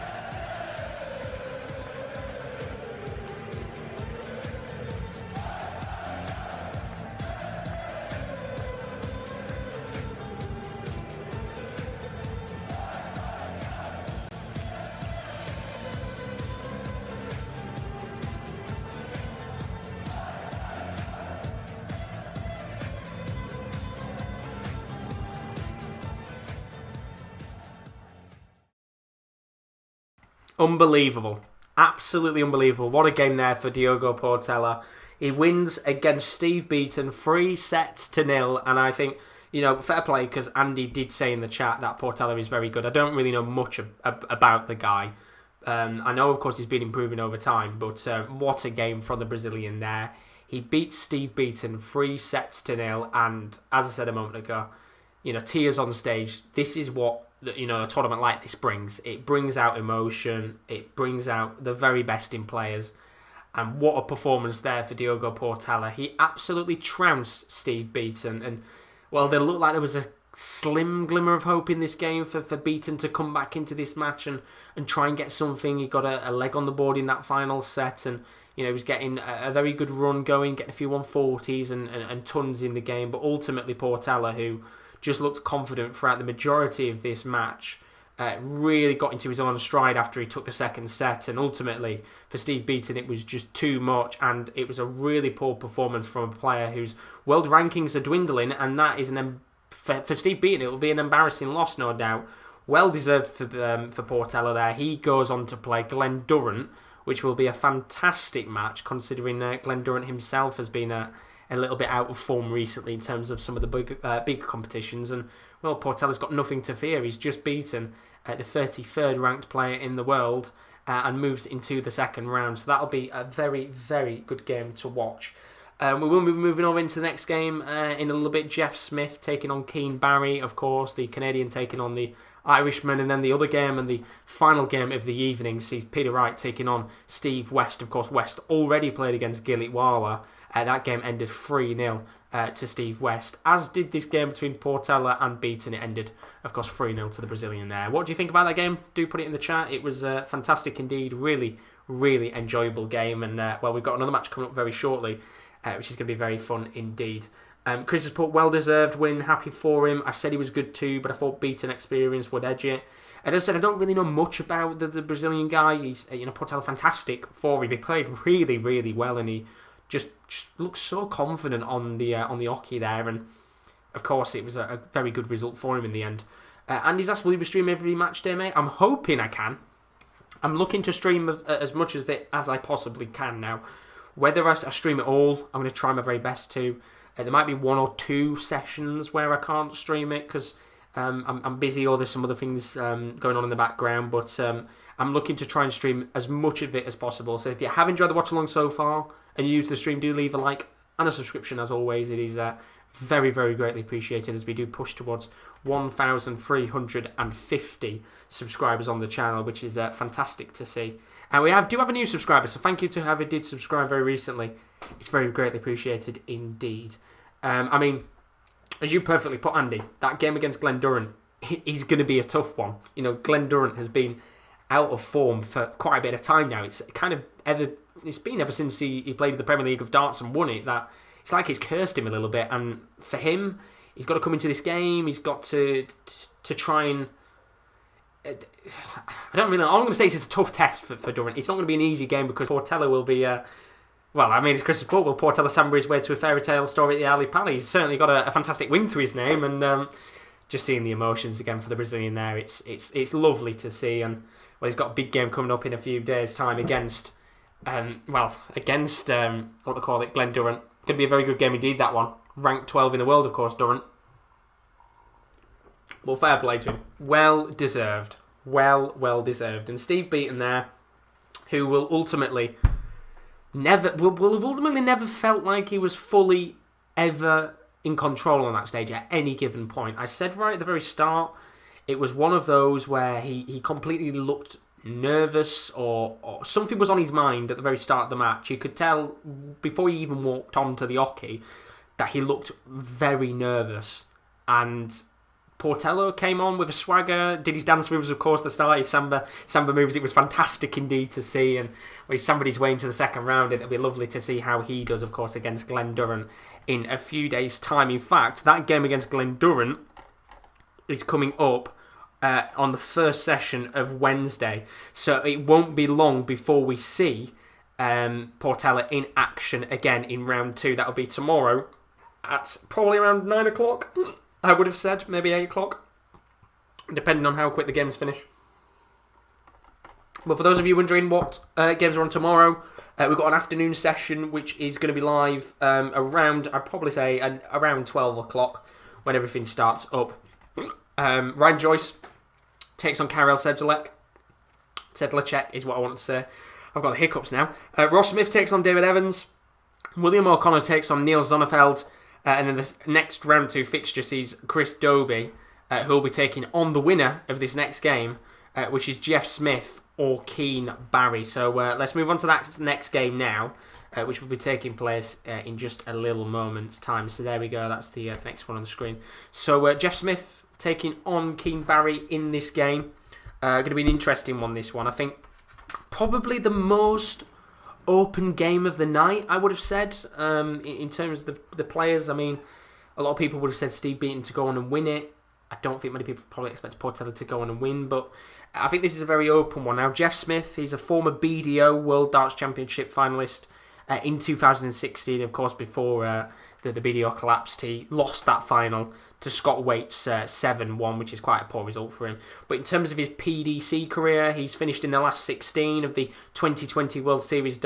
Unbelievable. Absolutely unbelievable. What a game there for Diogo Portela. He wins against Steve Beaton 3-0, and I think, fair play, because Andy did say in the chat that Portela is very good. I don't really know much about the guy. I know, of course, he's been improving over time, but what a game from the Brazilian there. He beats Steve Beaton 3-0, and as I said a moment ago, tears on stage. This is what a tournament like this brings. It brings out emotion. It brings out the very best in players. And what a performance there for Diogo Portela. He absolutely trounced Steve Beaton. And, well, there looked like there was a slim glimmer of hope in this game for Beaton to come back into this match and try and get something. He got a leg on the board in that final set, and he was getting a very good run going, getting a few 140s and tons in the game. But ultimately, Portela, who just looked confident throughout the majority of this match, really got into his own stride after he took the second set, and ultimately for Steve Beaton it was just too much, and it was a really poor performance from a player whose world rankings are dwindling, and that is for Steve Beaton it will be an embarrassing loss, no doubt. Well deserved for Portela there. He goes on to play Glen Durrant, which will be a fantastic match considering Glen Durrant himself has been a little bit out of form recently in terms of some of the big competitions, and well, Portela's got nothing to fear. He's just beaten the 33rd ranked player in the world and moves into the second round, so that'll be a very, very good game to watch. We will be moving on into the next game in a little bit. Jeff Smith taking on Keane Barry, of course, the Canadian taking on the Irishman, and then the other game and the final game of the evening sees Peter Wright taking on Steve West. Of course, West already played against Gilitwala. That game ended 3-0 to Steve West, as did this game between Portela and Beaton. It ended, of course, 3-0 to the Brazilian there. What do you think about that game? Do put it in the chat. It was fantastic indeed. Really, really enjoyable game. And, well, we've got another match coming up very shortly, which is going to be very fun indeed. Chris has put well-deserved win. Happy for him. I said he was good too, but I thought Beaton experience would edge it. And as I said, I don't really know much about the Brazilian guy. He's, Portela, fantastic for him. He played really, really well, and he just looks so confident on the hockey there, and of course it was a very good result for him in the end. Andy's asked, will you be streaming every match day, mate? I'm hoping I can. I'm looking to stream as much of it as I possibly can now. Whether I stream it all, I'm going to try my very best to. There might be 1 or 2 sessions where I can't stream it because I'm busy or there's some other things going on in the background, but I'm looking to try and stream as much of it as possible. So if you have enjoyed the watch along so far and you use the stream, do leave a like and a subscription as always. It is very, very greatly appreciated as we do push towards 1,350 subscribers on the channel, which is fantastic to see. And we do have a new subscriber, so thank you to whoever did subscribe very recently. It's very greatly appreciated indeed. As you perfectly put, Andy, that game against Glen Durrant, he's going to be a tough one. You know, Glenn Durrant has been out of form for quite a bit of time now. It's been ever since he played the Premier League of Darts and won it, that it's like it's cursed him a little bit. And for him, he's got to come into this game. He's got to try and... all I'm going to say is it's a tough test for Durrant. It's not going to be an easy game because Portela will be... it's Chris Support. Will Portela samber his way to a fairy tale story at the Ali Pali? He's certainly got a fantastic wing to his name, and just seeing the emotions again for the Brazilian there, it's lovely to see. And he's got a big game coming up in a few days' time against Glenn Durrant. Going to be a very good game indeed, that one. Ranked 12 in the world, of course, Durrant. Well, fair play to him. Well deserved. Well deserved. And Steve Beaton there, who will have ultimately never felt like he was fully ever in control on that stage at any given point. I said right at the very start, it was one of those where he completely looked nervous or something was on his mind at the very start of the match. You could tell before he even walked onto the oche that he looked very nervous. And Portela came on with a swagger, did his dance moves, of course, the start, his samba moves. It was fantastic indeed to see, and when he's somebody's way into the second round, it'll be lovely to see how he does, of course, against Glenn Durrant in a few days' time. In fact, that game against Glenn Durrant is coming up on the first session of Wednesday, so it won't be long before we see Portela in action again in round 2. That'll be tomorrow at probably around 9 o'clock. I would have said maybe 8 o'clock, depending on how quick the games finish. But for those of you wondering what games are on tomorrow, we've got an afternoon session which is going to be live around, I'd probably say around 12 o'clock when everything starts up. Ryan Joyce takes on Karel Sedlacek is what I want to say. I've got the hiccups now. Ross Smith takes on David Evans. William O'Connor takes on Neil Zonneveld. And then the next round 2 fixture sees Chris Dobey, who will be taking on the winner of this next game, which is Jeff Smith or Keane Barry. So let's move on to that next game now, which will be taking place in just a little moment's time. So there we go, that's the next one on the screen. So Jeff Smith taking on Keane Barry in this game. Going to be an interesting one, this one. I think probably the most open game of the night, I would have said, in terms of the players. I mean, a lot of people would have said Steve Beaton to go on and win it. I don't think many people probably expect Portela to go on and win, but I think this is a very open one. Now, Jeff Smith, he's a former BDO World Darts Championship finalist in 2016, of course, before the BDO collapsed. He lost that final to Scott Waite's 7-1, which is quite a poor result for him. But in terms of his PDC career, he's finished in the last 16 of the 2020 World Series of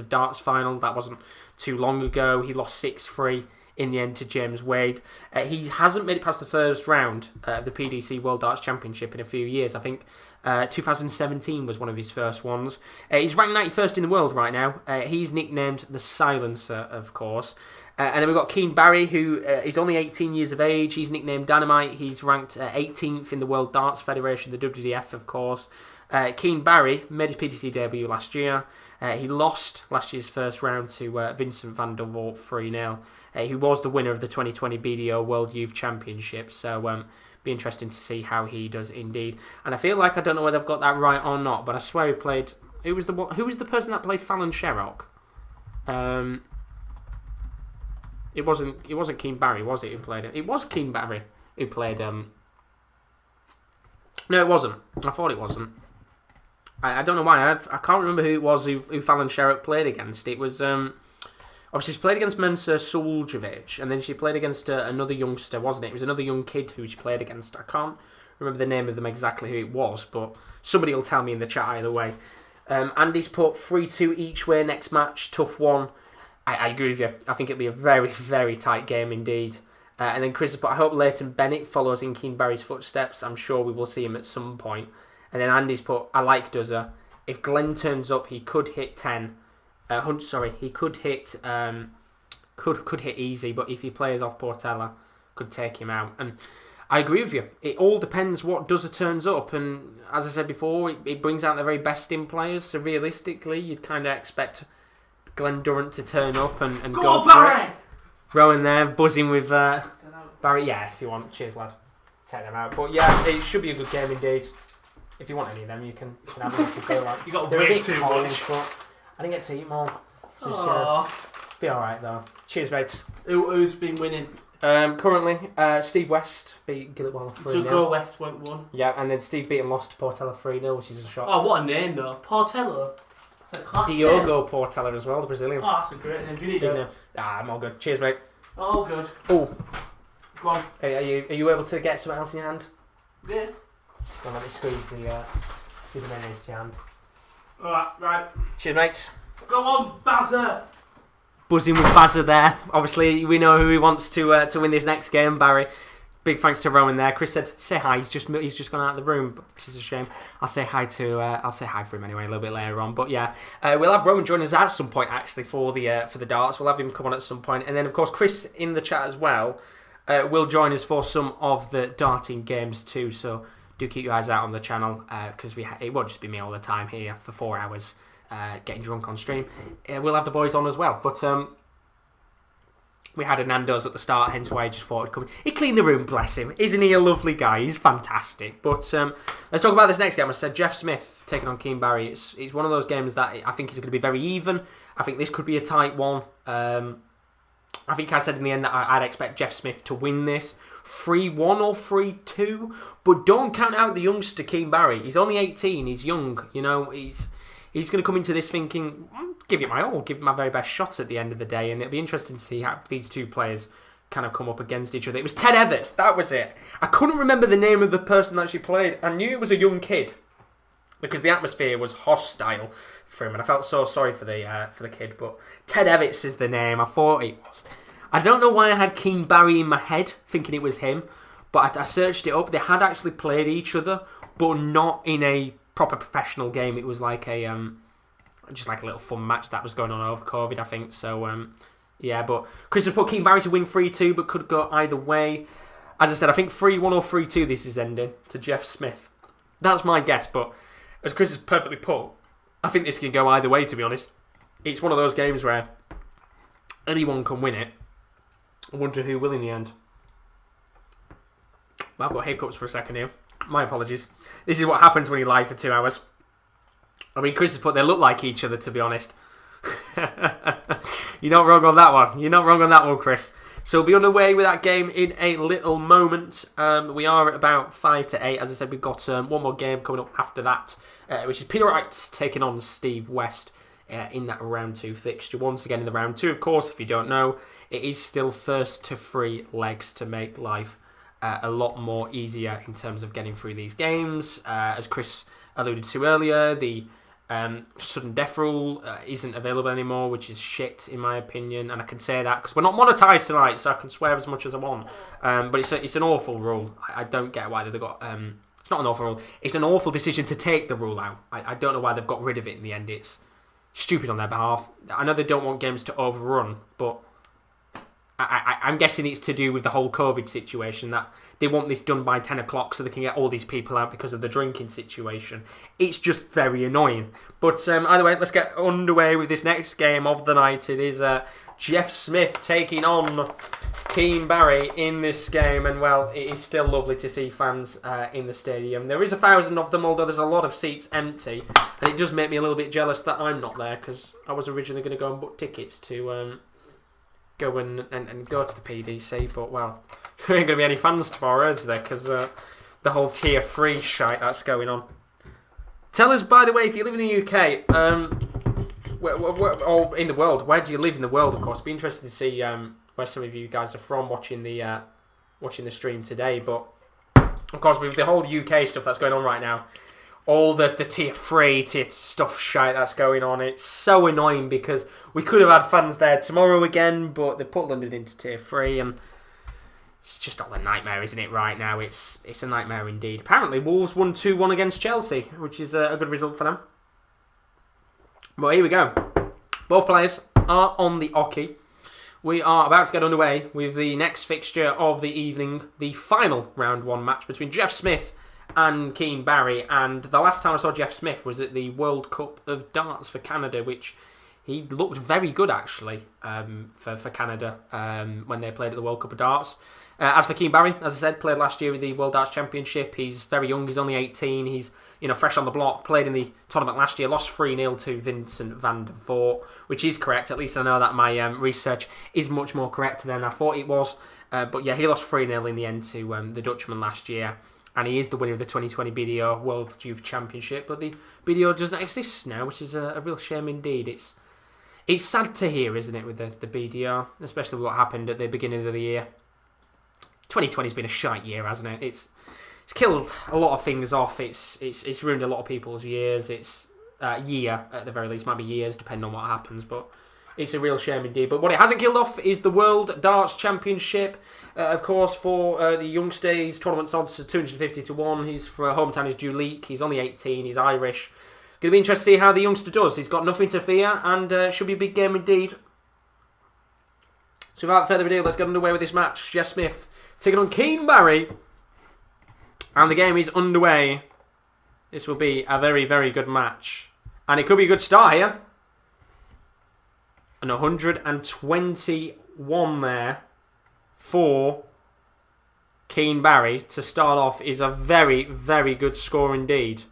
Darts final. That wasn't too long ago. He lost 6-3 in the end to James Wade. He hasn't made it past the first round of the PDC World Darts Championship in a few years. I think 2017 was one of his first ones. He's ranked 91st in the world right now. He's nicknamed the Silencer, of course. And then we've got Keane Barry, who is only 18 years of age. He's nicknamed Dynamite. He's ranked 18th in the World Darts Federation, the WDF, of course. Keane Barry made his PDC debut last year. He lost last year's first round to Vincent van der Voort 3-0. He was the winner of the 2020 BDO World Youth Championship. So be interesting to see how he does indeed. And I feel like I don't know whether I've got that right or not, but I swear he played... Who was the person that played Fallon Sherrock? It wasn't Keane Barry, was it, who played it? It was Keane Barry who played... No, it wasn't. I thought it wasn't. I don't know why. I can't remember who it was who Fallon Sherrock played against. It was... obviously, she played against Mensa Suljovic, and then she played against another youngster, wasn't it? It was another young kid who she played against. I can't remember the name of them exactly who it was, but somebody will tell me in the chat either way. Andy's put 3-2 each way next match. Tough one. I agree with you. I think it'll be a very, very tight game indeed. And then Chris has put, I hope Leighton Bennett follows in Keane Barry's footsteps. I'm sure we will see him at some point. And then Andy's put, I like Duzza. If Glenn turns up, he could hit 10. He could hit could hit easy, but if he plays off Portela, could take him out. And I agree with you. It all depends what Duzza turns up, and as I said before, it brings out the very best in players. So realistically, you'd kind of expect Glenn Durrant to turn up and go for it. Rowan there, buzzing with Barry. Yeah, if you want. Cheers, lad. take them out. But yeah, it should be a good game indeed. If you want any of them, you can have them. You got They're way too much. But I didn't get to eat more. Be alright though. Cheers, mates. Who's been winning? Currently, Steve West beat Gilitwala 3-0. So Go West went 1. Yeah, and then Steve Beaton lost to Portela 3-0, which is a shock. Oh, what a name though. Portela. That's a class Diogo name. Portela as well, the Brazilian. Oh, that's a great name. Do you need Big it? name. I'm all good. Cheers, mate. Oh, good. Oh, Go on. are you able to get something else in your hand? Yeah. Go on, let me squeeze the mayonnaise to your hand. Alright, right. Cheers, mates. Go on, Bazza! Buzzing with Bazza there. Obviously, we know who he wants to win this next game, Barry. Big thanks to Rowan there. Chris said, "Say hi." He's just gone out of the room, which is a shame. I'll say hi for him anyway a little bit later on. But yeah, we'll have Rowan join us at some point actually for the darts. We'll have him come on at some point, and then of course Chris in the chat as well will join us for some of the darting games too. So do keep your eyes out on the channel because it won't just be me all the time here for 4 hours. Getting drunk on stream. We'll have the boys on as well. But we had a Nando's at the start, hence why I just thought it'd come in. He cleaned the room, bless him. Isn't he a lovely guy? He's fantastic. But let's talk about this next game. I said Jeff Smith taking on Keane Barry. It's one of those games that I think is going to be very even. I think this could be a tight one. I think I said in the end that I'd expect Jeff Smith to win this 3-1 or 3-2. But don't count out the youngster Keane Barry. He's only 18. He's young. You know, He's going to come into this thinking, give it my all, give it my very best shots at the end of the day, and it'll be interesting to see how these two players kind of come up against each other. It was Ted Everts, that was it. I couldn't remember the name of the person that she played. I knew it was a young kid because the atmosphere was hostile for him, and I felt so sorry for the kid. But Ted Everts is the name. I thought it was. I don't know why I had Keane Barry in my head, thinking it was him, but I searched it up. They had actually played each other, but not in a proper professional game. It was like a just like a little fun match that was going on over COVID, I think. So yeah, but Chris has put Keane Barry to win 3-2, but could go either way. As I said, I think 3-1 or 3-2 this is ending to Jeff Smith. That's my guess, but as Chris has perfectly put, I think this can go either way, to be honest. It's one of those games where anyone can win it. I wonder who will in the end. Well, I've got hiccups for a second here. My apologies. This is what happens when you lie for 2 hours. I mean, Chris has put they look like each other, to be honest. You're not wrong on that one. You're not wrong on that one, Chris. So we'll be underway with that game in a little moment. We are at about 5 to 8. As I said, we've got one more game coming up after that, which is Peter Wright taking on Steve West in that round 2 fixture. Once again in the round 2, of course, if you don't know, it is still first to 3 legs to make life a lot more easier in terms of getting through these games. As Chris alluded to earlier, the sudden death rule isn't available anymore, which is shit in my opinion, and I can say that because we're not monetized tonight, so I can swear as much as I want. But it's an awful rule. I don't get why they've got. It's not an awful rule. It's an awful decision to take the rule out. I don't know why they've got rid of it in the end. It's stupid on their behalf. I know they don't want games to overrun, but I'm guessing it's to do with the whole COVID situation, that they want this done by 10 o'clock so they can get all these people out because of the drinking situation. It's just very annoying. But either way, let's get underway with this next game of the night. It is Jeff Smith taking on Keane Barry in this game. And, well, it is still lovely to see fans in the stadium. There is 1,000 of them, although there's a lot of seats empty. And it does make me a little bit jealous that I'm not there, because I was originally going to go and book tickets to go and go to the PDC, but well, there ain't going to be any fans tomorrow, is there? Because the whole tier 3 shite that's going on. Tell us, by the way, if you live in the UK, or in the world, where do you live in the world, of course? It'd be interesting to see where some of you guys are from watching the stream today, but of course, with the whole UK stuff that's going on right now, all the tier 3, tier stuff shite that's going on, it's so annoying because we could have had fans there tomorrow again, but they put London into tier 3 and it's just all a nightmare, isn't it, right now? It's a nightmare indeed. Apparently Wolves won 2-1 against Chelsea, which is a good result for them. But here we go. Both players are on the oche. We are about to get underway with the next fixture of the evening, the final round 1 match between Jeff Smith and Keane Barry, and the last time I saw Jeff Smith was at the World Cup of Darts for Canada, which He looked very good, actually, for Canada when they played at the World Cup of Darts. As for Keane Barry, as I said, played last year with the World Darts Championship. He's very young. He's only 18. He's fresh on the block. Played in the tournament last year. Lost 3-0 to Vincent van der Voort, which is correct. At least I know that my research is much more correct than I thought it was. But yeah, he lost 3-0 in the end to the Dutchman last year. And he is the winner of the 2020 BDO World Youth Championship. But the BDO doesn't exist now, which is a real shame indeed. It's sad to hear, isn't it, with the BDO, especially with what happened at the beginning of the year. 2020's been a shite year, hasn't it? It's killed a lot of things off. It's ruined a lot of people's years. It's year at the very least, might be years depending on what happens, but it's a real shame indeed. But what it hasn't killed off is the World Darts Championship. Of course, for the youngsters, tournament's odds are 250 to 1. His hometown is Duleek. He's only 18. He's Irish. Going to be interesting to see how the youngster does. He's got nothing to fear, and should be a big game indeed. So without further ado, let's get underway with this match. Jeff Smith taking on Keane Barry. And the game is underway. This will be a very, very good match. And it could be a good start here. And 121 there for Keane Barry to start off is a very, very good score indeed.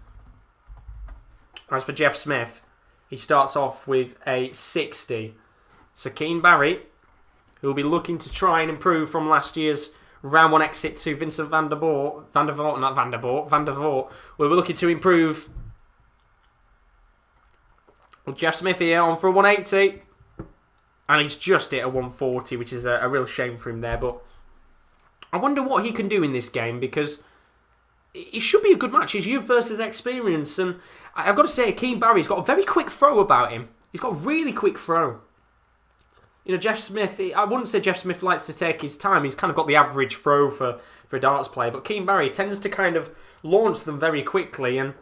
As for Jeff Smith, he starts off with a 60. So Keane Barry, who will be looking to try and improve from last year's round 1 exit to Vincent van der Voort. We're looking to improve. Well, Jeff Smith here on for a 180. And he's just hit a 140, which is a real shame for him there. But I wonder what he can do in this game, because it should be a good match. It's youth versus experience. And I've got to say, Keane Barry's got a very quick throw about him. He's got a really quick throw. Jeff Smith, I wouldn't say Jeff Smith likes to take his time. He's kind of got the average throw for a darts player. But Keane Barry tends to kind of launch them very quickly. And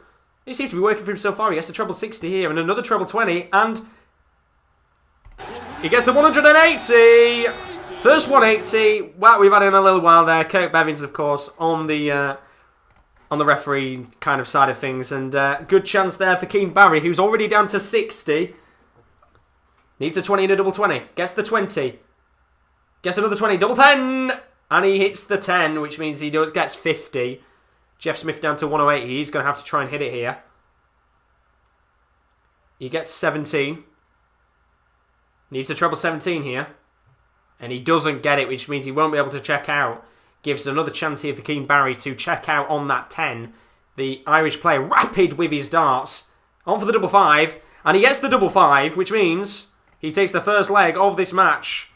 it seems to be working for him so far. He gets the treble 60 here and another treble 20. And he gets the 180. First 180. Wow, we've had him a little while there. Kirk Bevins, of course, on the referee kind of side of things. And good chance there for Keane Barry, who's already down to 60. Needs a 20 and a double 20. Gets the 20. Gets another 20. Double 10. And he hits the 10, which means he gets 50. Jeff Smith down to 108. He's going to have to try and hit it here. He gets 17. Needs a treble 17 here. And he doesn't get it, which means he won't be able to check out. Gives another chance here for Keane Barry to check out on that 10. The Irish player rapid with his darts. On for the double 5. And he gets the double 5, which means he takes the first leg of this match.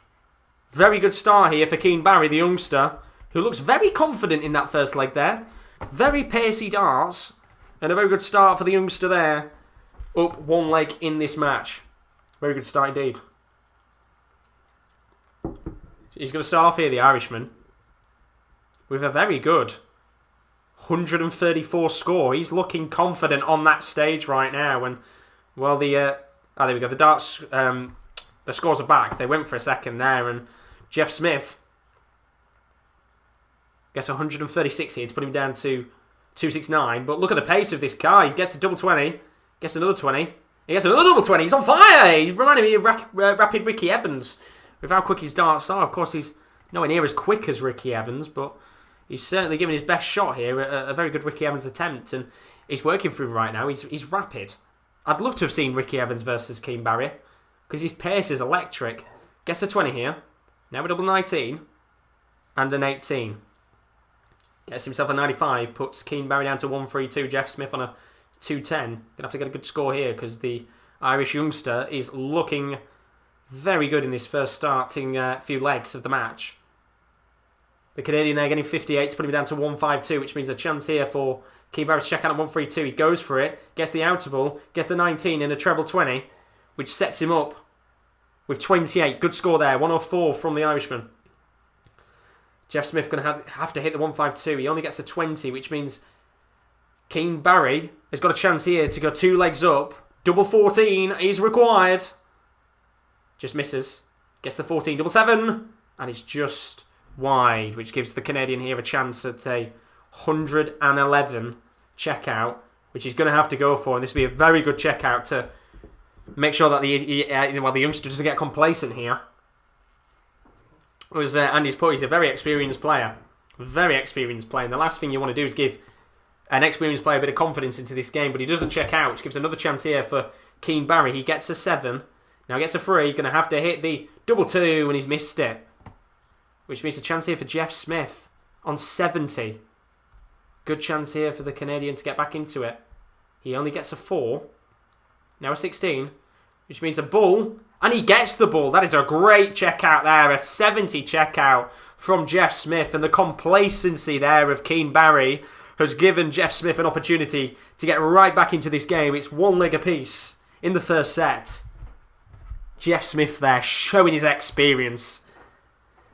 Very good start here for Keane Barry, the youngster, who looks very confident in that first leg there. Very pacey darts. And a very good start for the youngster there. Up one leg in this match. Very good start indeed. He's going to start off here, the Irishman, with a very good 134 score. He's looking confident on that stage right now. And, well, there we go. The darts, the scores are back. They went for a second there. And Jeff Smith gets 136 here to put him down to 269. But look at the pace of this guy. He gets a double 20. Gets another 20. He gets another double 20. He's on fire. He's reminding me of rapid Ricky Evans. With how quick his darts are. Of course, he's nowhere near as quick as Ricky Evans, but he's certainly giving his best shot here. A very good Ricky Evans attempt, and it's working for him right now. He's rapid. I'd love to have seen Ricky Evans versus Keane Barry, because his pace is electric. Gets a 20 here. Now a double 19. And an 18. Gets himself a 95. Puts Keane Barry down to 132. Jeff Smith on a 210. Going to have to get a good score here, because the Irish youngster is looking very good in this first starting few legs of the match. The Canadian there getting 58 to put him down to 152, which means a chance here for Keane Barry to check out at 132. He goes for it, gets the outer ball, gets the 19 in a treble 20, which sets him up with 28. Good score there, 104 from the Irishman. Jeff Smith going to have to hit the 152. He only gets a 20, which means Keane Barry has got a chance here to go 2 legs up. Double 14 is required. Just misses. Gets the 14, double 7. And it's just wide, which gives the Canadian here a chance at a 111 checkout, which he's going to have to go for. And this will be a very good checkout to Make sure that the youngster doesn't get complacent here. It was Andy's put. He's a very experienced player. Very experienced player. And the last thing you want to do is give an experienced player a bit of confidence into this game. But he doesn't check out, which gives another chance here for Keane Barry. He gets a 7. Now he gets a 3. Going to have to hit the double 2, and he's missed it. Which means a chance here for Jeff Smith on 70. Good chance here for the Canadian to get back into it. He only gets a 4. Now a 16. Which means a bull. And he gets the ball. That is a great check out there. A 70 check out from Jeff Smith. And the complacency there of Keane Barry has given Jeff Smith an opportunity to get right back into this game. It's 1 leg apiece in the first set. Jeff Smith there showing his experience.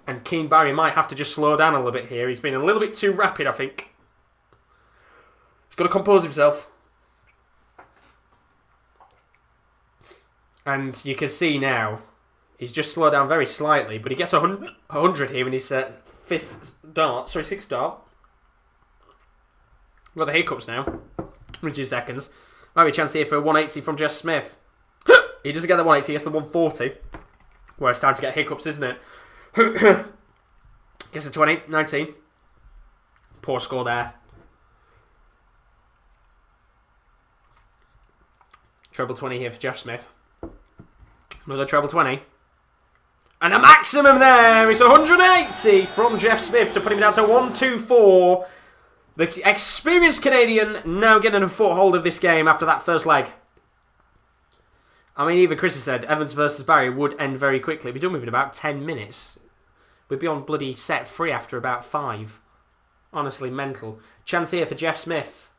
And Keane Barry might have to just slow down a little bit here. He's been a little bit too rapid, I think. He's got to compose himself. And you can see now, he's just slowed down very slightly, but he gets 100 here in his 6th dart. Got the hiccups now. 2 seconds. Might be a chance here for a 180 from Jeff Smith. He doesn't get the 180, he gets the 140. Well, it's time to get hiccups, isn't it? Gets the 20, 19. Poor score there. Treble 20 here for Jeff Smith. Another treble 20. And a maximum there. It's 180 from Jeff Smith to put him down to 1-2-4. The experienced Canadian now getting a foothold of this game after that first leg. I mean, even Chris has said Evans versus Barry would end very quickly. We'd be done within about 10 minutes. We'd be on bloody set 3 after about 5. Honestly, mental. Chance here for Jeff Smith.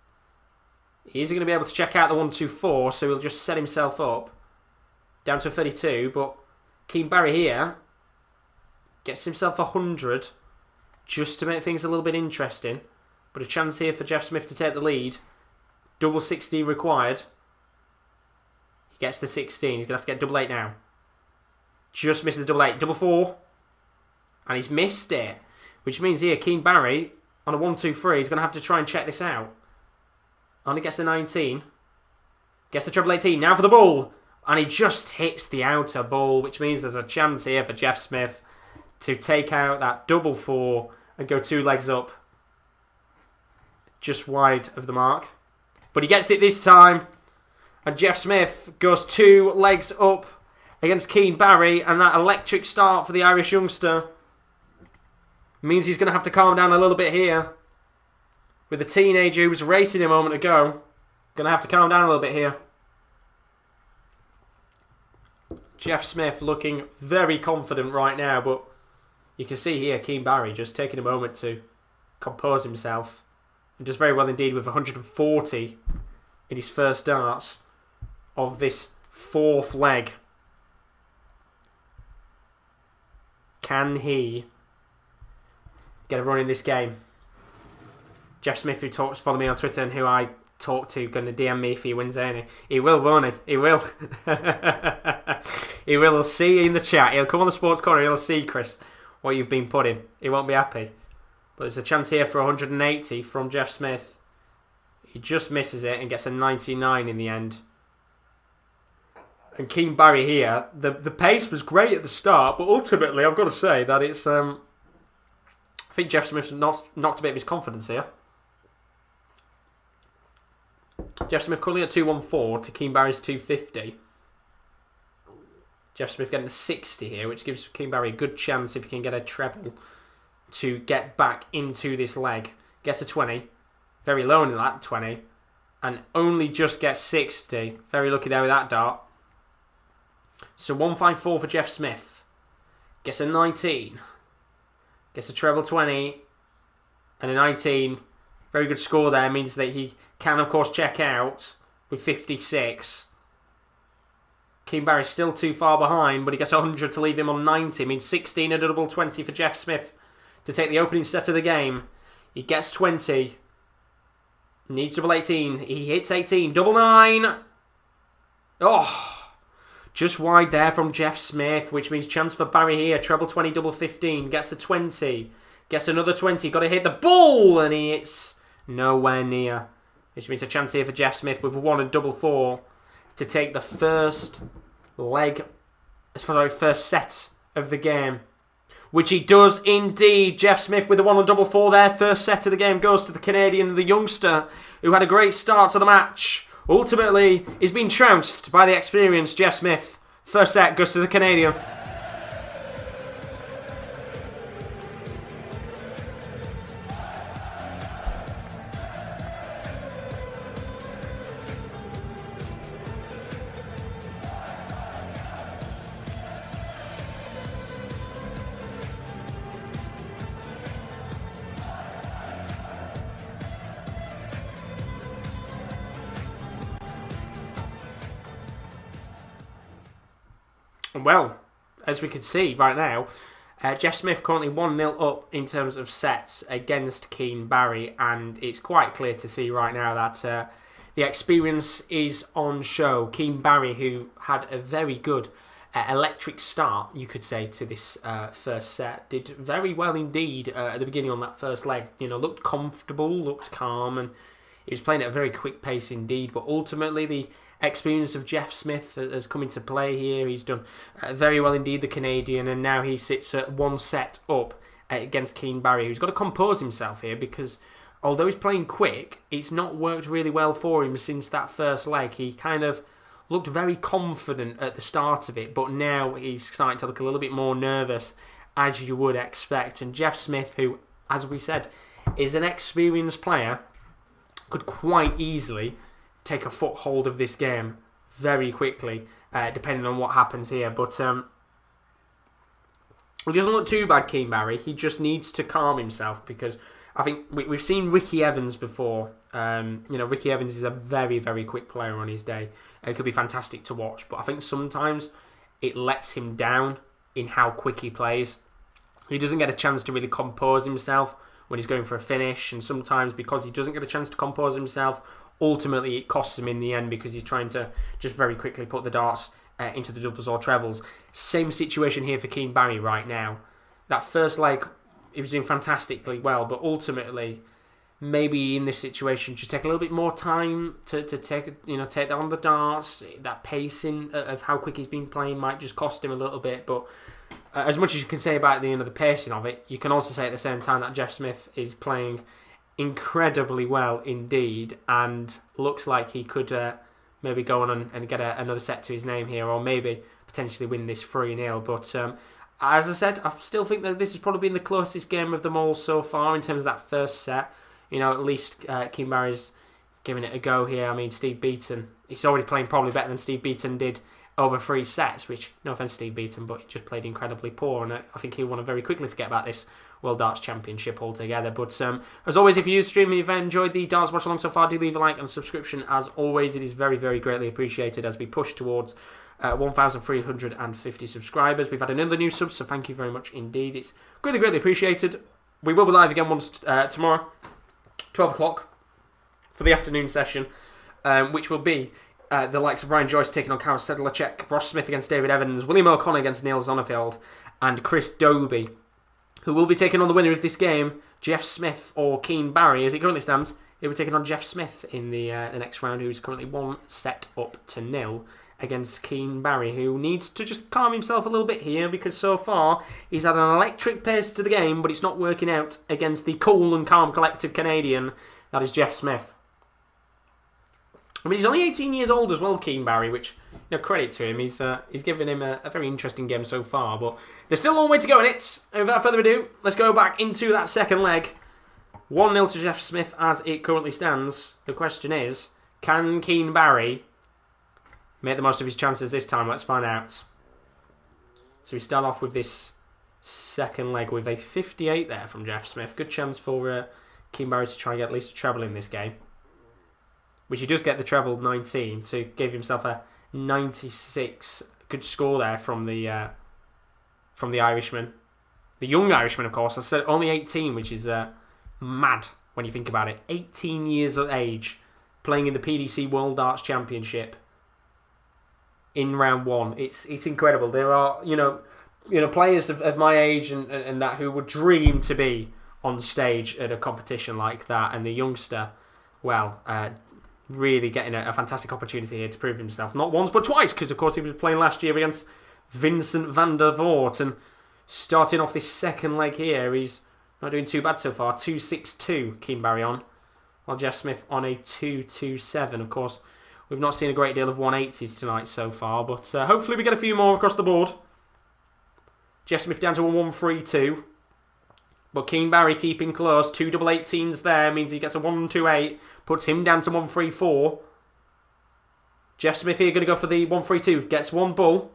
He's going to be able to check out the 1-2-4, so he'll just set himself up. Down to a 32, but Keane Barry here gets himself 100 just to make things a little bit interesting. But a chance here for Jeff Smith to take the lead. Double 60 required. He gets the 16. He's going to have to get double 8 now. Just misses double 8. Double 4. And he's missed it. Which means here, Keane Barry on a 1-2-3 is going to have to try and check this out. Only gets a 19. Gets the treble 18. Now for the ball. And he just hits the outer ball, which means there's a chance here for Jeff Smith to take out that double 4 and go 2 legs up. Just wide of the mark. But he gets it this time. And Jeff Smith goes 2 legs up against Keane Barry. And that electric start for the Irish youngster means he's going to have to calm down a little bit here. With the teenager who was racing a moment ago. Going to have to calm down a little bit here. Jeff Smith looking very confident right now, but you can see here Keane Barry just taking a moment to compose himself. And does very well indeed with 140 in his first darts of this 4th leg. Can he get a run in this game? Jeff Smith, who follow me on Twitter and who I talk to, going to DM me if he wins any. He will, won't he? He will. He will. He'll see in the chat. He'll come on the Sports Corner. He'll see, Chris, what you've been putting. He won't be happy. But there's a chance here for 180 from Jeff Smith. He just misses it and gets a 99 in the end. And Keane Barry here, the pace was great at the start, but ultimately I've got to say that it's... I think Jeff Smith knocked a bit of his confidence here. Jeff Smith currently at 214 to Keane Barry's 250. Jeff Smith getting a 60 here, which gives Keane Barry a good chance if he can get a treble to get back into this leg. Gets a 20. Very low in that, 20. And only just gets 60. Very lucky there with that dart. So 154 for Jeff Smith. Gets a 19. Gets a treble 20. And a 19. Very good score there. Means that he can, of course, check out with 56. Keane Barry's still too far behind, but he gets 100 to leave him on 90. Means 16 and a double 20 for Jeff Smith to take the opening set of the game. He gets 20. Needs double 18. He hits 18. Double 9. Oh! Just wide there from Jeff Smith, which means chance for Barry here. Treble 20, double 15. Gets a 20. Gets another 20. Got to hit the ball, and he hits nowhere near. Which means a chance here for Jeff Smith with 1 and double 4. to take the first set of the game, which he does indeed. Jeff Smith with the 1 on double 4 there. First set of the game goes to the Canadian, the youngster, who had a great start to the match. Ultimately, he's been trounced by the experienced Jeff Smith. First set goes to the Canadian. Well, as we can see right now, Jeff Smith currently 1-0 up in terms of sets against Keane Barry, and it's quite clear to see right now that the experience is on show. Keane Barry, who had a very good electric start, you could say, to this first set, did very well indeed at the beginning on that first leg. You know, looked comfortable, looked calm, and he was playing at a very quick pace indeed. But ultimately, the experience of Jeff Smith has come into play here. He's done very well indeed, the Canadian, and now he sits at 1 set up against Keane Barry, who's got to compose himself here, because although he's playing quick, it's not worked really well for him since that first leg. He kind of looked very confident at the start of it, but now he's starting to look a little bit more nervous, as you would expect. And Jeff Smith, who, as we said, is an experienced player, could quite easily take a foothold of this game very quickly, depending on what happens here. But he doesn't look too bad, Keane Barry. He just needs to calm himself, because I think we've seen Ricky Evans before. Ricky Evans is a very, very quick player on his day. It could be fantastic to watch, but I think sometimes it lets him down in how quick he plays. He doesn't get a chance to really compose himself when he's going for a finish, and sometimes because he doesn't get a chance to compose himself, ultimately it costs him in the end, because he's trying to just very quickly put the darts into the doubles or trebles. Same situation here for Keane Barry right now. That first leg, he was doing fantastically well, but ultimately, maybe in this situation, just take a little bit more time to take that on the darts. That pacing of how quick he's been playing might just cost him a little bit. But as much as you can say about the pacing of it, you can also say at the same time that Jeff Smith is playing incredibly well indeed, and looks like he could maybe go on and get another set to his name here, or maybe potentially win this 3-0. But as I said, I still think that this has probably been the closest game of them all so far in terms of that first set. You know, at least Keane Barry's giving it a go here. I mean, Steve Beaton, he's already playing probably better than Steve Beaton did over 3 sets, which, no offence Steve Beaton, but he just played incredibly poor, and I think he'll want to very quickly forget about this World Darts Championship altogether. But as always, if you're streaming, if you enjoyed the Darts Watch Along so far, do leave a like and subscription. As always, it is very, very greatly appreciated as we push towards 1,350 subscribers. We've had another new sub, so thank you very much indeed. It's greatly, greatly appreciated. We will be live again once tomorrow, 12 o'clock, for the afternoon session, which will be the likes of Ryan Joyce taking on Karol Sedlacek, Ross Smith against David Evans, William O'Connor against Neil Zonnerfield, and Chris Doby, who will be taking on the winner of this game, Jeff Smith or Keane Barry. As it currently stands, he'll be taking on Jeff Smith in the next round, who's currently 1 set up to 0 against Keane Barry, who needs to just calm himself a little bit here, because so far he's had an electric pace to the game, but it's not working out against the cool and calm collected Canadian that is Jeff Smith. I mean, he's only 18 years old as well, Keane Barry, which, credit to him. He's given him a very interesting game so far, but there's still a long way to go in it. Without further ado, let's go back into that second leg. 1-0 to Jeff Smith as it currently stands. The question is, can Keane Barry make the most of his chances this time? Let's find out. So we start off with this second leg with a 58 there from Jeff Smith. Good chance for Keane Barry to try and get at least a treble in this game, which he does get the treble 19 to give himself a 96. Good score there from the Irishman, the young Irishman, of course. I said only 18, which is mad when you think about it. 18 years of age, playing in the PDC World Darts Championship in round 1. It's incredible. There are players of my age and that who would dream to be on stage at a competition like that, and the youngster, well, really getting a fantastic opportunity here to prove himself. Not once, but twice, because of course he was playing last year against Vincent van der Voort. And starting off this second leg here, he's not doing too bad so far. 2-6-2, Keane Barry on, while Jeff Smith on a 2-2-7. Of course, we've not seen a great deal of 180s tonight so far, but hopefully we get a few more across the board. Jeff Smith down to a 1-3-2. But Keane Barry keeping close. 2 double 18s there means he gets a 1-2-8. Puts him down to 1-3-4. Jeff Smith here going to go for the 1-3-2. Gets one bull.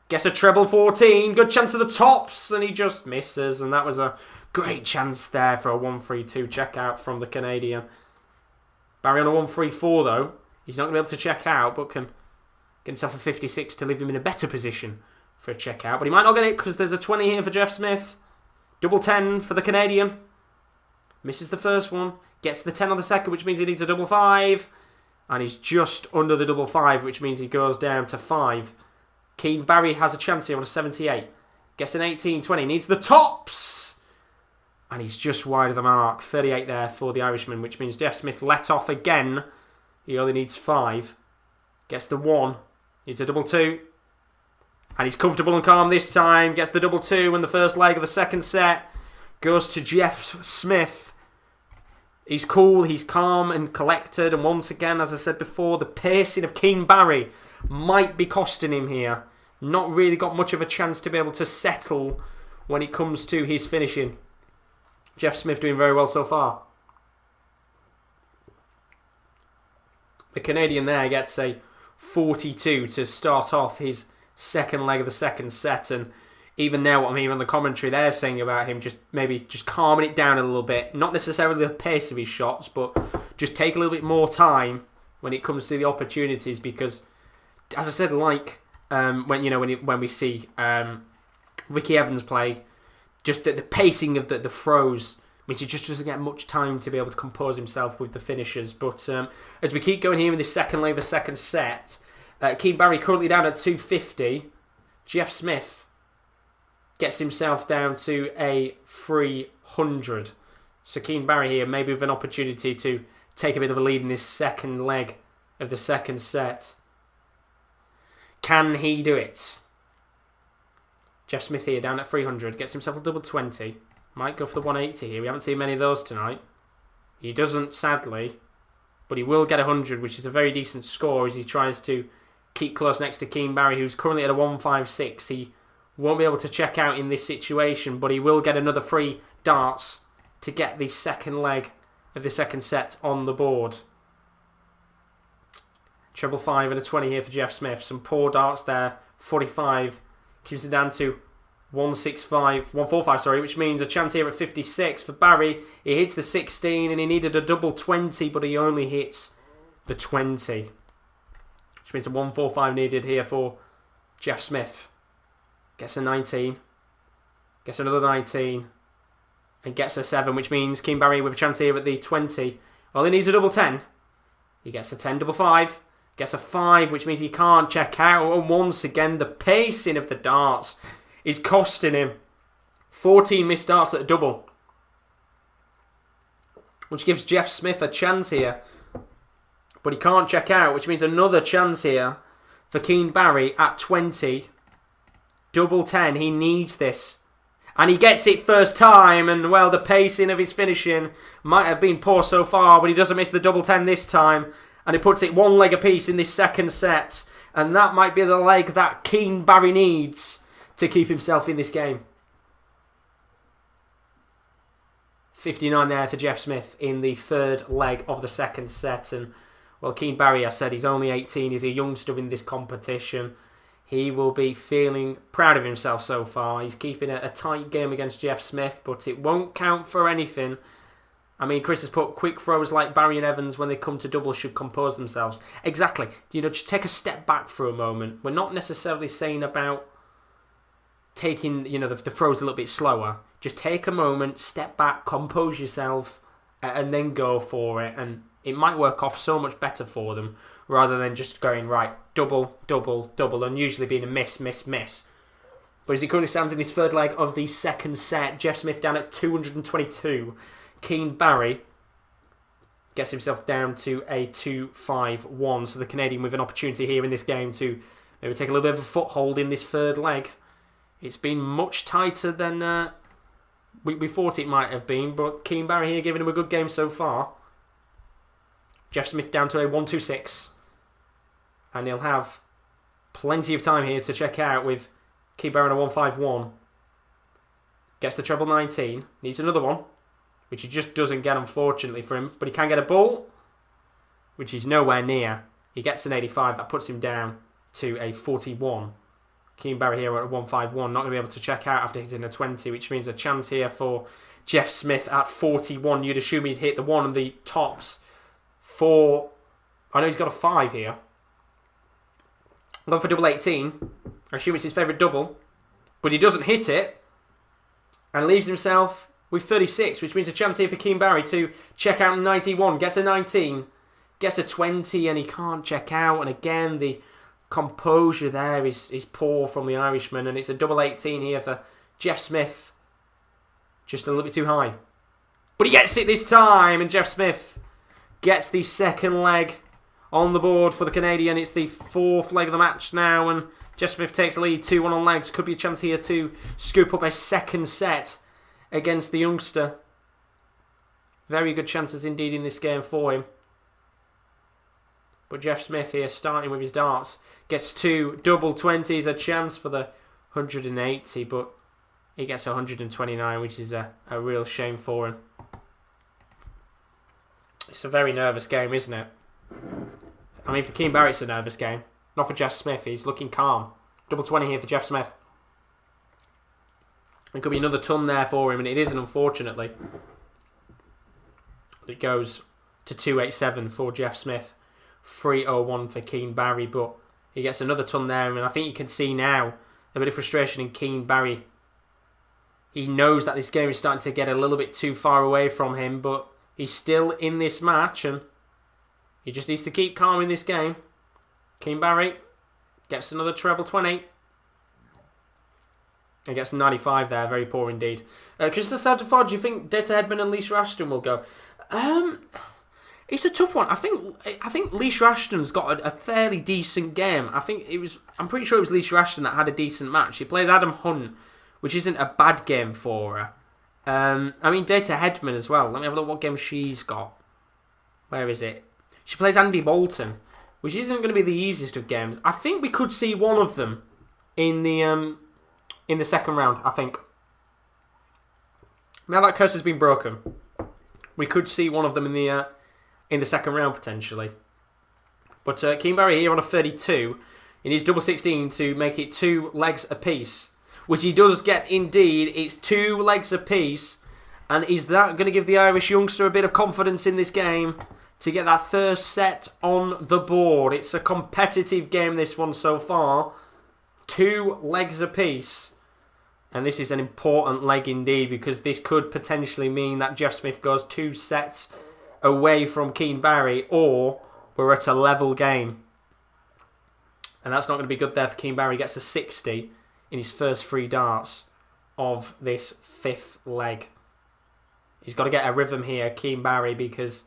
Gets a treble 14. Good chance of the tops. And he just misses. And that was a great chance there for a 1-3-2 check out from the Canadian. Barry on a 1-3-4 though. He's not going to be able to check out, but can get himself a 56 to leave him in a better position for a check out. But he might not get it because there's a 20 here for Jeff Smith. Double 10 for the Canadian. Misses the first one. Gets the 10 on the second, which means he needs a double 5. And he's just under the double 5, which means he goes down to 5. Keane Barry has a chance here on a 78. Gets an 18-20. Needs the tops. And he's just wide of the mark. 38 there for the Irishman, which means Jeff Smith let off again. He only needs 5. Gets the 1. Needs a double 2. And he's comfortable and calm this time. Gets the double 2 in the first leg of the second set. Goes to Jeff Smith. He's cool, he's calm and collected. And once again, as I said before, the pacing of Keane Barry might be costing him here. Not really got much of a chance to be able to settle when it comes to his finishing. Jeff Smith doing very well so far. The Canadian there gets a 42 to start off his second leg of the second set, and even now what I'm hearing on the commentary they're saying about him just calming it down a little bit, not necessarily the pace of his shots, but just take a little bit more time when it comes to the opportunities, because as I said, like when we see Ricky Evans play, just the pacing of the throws means he just doesn't get much time to be able to compose himself with the finishers. But as we keep going here in this second leg of the second set, Keane Barry currently down at 250. Jeff Smith gets himself down to a 300. So Keane Barry here, maybe with an opportunity to take a bit of a lead in this second leg of the second set. Can he do it? Jeff Smith here down at 300. Gets himself a double 20. Might go for the 180 here. We haven't seen many of those tonight. He doesn't, sadly. But he will get 100, which is a very decent score as he tries to keep close next to Keane Barry, who's currently at a 156. He won't be able to check out in this situation, but he will get another 3 darts to get the second leg of the second set on the board. Treble 5 and a 20 here for Jeff Smith. Some poor darts there. 45 keeps it down to 145, which means a chance here at 56 for Barry. He hits the 16 and he needed a double 20, but he only hits the 20. Which means a 145 needed here for Jeff Smith. Gets a 19. Gets another 19. And gets a 7, which means Keane Barry with a chance here at the 20. Well, he needs a double 10. He gets a 10, double 5. Gets a 5, which means he can't check out. And once again, the pacing of the darts is costing him. 14 missed darts at a double. Which gives Jeff Smith a chance here. But he can't check out, which means another chance here for Keane Barry at 20. Double 10, he needs this. And he gets it first time, and well, the pacing of his finishing might have been poor so far, but he doesn't miss the double 10 this time. And he puts it 1 leg apiece in this second set. And that might be the leg that Keane Barry needs to keep himself in this game. 59 there for Jeff Smith in the third leg of the second set. And well, Keane Barry, I said, he's only 18. He's a youngster in this competition. He will be feeling proud of himself so far. He's keeping a tight game against Jeff Smith, but it won't count for anything. I mean, Chris has put quick throws like Barry and Evans when they come to double should compose themselves. Exactly. Just take a step back for a moment. We're not necessarily saying about taking, the throws a little bit slower. Just take a moment, step back, compose yourself, and then go for it. And it might work off so much better for them rather than just going, right, double, double, double, and usually being a miss, miss, miss. But as he currently stands in his third leg of the second set, Jeff Smith down at 222. Keane Barry gets himself down to a 2-5-1. So the Canadian with an opportunity here in this game to maybe take a little bit of a foothold in this third leg. It's been much tighter than we thought it might have been, but Keane Barry here giving him a good game so far. Jeff Smith down to a 1-2-6. And he'll have plenty of time here to check out with Keane Barry on a 1-5-1. Gets the treble 19. Needs another one, which he just doesn't get, unfortunately, for him. But he can get a ball, which is nowhere near. He gets an 85. That puts him down to a 41. Keane Barry here at a 1-5-1. Not going to be able to check out after hitting a 20, which means a chance here for Jeff Smith at 41. You'd assume he'd hit the 1 on the tops for... I know he's got a 5 here. Going for double 18. I assume it's his favourite double. But he doesn't hit it. And leaves himself with 36, which means a chance here for Keane Barry to check out 91. Gets a 19. Gets a 20 and he can't check out. And again, the composure there is poor from the Irishman. And it's a double 18 here for Jeff Smith. Just a little bit too high. But he gets it this time. And Jeff Smith gets the second leg on the board for the Canadian. It's the fourth leg of the match now. And Jeff Smith takes the lead, 2-1 on legs. Could be a chance here to scoop up a second set against the youngster. Very good chances indeed in this game for him. But Jeff Smith here, starting with his darts, gets 2 double 20s, a chance for the 180, but he gets 129, which is a real shame for him. It's a very nervous game, isn't it? I mean, for Keane Barry, it's a nervous game. Not for Jeff Smith. He's looking calm. Double 20 here for Jeff Smith. It could be another ton there for him, and it isn't, unfortunately. It goes to 287 for Jeff Smith. 301 for Keane Barry, but he gets another ton there, and I think you can see now a bit of frustration in Keane Barry. He knows that this game is starting to get a little bit too far away from him, but he's still in this match, and he just needs to keep calm in this game. Keane Barry gets another treble 20. He gets 95 there, very poor indeed. Just to far, do you think Data Hedman and Lisa Ashton will go? It's a tough one. I think Lisa Ashton's got a fairly decent game. I'm pretty sure it was Lisa Ashton that had a decent match. She plays Adam Hunt, which isn't a bad game for her. I mean, Data Hedman as well. Let me have a look what game she's got. Where is it? She plays Andy Bolton, which isn't going to be the easiest of games. I think we could see one of them in the second round, I think. Now that curse has been broken, we could see one of them in the second round, potentially. But Keane Barry here on a 32. He needs double 16 to make it 2 legs apiece, which he does get indeed. It's 2 legs apiece. And is that going to give the Irish youngster a bit of confidence in this game to get that first set on the board? It's a competitive game, this one so far. 2 legs apiece. And this is an important leg indeed, because this could potentially mean that Jeff Smith goes 2 sets away from Keane Barry, or we're at a level game. And that's not going to be good there for Keane Barry. He gets a 60 in his first 3 darts of this 5th leg. He's got to get a rhythm here, Keane Barry, because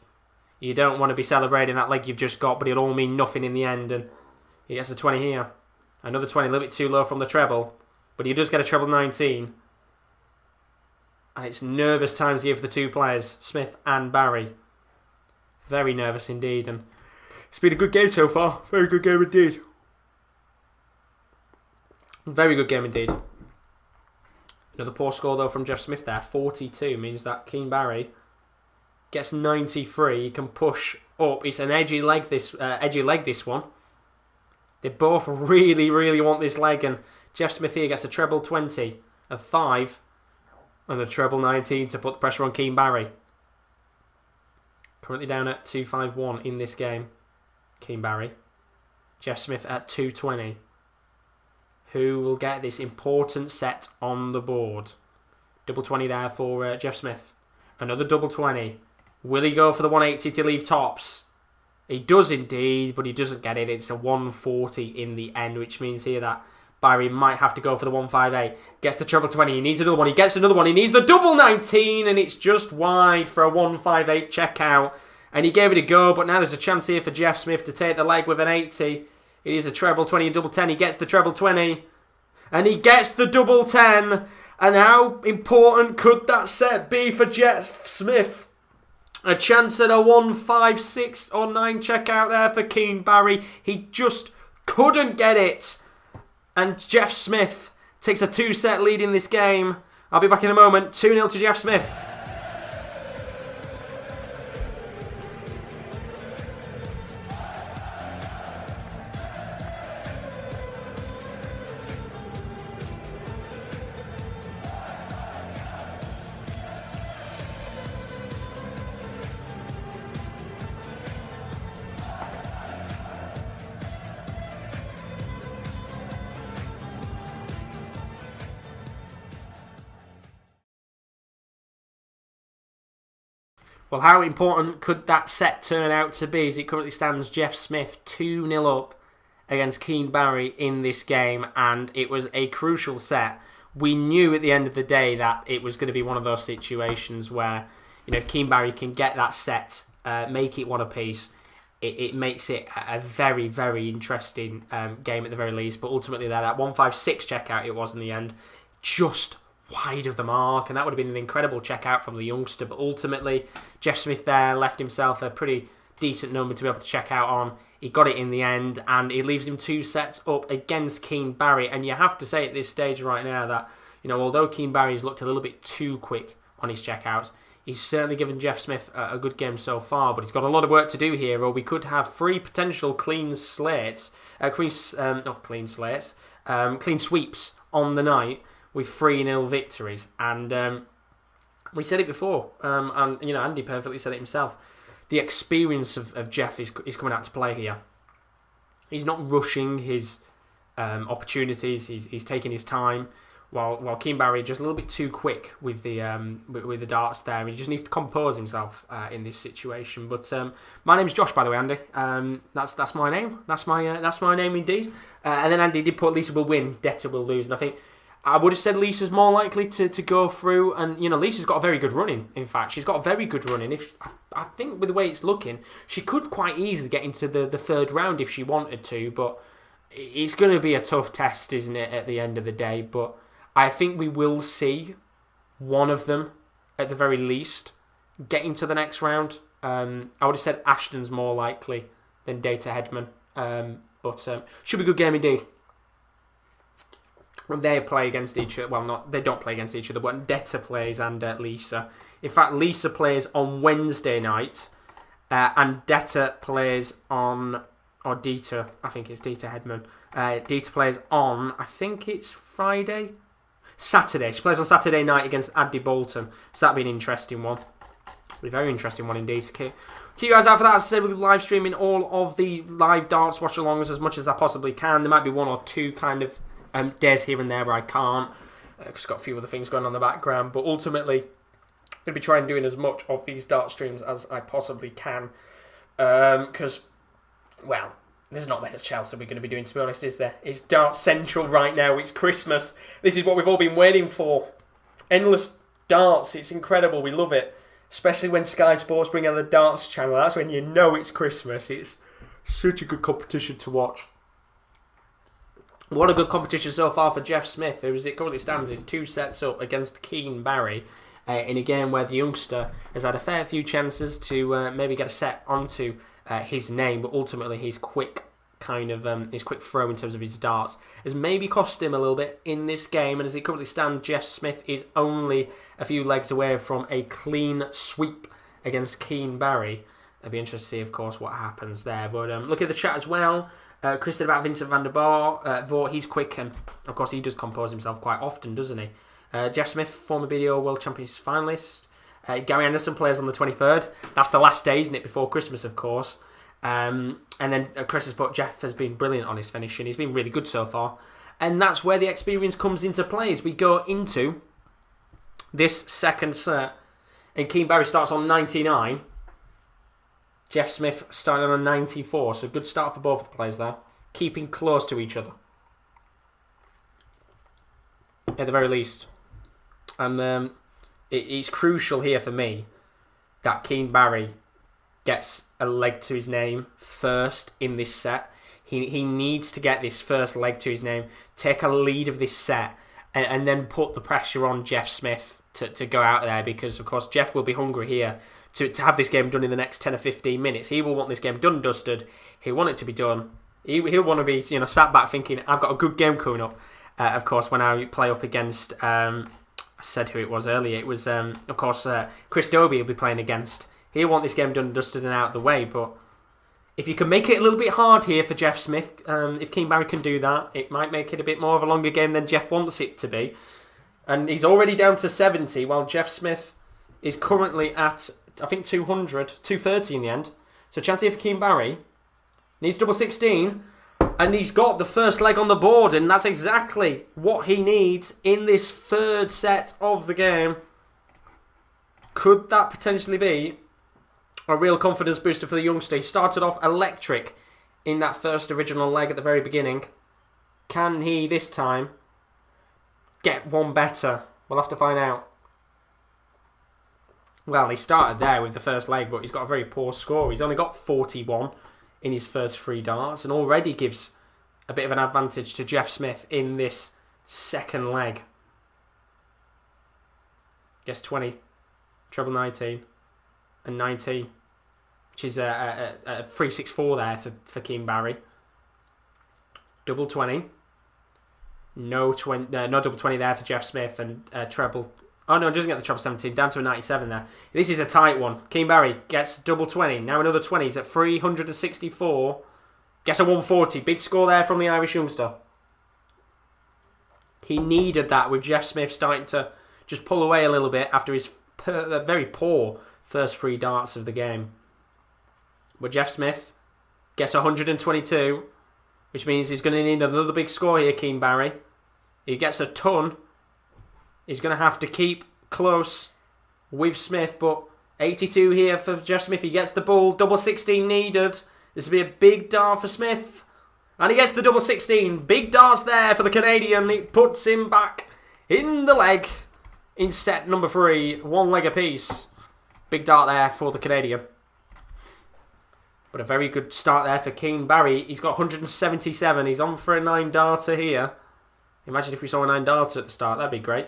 you don't want to be celebrating that leg you've just got, but it'll all mean nothing in the end. And he gets a 20 here. Another 20, a little bit too low from the treble. But he does get a treble 19. And it's nervous times here for the 2 players, Smith and Barry. Very nervous indeed. And it's been a good game so far. Very good game indeed. Very good game indeed. Another poor score though from Jeff Smith there. 42 means that Keane Barry gets 93. He can push up. It's an edgy leg this one. They both really, really want this leg, and Jeff Smith here gets a treble 20 of 5 and a treble 19 to put the pressure on Keane Barry. Currently down at 2-5-1 in this game. Keane Barry. Jeff Smith at 220. Who will get this important set on the board? Double 20 there for Jeff Smith. Another double 20. Will he go for the 180 to leave tops? He does indeed, but he doesn't get it. It's a 140 in the end, which means here that Barry might have to go for the 158. Gets the treble 20. He needs another one. He gets another one. He needs the double 19, and it's just wide for a 158 checkout. And he gave it a go, but now there's a chance here for Jeff Smith to take the leg with an 80. It is a treble 20 and double 10. He gets the treble 20. And he gets the double 10. And how important could that set be for Jeff Smith? A chance at a 1, 5, 6 or 9 checkout there for Keane Barry. He just couldn't get it. And Jeff Smith takes a 2-set lead in this game. I'll be back in a moment. 2-0 to Jeff Smith. Well, how important could that set turn out to be? As it currently stands, Jeff Smith 2-0 up against Keane Barry in this game, and it was a crucial set. We knew at the end of the day that it was going to be one of those situations where, if Keane Barry can get that set, make it one apiece, it makes it a very, very interesting game at the very least. But ultimately, that 1-5-6 checkout it was in the end, just wide of the mark, and that would have been an incredible checkout from the youngster. But ultimately, Jeff Smith there left himself a pretty decent number to be able to check out on. He got it in the end, and it leaves him 2 sets up against Keane Barry. And you have to say at this stage right now that, although Keane Barry's looked a little bit too quick on his checkouts, he's certainly given Jeff Smith a good game so far, but he's got a lot of work to do here, or we could have 3 potential clean sweeps on the night with 3-0 victories. And we said it before, and Andy perfectly said it himself. The experience of Jeff is coming out to play here. He's not rushing his opportunities. He's taking his time. While Keane Barry just a little bit too quick with the darts there. He just needs to compose himself in this situation. But my name's Josh, by the way, Andy. That's my name. That's my name indeed. And then Andy did put Lisa will win, Detta will lose, and I think I would have said Lisa's more likely to go through. And Lisa's got a very good running. In fact, she's got a very good running. I think with the way it's looking, she could quite easily get into the third round if she wanted to. But it's going to be a tough test, isn't it, at the end of the day? But I think we will see one of them, at the very least, getting to the next round. I would have said Ashton's more likely than Data Hedman. But should be a good game indeed. They play against each other. Well, they don't play against each other, but Detta plays and Lisa. In fact, Lisa plays on Wednesday night, and Detta plays on... Or Dita, I think it's Dita Hedman. Dita plays on, I think it's Saturday. She plays on Saturday night against Addy Bolton. So that'll be an interesting one. It'll be a very interesting one indeed. Keep you guys out for that. As I said, we'll be live streaming all of the live darts watch-alongs as much as I possibly can. There might be 1 or 2 kind of days here and there where I can't. Just got a few other things going on in the background. But ultimately, I'll be trying doing as much of these dart streams as I possibly can. Because... well, there's not much else that we're going to be doing, to be honest, is there? It's Dart Central right now. It's Christmas. This is what we've all been waiting for. Endless darts. It's incredible. We love it. Especially when Sky Sports bring out the Darts channel. That's when you know it's Christmas. It's such a good competition to watch. What a good competition so far for Jeff Smith, who, as it currently stands, is 2 sets up against Keane Barry in a game where the youngster has had a fair few chances to maybe get a set onto his name, but ultimately his quick throw in terms of his darts has maybe cost him a little bit in this game. And as it currently stands, Jeff Smith is only a few legs away from a clean sweep against Keane Barry. It'll be interesting to see, of course, what happens there. But look at the chat as well. Chris said about Vincent van der Voort. He's quick, and of course he does compose himself quite often, doesn't he? Jeff Smith, former BDO World Champion finalist. Gary Anderson plays on the 23rd. That's the last day, isn't it, before Christmas, of course. And then Chris has put Jeff has been brilliant on his finishing. He's been really good so far. And that's where the experience comes into play as we go into this second set. And Keane Barry starts on 99. Jeff Smith starting on 94. So good start for both of the players there. Keeping close to each other, at the very least. And it's crucial here for me that Keane Barry gets a leg to his name first in this set. He needs to get this first leg to his name, take a lead of this set, and then put the pressure on Jeff Smith to go out there, because, of course, Jeff will be hungry here to have this game done in the next 10 or 15 minutes. He will want this game done and dusted. He'll want it to be done. He'll want to be sat back thinking, I've got a good game coming up. Of course, when I play up against, I said who it was earlier, it was, of course, Chris Dobie will be playing against. He'll want this game done and dusted and out of the way, but if you can make it a little bit hard here for Jeff Smith, if Keane Barry can do that, it might make it a bit more of a longer game than Jeff wants it to be. And he's already down to 70, while Jeff Smith is currently at, I think, 230 in the end. So chance here for Keane Barry. Needs double 16. And he's got the first leg on the board, and that's exactly what he needs in this third set of the game. Could that potentially be a real confidence booster for the youngster? He started off electric in that first original leg at the very beginning. Can he this time get one better? We'll have to find out. Well, he started there with the first leg, but he's got a very poor score. He's only got 41 in his first 3 darts, and already gives a bit of an advantage to Jeff Smith in this second leg. Gets 20, treble 19, and 19, which is a 3-6-4 there for Keane Barry. Double 20. No double 20 there for Jeff Smith, and treble. Oh no, doesn't get the treble 17, down to a 97 there. This is a tight one. Keane Barry gets double 20. Now another 20. He's at 364. Gets a 140. Big score there from the Irish youngster. He needed that with Jeff Smith starting to just pull away a little bit after his very poor first 3 darts of the game. But Jeff Smith gets 122, which means he's going to need another big score here, Keane Barry. He gets a ton. He's going to have to keep close with Smith, but 82 here for Jeff Smith. He gets the ball. Double 16 needed. This will be a big dart for Smith. And he gets the double 16. Big darts there for the Canadian. It puts him back in the leg in set number 3. 1 leg apiece. Big dart there for the Canadian. But a very good start there for Keane Barry. He's got 177. He's on for a 9-darter here. Imagine if we saw a 9-darter at the start. That'd be great.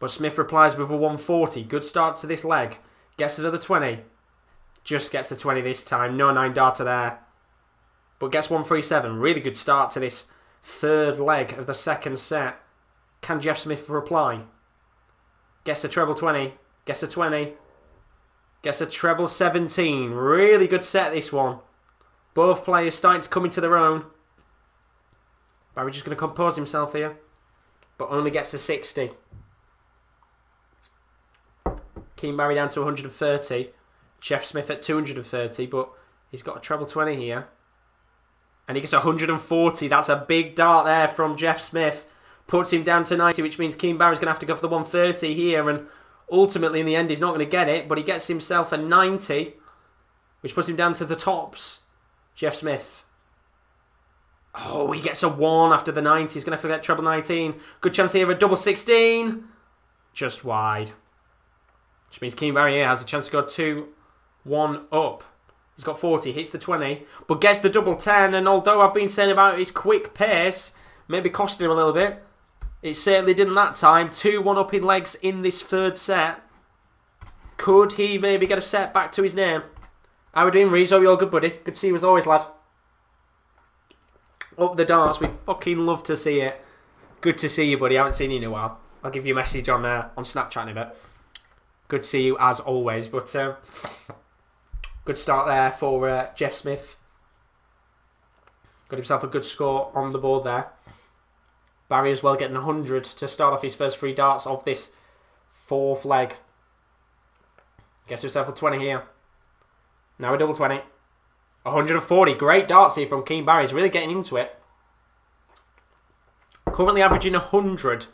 But Smith replies with a 140. Good start to this leg. Gets another 20. Just gets the 20 this time. No 9-darter there. But gets 137. Really good start to this third leg of the second set. Can Jeff Smith reply? Gets a treble 20. Gets a 20. Gets a treble 17. Really good set, this one. Both players starting to come into their own. Barry just going to compose himself here. But only gets a 60. Keane Barry down to 130. Jeff Smith at 230. But he's got a treble 20 here. And he gets 140. That's a big dart there from Jeff Smith. Puts him down to 90, which means Keane Barry's going to have to go for the 130 here. And ultimately, in the end, he's not going to get it. But he gets himself a 90, which puts him down to the tops. Jeff Smith. Oh, he gets a 1 after the 90. He's going to forget treble 19. Good chance here of a double 16. Just wide. Which means Keane Barry here has a chance to go 2-1 up. He's got 40, hits the 20, but gets the double 10. And although I've been saying about his quick pace, maybe costing him a little bit, it certainly didn't that time. 2-1 up in legs in this third set. Could he maybe get a set back to his name? How are we doing, Reese? Hope you're all good, buddy. Good to see you as always, lad. Up the darts. We fucking love to see it. Good to see you, buddy. I haven't seen you in a while. I'll give you a message on Snapchat in a bit. Good to see you as always. But good start there for Jeff Smith. Got himself a good score on the board there. Barry as well getting 100 to start off his first 3 darts of this 4th leg. Gets himself a 20 here. Now a double 20. 140. Great darts here from Keane Barry. He's really getting into it. Currently averaging 100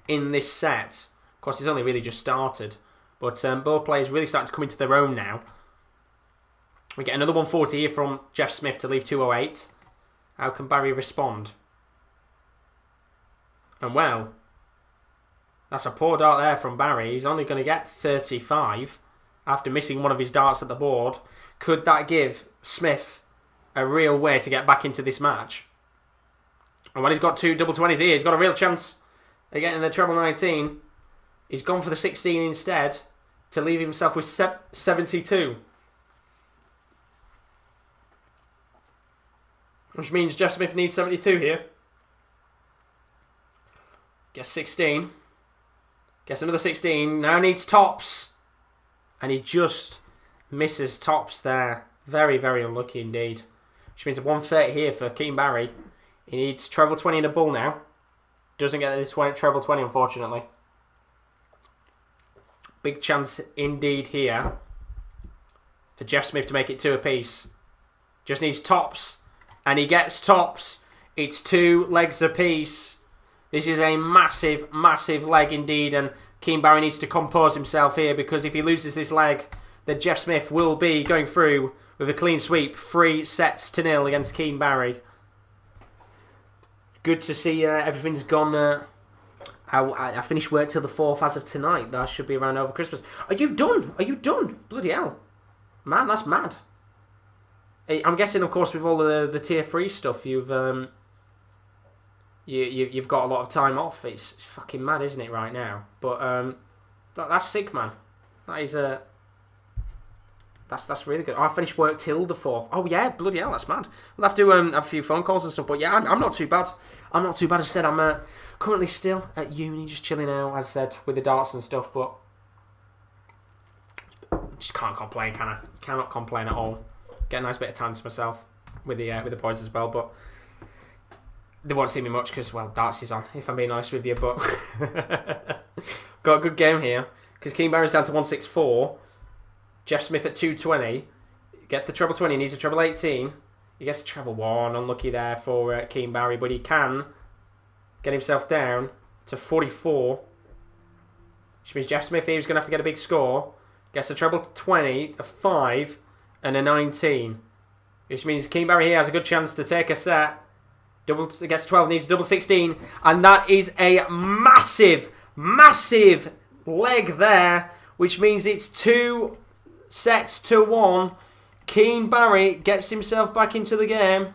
in this set. Of course, he's only really just started. But both players really starting to come into their own now. We get another 140 here from Jeff Smith to leave 208. How can Barry respond? And well, that's a poor dart there from Barry. He's only going to get 35. after missing one of his darts at the board. Could that give Smith a real way to get back into this match? And when he's got 2 double 20s here, he's got a real chance of getting the treble 19. He's gone for the 16 instead to leave himself with 72. Which means Jeff Smith needs 72 here. Gets 16. Gets another 16. Now needs tops. And he just misses tops there. Very, very unlucky indeed. Which means a 130 here for Keane Barry. He needs treble 20 in a bull now. Doesn't get this treble 20, unfortunately. Big chance indeed here for Jeff Smith to make it 2 apiece. Just needs tops. And he gets tops. It's 2 legs apiece. This is a massive, massive leg indeed. And Keane Barry needs to compose himself here, because if he loses this leg, then Jeff Smith will be going through with a clean sweep. 3-0 against Keane Barry. Good to see everything's gone. I finished work till the 4th as of tonight. That should be around over Christmas. Are you done? Are you done? Bloody hell. Man, that's mad. I'm guessing, of course, with all the tier 3 stuff, you've got a lot of time off. It's fucking mad, isn't it, right now? But that's sick, man. That is that's really good. I finished work till the 4th. Oh yeah, bloody hell, that's mad. We'll have to have a few phone calls and stuff. But yeah, I'm not too bad. I'm not too bad. As I said, I'm currently still at uni, just chilling out, as I said, with the darts and stuff. But just can't complain, can I? Cannot complain at all. Get a nice bit of time to myself with the boys as well, but they won't see me much because, well, darts is on, if I'm being honest with you. But got a good game here because Keane Barry's down to 164. Jeff Smith at 220 gets the treble 20, needs a treble 18. He gets a treble 1, unlucky there for Keane Barry, but he can get himself down to 44. Which means Jeff Smith here is going to have to get a big score. Gets a treble 20, a 5. And a 19. Which means Keane Barry here has a good chance to take a set. Gets 12, needs a double 16. And that is a massive, massive leg there. Which means it's 2-1. Keane Barry gets himself back into the game.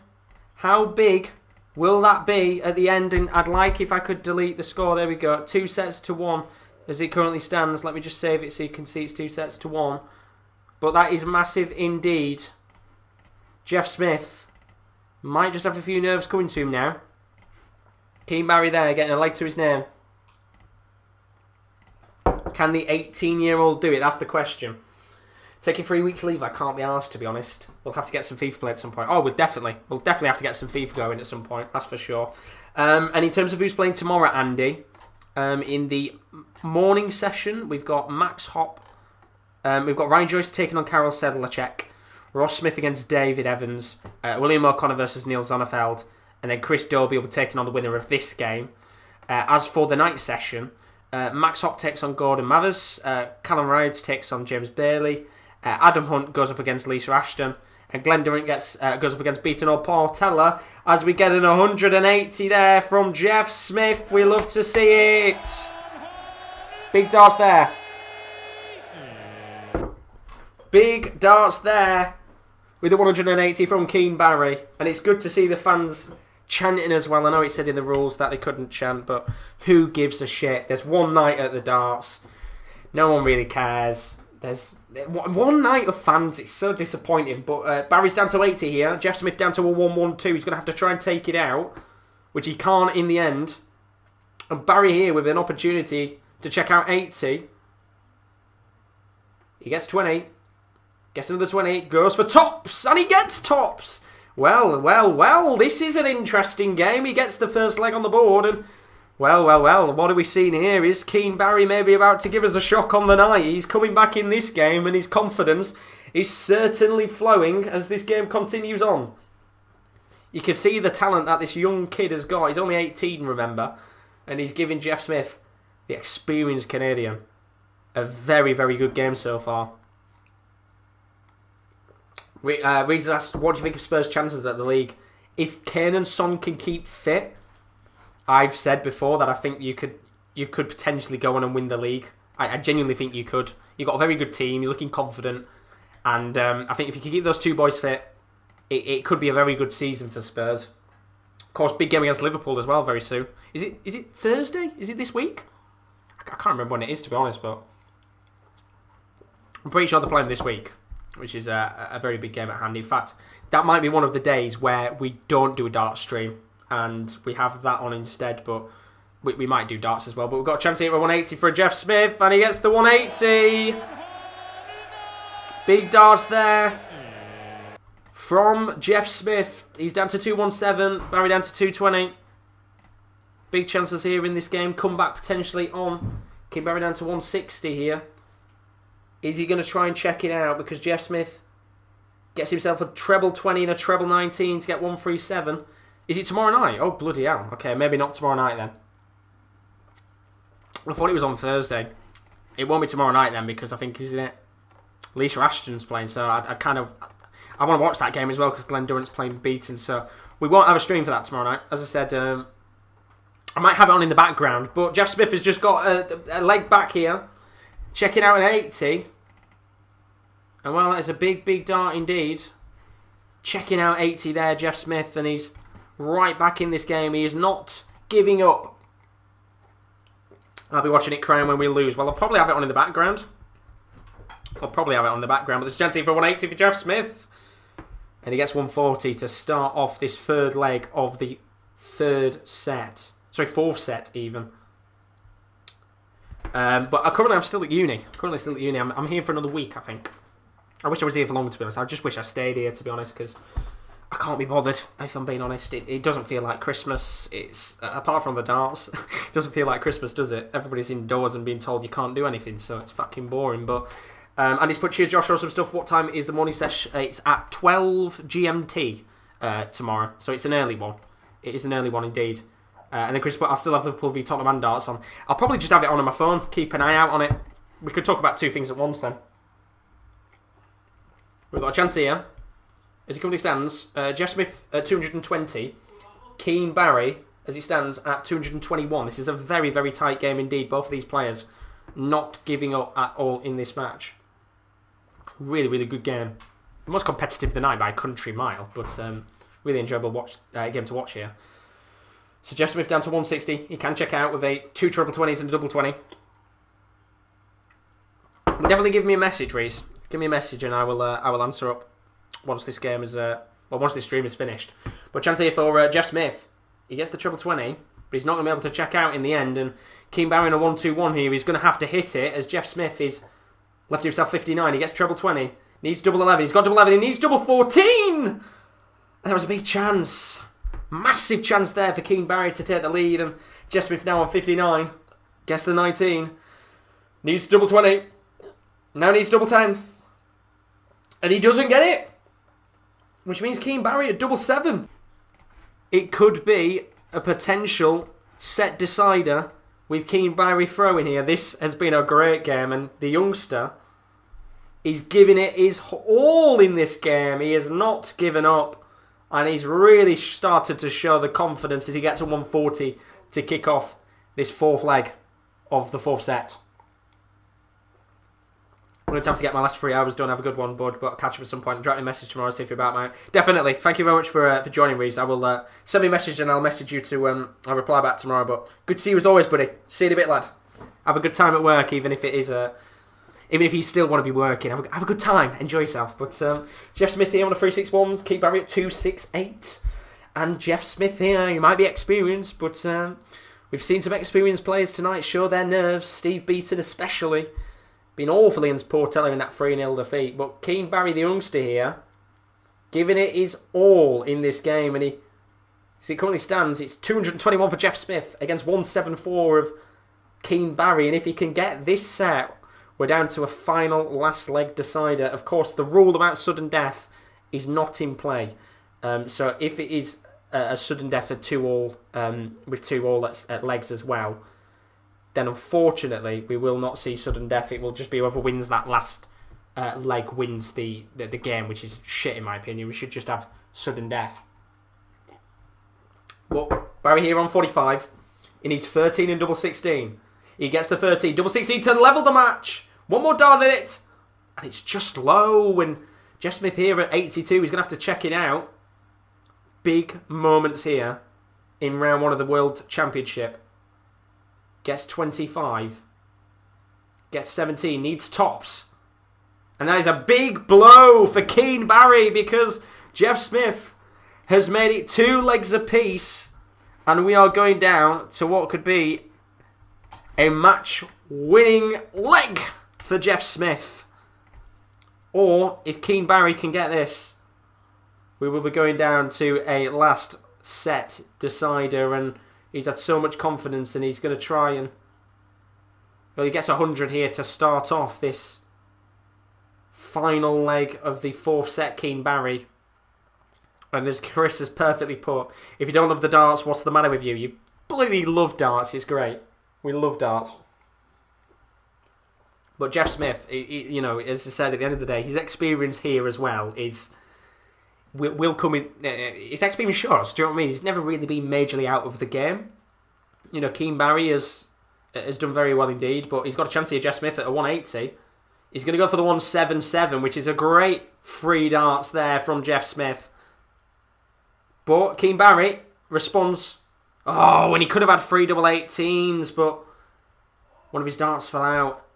How big will that be at the end? And I'd like if I could delete the score. There we go. 2-1 as it currently stands. Let me just save it so you can see it's 2-1. But that is massive indeed. Jeff Smith might just have a few nerves coming to him now. Keane Barry there, getting a leg to his name. Can the 18-year-old do it? That's the question. Taking 3 weeks leave, I can't be arsed, to be honest. We'll have to get some FIFA play at some point. Oh, we'll definitely have to get some FIFA going at some point. That's for sure. And in terms of who's playing tomorrow, Andy, in the morning session, we've got Max Hopp. We've got Ryan Joyce taking on Karol Sedlacek, Ross Smith against David Evans, William O'Connor versus Neil Zonnefeld, and then Chris Dobie will be taking on the winner of this game. As for the night session, Max Hopp takes on Gordon Mathers, Callum Rhodes takes on James Bailey, Adam Hunt goes up against Lisa Ashton, and Glenn Durant goes up against Beaton or Portela, as we get an 180 there from Jeff Smith. We love to see it. Big darts there. Big darts there with the 180 from Keane Barry. And it's good to see the fans chanting as well. I know it said in the rules that they couldn't chant, but who gives a shit? There's one night at the darts. No one really cares. There's one night of fans. It's so disappointing. But Barry's down to 80 here. Jeff Smith down to a 112. He's going to have to try and take it out, which he can't in the end. And Barry here with an opportunity to check out 80. He gets 20. Gets another 20, goes for tops, and he gets tops. Well, this is an interesting game. He gets the first leg on the board, and well, what are we seeing here? Is Keane Barry maybe about to give us a shock on the night? He's coming back in this game, and his confidence is certainly flowing as this game continues on. You can see the talent that this young kid has got. He's only 18, remember, and he's giving Jeff Smith, the experienced Canadian, a very, very good game so far. Reed's asked, what do you think of Spurs' chances at the league? If Kane and Son can keep fit, I've said before that I think you could potentially go on and win the league. I genuinely think you could. You've got a very good team. You're looking confident. And I think if you can keep those two boys fit, it could be a very good season for Spurs. Of course, big game against Liverpool as well very soon. Is it Thursday? Is it this week? I can't remember when it is, to be honest, but I'm pretty sure they're playing this week, which is a very big game at hand. In fact, that might be one of the days where we don't do a darts stream and we have that on instead, but we might do darts as well. But we've got a chance here at 180 for Jeff Smith, and he gets the 180. Big darts there from Jeff Smith. He's down to 217, Barry down to 220. Big chances here in this game. Comeback potentially on. Keane Barry down to 160 here. Is he going to try and check it out? Because Jeff Smith gets himself a treble 20 and a treble 19 to get 137. Is it tomorrow night? Oh, bloody hell. Okay, maybe not tomorrow night then. I thought it was on Thursday. It won't be tomorrow night then, because I think, isn't it, Lisa Ashton's playing. So I want to watch that game as well, because Glenn Durrant's playing Beaton. So we won't have a stream for that tomorrow night. As I said, I might have it on in the background. But Jeff Smith has just got a leg back here. Checking out an 80. And well, that is a big, big dart indeed. Checking out 80 there, Jeff Smith. And he's right back in this game. He is not giving up. I'll be watching it crown when we lose. Well, I'll probably have it on in the background. But there's a chance here for 180 for Jeff Smith. And he gets 140 to start off this third leg of the third set. Sorry, fourth set even. But currently I'm still at uni. I'm here for another week, I think. I wish I was here for longer, to be honest. I just wish I stayed here, to be honest, because I can't be bothered, if I'm being honest. It doesn't feel like Christmas. It's apart from the darts, it doesn't feel like Christmas, does it? Everybody's indoors and being told you can't do anything, so it's fucking boring. But and he's put Cheers Josh some stuff. What time is the morning session? It's at 12 GMT tomorrow, so it's an early one. It is an early one indeed. And then Chris put, I'll still have Liverpool v Tottenham and darts on. I'll probably just have it on my phone. Keep an eye out on it. We could talk about two things at once then. We've got a chance here. As it currently stands, Jeff Smith at 220. Keane Barry, as it stands, at 221. This is a very, very tight game indeed. Both of these players not giving up at all in this match. Really, really good game. The most competitive of the night by a country mile, but really enjoyable game to watch here. So Jeff Smith down to 160. He can check out with a 2 triple 20s and a double 20. Definitely give me a message, Reese. Give me a message and I will answer up once this game is once this stream is finished. But chance here for Jeff Smith. He gets the triple 20, but he's not going to be able to check out in the end. And Keane Barry in a 1-2-1 here. He's going to have to hit it as Jeff Smith is left himself 59. He gets treble 20. Needs double 11. He's got double 11. He needs double 14. And that was a big chance. Massive chance there for Keane Barry to take the lead. And Jeff Smith now on 59. Gets the 19. Needs double 20. Now needs double 10. And he doesn't get it. Which means Keane Barry at double 7. It could be a potential set decider with Keane Barry throwing here. This has been a great game. And the youngster is giving it his all in this game. He has not given up. And he's really started to show the confidence as he gets to 140 to kick off this fourth leg of the fourth set. I'm going to have to get my last 3 hours done. Have a good one, bud. But I'll catch up at some point. Drop me a message tomorrow, see if you're about, mate. Definitely. Thank you very much for joining, Reese. I will send me a message and I'll message you to I'll reply back tomorrow. But good to see you as always, buddy. See you in a bit, lad. Have a good time at work, even if it is even if you still want to be working. Have a good time. Enjoy yourself. But Jeff Smith here on a 361. Keane Barry at 268. And Jeff Smith here. You might be experienced, but we've seen some experienced players tonight show their nerves. Steve Beaton especially. Been awful against Portela in that 3-0 defeat. But Keane Barry, the youngster here, giving it his all in this game. And as it currently stands, it's 221 for Jeff Smith against 174 of Keane Barry. And if he can get this set, we're down to a final last leg decider. Of course, the rule about sudden death is not in play. So if it is a sudden death at 2-all, with 2-all at legs as well, then unfortunately we will not see sudden death. It will just be whoever wins that last leg wins the game, which is shit in my opinion. We should just have sudden death. But Barry here on 45. He needs 13 and double 16. He gets the 13. Double 16 to level the match. One more dart in it. And it's just low. And Jeff Smith here at 82. He's going to have to check it out. Big moments here in round 1 of the World Championship. Gets 25. Gets 17. Needs tops. And that is a big blow for Keane Barry because Jeff Smith has made it 2 legs apiece. And we are going down to what could be a match-winning leg for Jeff Smith. Or, if Keane Barry can get this, we will be going down to a last set decider. And he's had so much confidence and he's going to try and... Well, he gets 100 here to start off this final leg of the 4th set, Keane Barry. And as Chris has perfectly put, if you don't love the darts, what's the matter with you? You bloody love darts. It's great. We love darts. But Jeff Smith, you know, as I said, at the end of the day, his experience here as well will come in. His experience shows. Do you know what I mean? He's never really been majorly out of the game. You know, Keane Barry has done very well indeed, but he's got a chance here. Jeff Smith at a 180. He's going to go for the 177, which is a great free darts there from Jeff Smith. But Keane Barry responds. Oh, and he could have had 3 double 18s, but one of his darts fell out.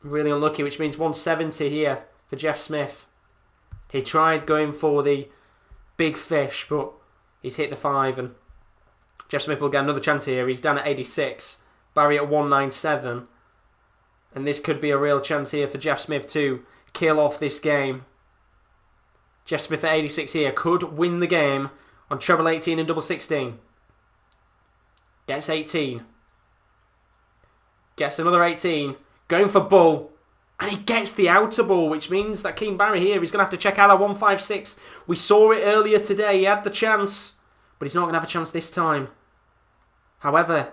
Really unlucky, which means 170 here for Jeff Smith. He tried going for the big fish, but he's hit the 5, and Jeff Smith will get another chance here. He's down at 86. Barry at 197. And this could be a real chance here for Jeff Smith to kill off this game. Jeff Smith at 86 here could win the game on treble 18 and double 16. Gets 18. Gets another 18. Going for bull. And he gets the outer ball, which means that Keane Barry here is going to have to check out a 156. We saw it earlier today. He had the chance, but he's not going to have a chance this time. However,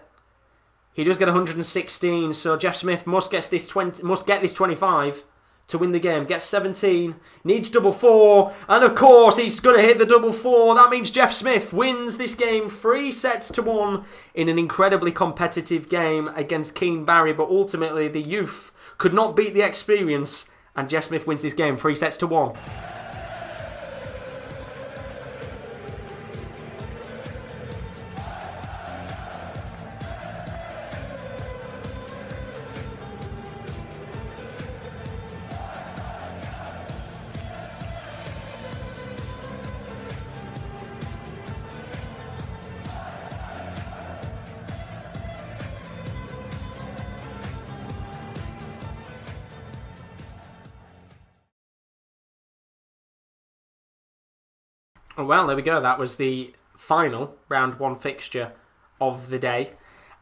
he does get 116, so Jeff Smith must get this 25 to win the game. Gets 17, needs double 4, and of course he's going to hit the double 4. That means Jeff Smith wins this game 3-1 in an incredibly competitive game against Keane Barry, but ultimately the youth could not beat the experience, and Jeff Smith wins this game 3-1. Well, there we go. That was the final round 1 fixture of the day.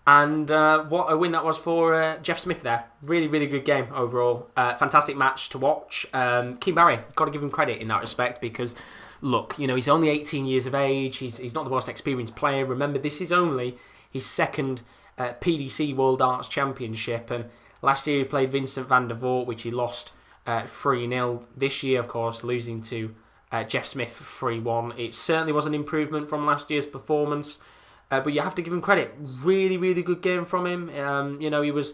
And what a win that was for Jeff Smith there. Really, really good game overall. Fantastic match to watch. Keane Barry, got to give him credit in that respect because, look, you know, he's only 18 years of age. He's not the most experienced player. Remember, this is only his 2nd PDC World Darts Championship. And last year he played Vincent van der Voort, which he lost 3-0. This year, of course, losing to Jeff Smith 3-1. It certainly was an improvement from last year's performance, but you have to give him credit. Really, really good game from him. You know, he was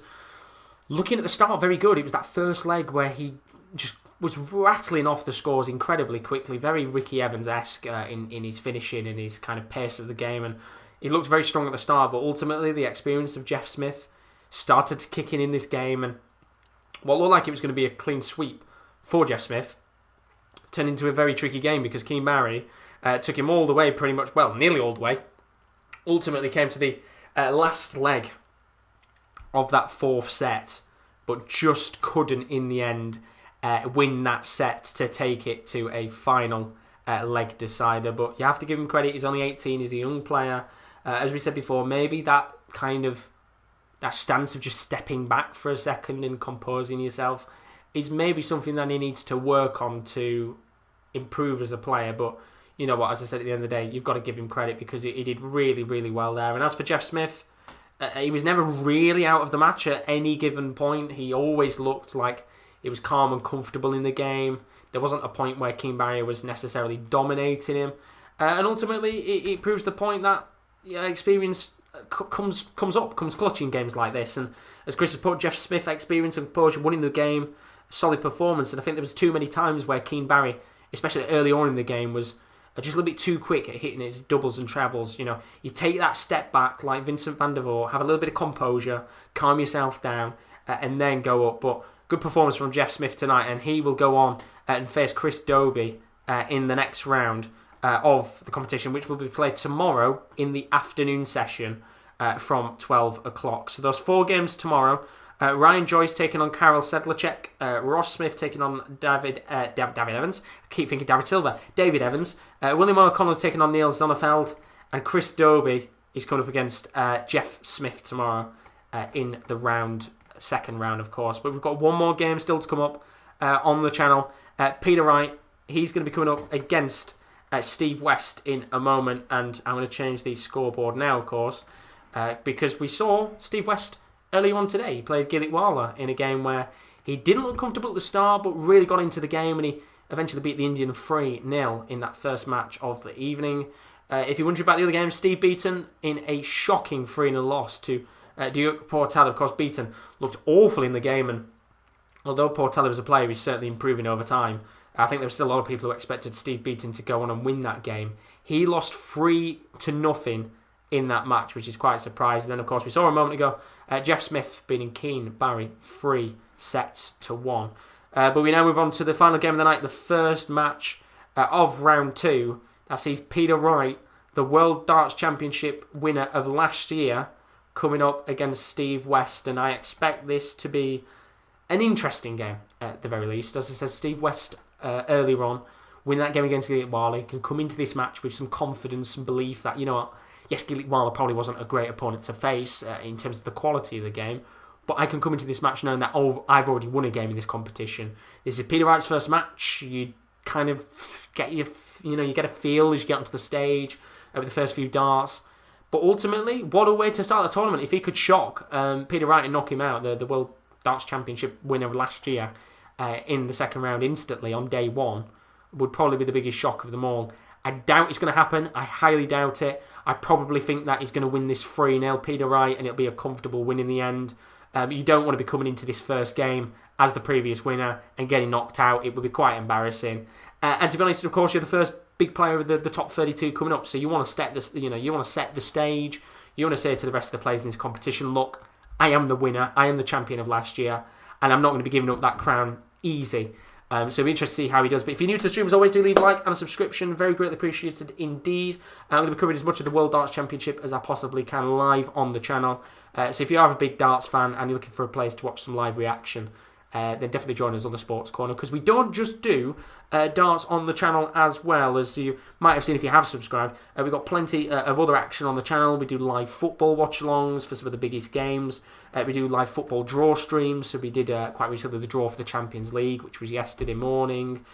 looking at the start very good. It was that first leg where he just was rattling off the scores incredibly quickly, very Ricky Evans-esque in his finishing and his kind of pace of the game, and he looked very strong at the start, but ultimately the experience of Jeff Smith started to kick in this game, and what looked like it was going to be a clean sweep for Jeff Smith turned into a very tricky game because Keane Barry took him all the way, pretty much, well, nearly all the way. Ultimately came to the last leg of that 4th set, but just couldn't in the end win that set to take it to a final leg decider. But you have to give him credit. He's only 18. He's a young player. As we said before, maybe that stance of just stepping back for a second and composing yourself is maybe something that he needs to work on to improve as a player. But you know what, as I said at the end of the day, you've got to give him credit because he did really, really well there. And as for Jeff Smith, he was never really out of the match at any given point. He always looked like he was calm and comfortable in the game. There wasn't a point where Keane Barry was necessarily dominating him. And ultimately, it proves the point that experience comes clutch in games like this. And as Chris has put, Jeff Smith, experience and composure, winning the game, solid performance. And I think there was too many times where Keane Barry, especially early on in the game, was just a little bit too quick at hitting his doubles and trebles. You take that step back like Vincent van der Voort, have a little bit of composure, calm yourself down, and then go up. But good performance from Jeff Smith tonight, and he will go on and face Chris Dobey in the next round of the competition, which will be played tomorrow in the afternoon session from 12 o'clock. So those 4 games tomorrow. Ryan Joyce taking on Karel Sedlacek. Ross Smith taking on David Evans. I keep thinking David Silva. David Evans. William O'Connell's taking on Neil Zonneveld. And Chris Dobey is coming up against Jeff Smith tomorrow in the second round, of course. But we've got one more game still to come up on the channel. Peter Wright, he's going to be coming up against Steve West in a moment. And I'm going to change the scoreboard now, of course, because we saw Steve West earlier on today. He played Gilitwala in a game where he didn't look comfortable at the start, but really got into the game, and he eventually beat the Indian 3-0 in that first match of the evening. If you're wondering about the other game, Steve Beaton in a shocking 3-0 loss to Diogo Portela. Of course, Beaton looked awful in the game, and although Portela was a player, he's certainly improving over time. I think there were still a lot of people who expected Steve Beaton to go on and win that game. He lost 3-0 in that match, which is quite surprising. Then, of course, we saw a moment ago Jeff Smith beating Keane Barry 3-1. But we now move on to the final game of the night, the first match of round 2. That sees Peter Wright, the World Darts Championship winner of last year, coming up against Steve West. And I expect this to be an interesting game at the very least. As I said, Steve West earlier on, winning that game against Gilitwala, can come into this match with some confidence and belief that, you know what, yes, Gilitwala probably wasn't a great opponent to face in terms of the quality of the game, but I can come into this match knowing that I've already won a game in this competition. This is Peter Wright's first match. You kind of you get a feel as you get onto the stage with the first few darts. But ultimately, what a way to start the tournament. If he could shock Peter Wright and knock him out, the World Darts Championship winner of last year, in the second round instantly on day 1, would probably be the biggest shock of them all. I doubt it's going to happen. I highly doubt it. I probably think that he's going to win this 3-0, Peter Wright, and it'll be a comfortable win in the end. You don't want to be coming into this first game as the previous winner and getting knocked out. It would be quite embarrassing. And to be honest, of course, you're the first big player of the top 32 coming up, so you want to set this. You want to set the stage. You want to say to the rest of the players in this competition, look, I am the winner. I am the champion of last year, and I'm not going to be giving up that crown easy. So it'll be interesting to see how he does. But if you're new to the stream, as always, do leave a like and a subscription. Very greatly appreciated indeed. I'm going to be covering as much of the World Darts Championship as I possibly can live on the channel. So if you are a big darts fan and you're looking for a place to watch some live reaction, then definitely join us on the Sports Corner, because we don't just do darts on the channel as well. As you might have seen if you have subscribed, we've got plenty of other action on the channel. We do live football watch-alongs for some of the biggest games. We do live football draw streams, so we did quite recently the draw for the Champions League, which was yesterday morning.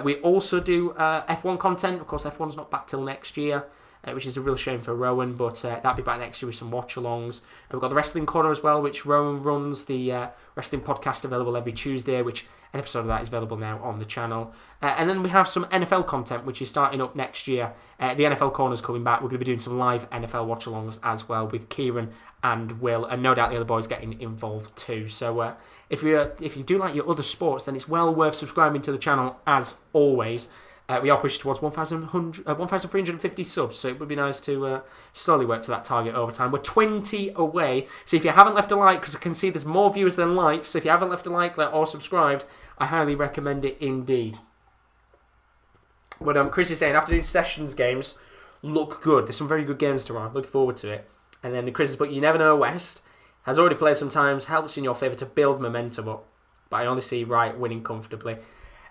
We also do F1 content. Of course, F1's not back till next year, which is a real shame for Rowan, but that'll be back next year with some watch-alongs. We've got the Wrestling Corner as well, which Rowan runs, the wrestling podcast available every Tuesday, which an episode of that is available now on the channel. And then we have some NFL content, which is starting up next year. The NFL Corner's coming back. We're going to be doing some live NFL watch-alongs as well with Kieran and Will, and no doubt the other boys getting involved too. So if you do like your other sports, then it's well worth subscribing to the channel as always. We are pushing towards 1,350 subs, so it would be nice to slowly work to that target over time. We're 20 away, so if you haven't left a like, because I can see there's more viewers than likes, so if you haven't left a like or subscribed, I highly recommend it indeed. But Chris is saying, afternoon sessions games look good. There's some very good games tomorrow. Looking forward to it. And then Chris is, but you never know, West has already played sometimes, helps in your favour to build momentum up. But I only see Wright winning comfortably.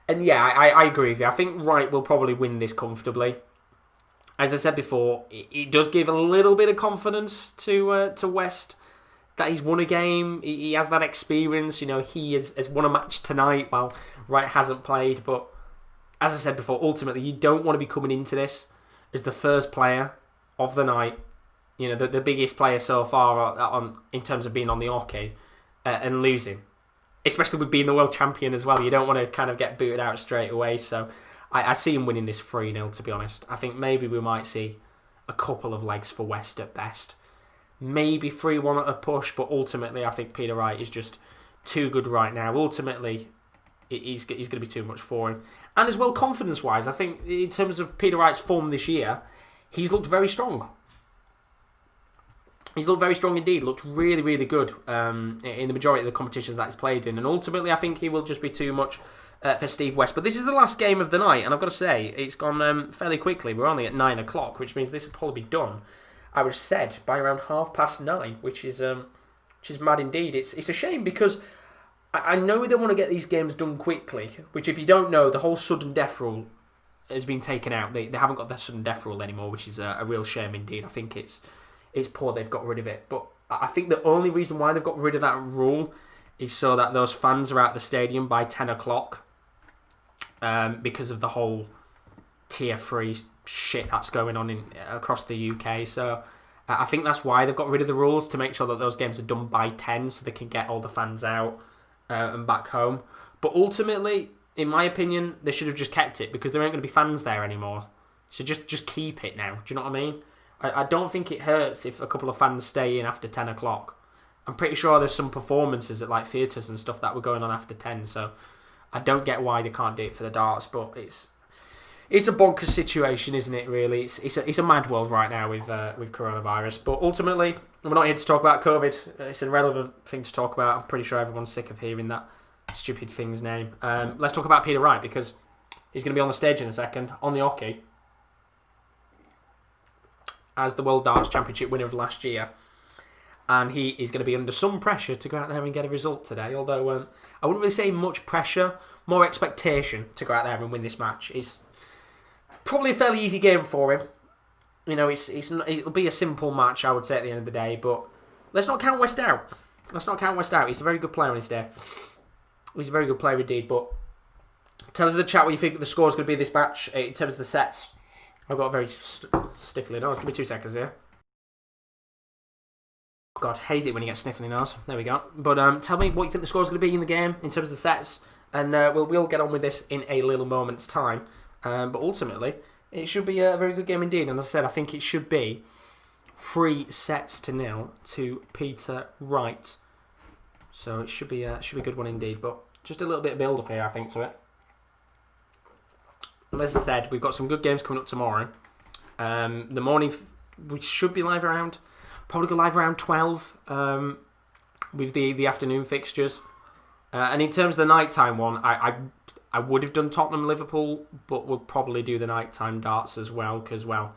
And yeah, I agree with you. I think Wright will probably win this comfortably. As I said before, it does give a little bit of confidence to West that he's won a game. He has that experience. He has won a match tonight while Wright hasn't played. But as I said before, ultimately, you don't want to be coming into this as the first player of the night. The biggest player so far in terms of being on the hockey and losing. Especially with being the world champion as well. You don't want to kind of get booted out straight away. So I see him winning this 3-0, to be honest. I think maybe we might see a couple of legs for West at best. maybe 3-1 at a push, but ultimately I think Peter Wright is just too good right now. Ultimately, he's going to be too much for him. And as well, confidence-wise, I think in terms of Peter Wright's form this year, he's looked very strong. He's looked very strong indeed. Looked really, really good in the majority of the competitions that he's played in. And ultimately, I think he will just be too much for Steve West. But this is the last game of the night, and I've got to say, it's gone fairly quickly. We're only at 9 o'clock, which means this will probably be done, I would have said, by around 9:30, which is mad indeed. It's a shame because I know they want to get these games done quickly, which if you don't know, the whole sudden death rule has been taken out. They haven't got the sudden death rule anymore, which is a real shame indeed. I think it's poor they've got rid of it. But I think the only reason why they've got rid of that rule is so that those fans are out the stadium by 10 o'clock because of the whole tier 3 shit that's going on across the UK. So I think that's why they've got rid of the rules, to make sure that those games are done by 10 so they can get all the fans out and back home. But ultimately, in my opinion, they should have just kept it because there ain't going to be fans there anymore. So just keep it now. Do you know what I mean? I don't think it hurts if a couple of fans stay in after 10 o'clock. I'm pretty sure there's some performances at like theatres and stuff that were going on after 10, so I don't get why they can't do it for the darts, but it's a bonkers situation, isn't it, really? It's a mad world right now with coronavirus, but ultimately, we're not here to talk about COVID. It's an irrelevant thing to talk about. I'm pretty sure everyone's sick of hearing that stupid thing's name. Let's talk about Peter Wright, because he's going to be on the stage in a second, on the hockey, as the World Darts Championship winner of last year. And he is going to be under some pressure to go out there and get a result today. Although I wouldn't really say much pressure, more expectation to go out there and win this match. It's probably a fairly easy game for him. You know, it'll be a simple match, I would say, at the end of the day. But let's not count West out. Let's not count West out. He's a very good player on his day. He's a very good player indeed. But tell us in the chat what you think the score's going to be this match in terms of the sets. I've got a very sniffly nose. Give me 2 seconds here. God, hate it when you get sniffly nose. There we go. But tell me what you think the score's going to be in the game in terms of the sets, and we'll get on with this in a little moment's time. But ultimately, it should be a very good game indeed. And as I said, I think it should be 3-0 to Peter Wright. So it should be a good one indeed. But just a little bit of build up here, I think, to it. And as I said, we've got some good games coming up tomorrow. The morning we should be live around. Probably go live around 12 with the afternoon fixtures. And in terms of the nighttime one, I would have done Tottenham-Liverpool, but we'll probably do the nighttime darts as well, because, well,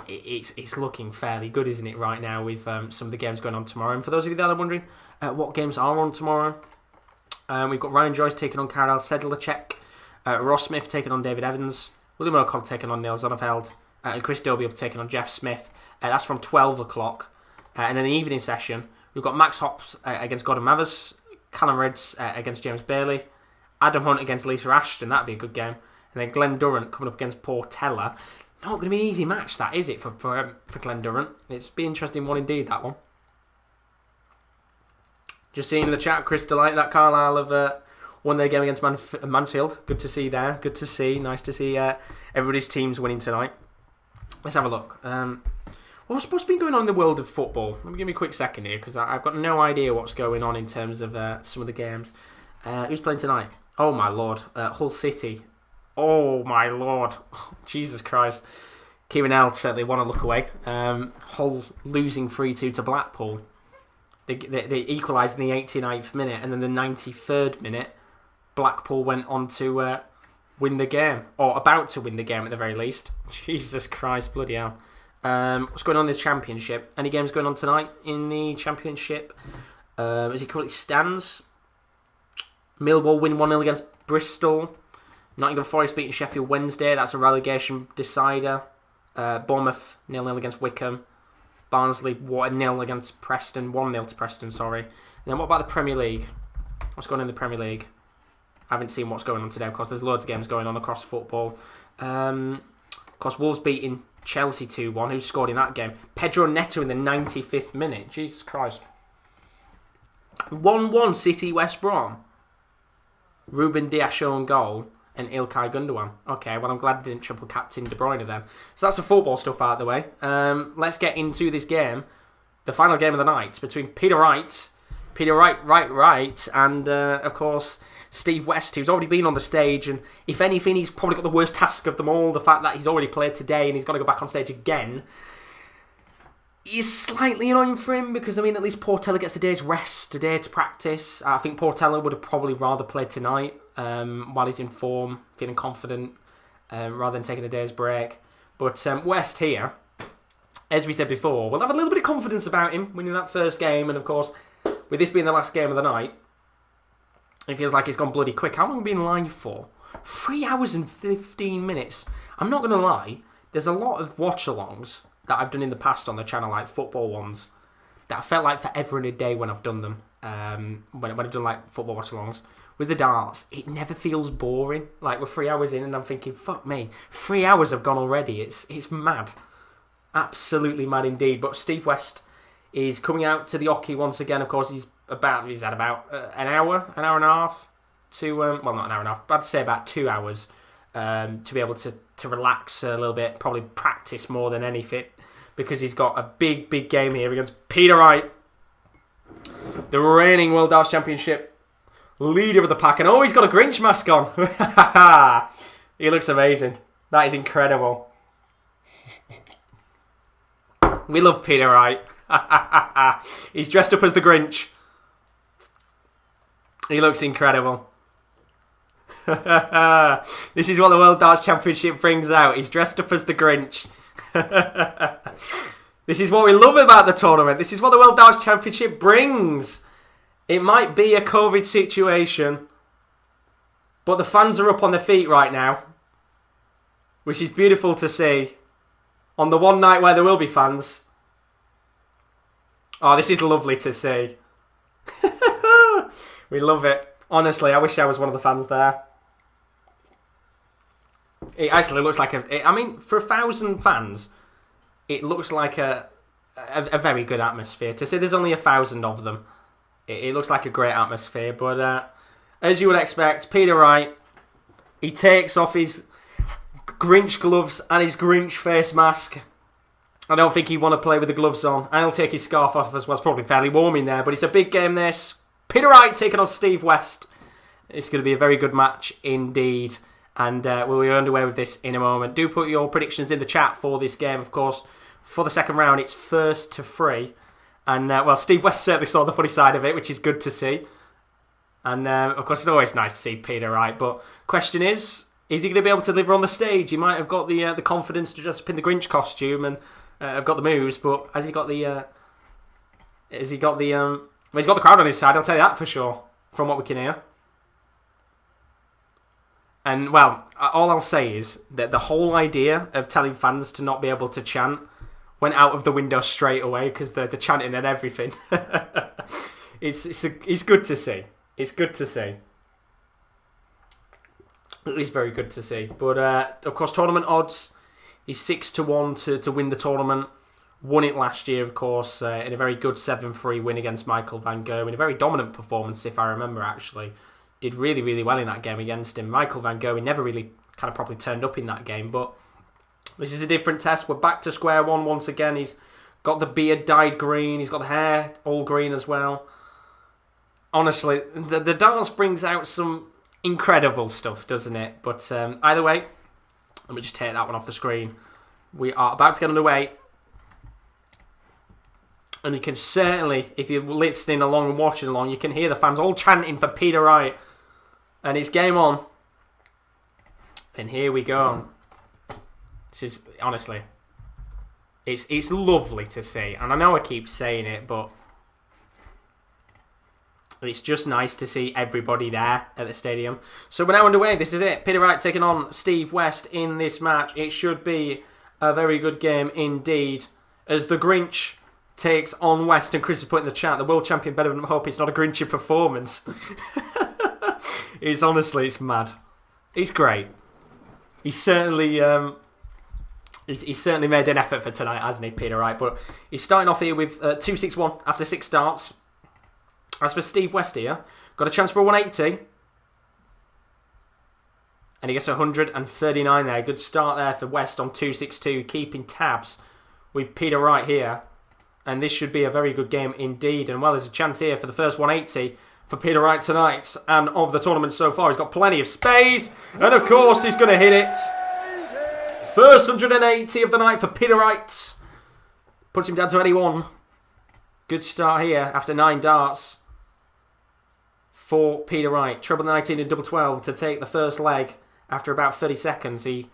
it's looking fairly good, isn't it, right now, with some of the games going on tomorrow. And for those of you that are wondering what games are on tomorrow, we've got Ryan Joyce taking on Karel Sedlacek, Ross Smith taking on David Evans, William O'Connor taking on Neil Zonneveld, and Chris Dobie taking on Jeff Smith. That's from 12 o'clock. And then the evening session, we've got Max Hops against Gordon Mathers, Callum Reds against James Bailey, Adam Hunt against Lisa Ashton, that'd be a good game. And then Glenn Durrant coming up against Portela. Not going to be an easy match, that, is it, for Glenn Durrant? It's be an interesting one indeed, that one. Just seeing in the chat, Chris Delight, that Carlisle have won their game against Mansfield. Good to see there. Good to see. Nice to see everybody's teams winning tonight. Let's have a look. What's supposed to be going on in the world of football? Let me give me a quick second here, because I've got no idea what's going on in terms of some of the games. Who's playing tonight? Oh my lord, Hull City. Oh my lord, Jesus Christ. Kieran L certainly want to look away. Hull losing 3-2 to Blackpool. They equalised in the 89th minute, and then the 93rd minute, Blackpool went on to win the game, or about to win the game at the very least. Jesus Christ, bloody hell. What's going on in the Championship? Any games going on tonight in the Championship? As it currently stands, Millwall win 1-0 against Bristol. Nottingham Forest beating Sheffield Wednesday. That's a relegation decider. Bournemouth 0-0 against Wickham. Barnsley 1-0 against Preston. 1-0 to Preston, sorry. And then what about the Premier League? What's going on in the Premier League? I haven't seen what's going on today, of course. There's loads of games going on across football. Of course, Wolves beating Chelsea 2-1. Who scored in that game? Pedro Neto in the 95th minute. Jesus Christ. 1-1 City West Brom. Ruben Dias own goal and Ilkay Gundogan. Okay, well, I'm glad I didn't triple captain De Bruyne then. So that's the football stuff out of the way. Let's get into this game the final game of the night between Peter Wright, and of course Steve West, who's already been on the stage, and if anything, he's probably got the worst task of them all. The fact that he's already played today and he's got to go back on stage again is slightly annoying for him, because I mean, at least Portela gets a day's rest, a day to practice. I think Portela would have probably rather played tonight while he's in form, feeling confident, rather than taking a day's break. But West here, as we said before, will have a little bit of confidence about him winning that first game, and of course, with this being the last game of the night, it feels like it's gone bloody quick. How long have we been live for? 3 hours and 15 minutes. I'm not going to lie, there's a lot of watch-alongs that I've done in the past on the channel, like football ones, that I felt like forever and a day when I've done them. When I've done like football watch-alongs. With the darts, it never feels boring. Like, we're 3 hours in and I'm thinking, fuck me, 3 hours have gone already. It's mad. Absolutely mad indeed. But Steve West is coming out to the hockey once again. Of course, he's had about an hour and a half to, well, not an hour and a half, but I'd say about 2 hours to be able to relax a little bit, probably practice more than anything, because he's got a big game here against Peter Wright, the reigning World Darts Championship leader of the pack. And oh, he's got a Grinch mask on. He looks amazing. That is incredible. We love Peter Wright. He's dressed up as the Grinch. He looks incredible. This is what the World Darts Championship brings out. He's dressed up as the Grinch. This is what we love about the tournament. This is what the World Darts Championship brings. It might be a COVID situation, but the fans are up on their feet right now, which is beautiful to see. On the one night where there will be fans. Oh, this is lovely to see. We love it. Honestly, I wish I was one of the fans there. It actually looks like for 1,000 fans, it looks like a very good atmosphere. To say there's only 1,000 of them, it looks like a great atmosphere. But as you would expect, Peter Wright, he takes off his Grinch gloves and his Grinch face mask. I don't think he'd want to play with the gloves on. And he'll take his scarf off as well. It's probably fairly warm in there, but it's a big game, this. Peter Wright taking on Steve West. It's going to be a very good match indeed. And we'll be underway with this in a moment. Do put your predictions in the chat for this game, of course. For the second round, it's 1-3. And, well, Steve West certainly saw the funny side of it, which is good to see. And, of course, it's always nice to see Peter Wright. But question is he going to be able to deliver on the stage? He might have got the confidence to just pin the Grinch costume and have got the moves, but has he got the... well, he's got the crowd on his side, I'll tell you that for sure, from what we can hear. And, well, all I'll say is that the whole idea of telling fans to not be able to chant went out of the window straight away, because they're chanting and everything. It's good to see. It's good to see. It is very good to see. But, of course, tournament odds, he's 6-1 to win the tournament. Won it last year, of course, in a very good 7-3 win against Michael van Gerwen. In a very dominant performance, if I remember, actually. Did really, really well in that game against him. Michael van Gerwen never really kind of properly turned up in that game, but this is a different test. We're back to square one once again. He's got the beard dyed green. He's got the hair all green as well. Honestly, the darts brings out some incredible stuff, doesn't it? But either way, let me just take that one off the screen. We are about to get underway. And you can certainly, if you're listening along and watching along, you can hear the fans all chanting for Peter Wright. And it's game on. And here we go. This is, honestly, it's lovely to see. And I know I keep saying it, but it's just nice to see everybody there at the stadium. So we're now underway. This is it. Peter Wright taking on Steve West in this match. It should be a very good game indeed. As the Grinch takes on West, and Chris is putting in the chat, the world champion better than hope it's not a Grinchy performance. It's mad. He's great. He's certainly he's certainly made an effort for tonight, hasn't he, Peter Wright? But he's starting off here with 2-6-1 after 6 starts. As for Steve West here, got a chance for a 180. And he gets 139 there. Good start there for West on 2-6-2, keeping tabs with Peter Wright here. And this should be a very good game indeed. And well, there's a chance here for the first 180 for Peter Wright tonight. And of the tournament so far, he's got plenty of space. And of course, he's going to hit it. First 180 of the night for Peter Wright. Puts him down to 81. Good start here after 9 darts for Peter Wright. Treble 19 and double 12 to take the first leg. After about 30 seconds, he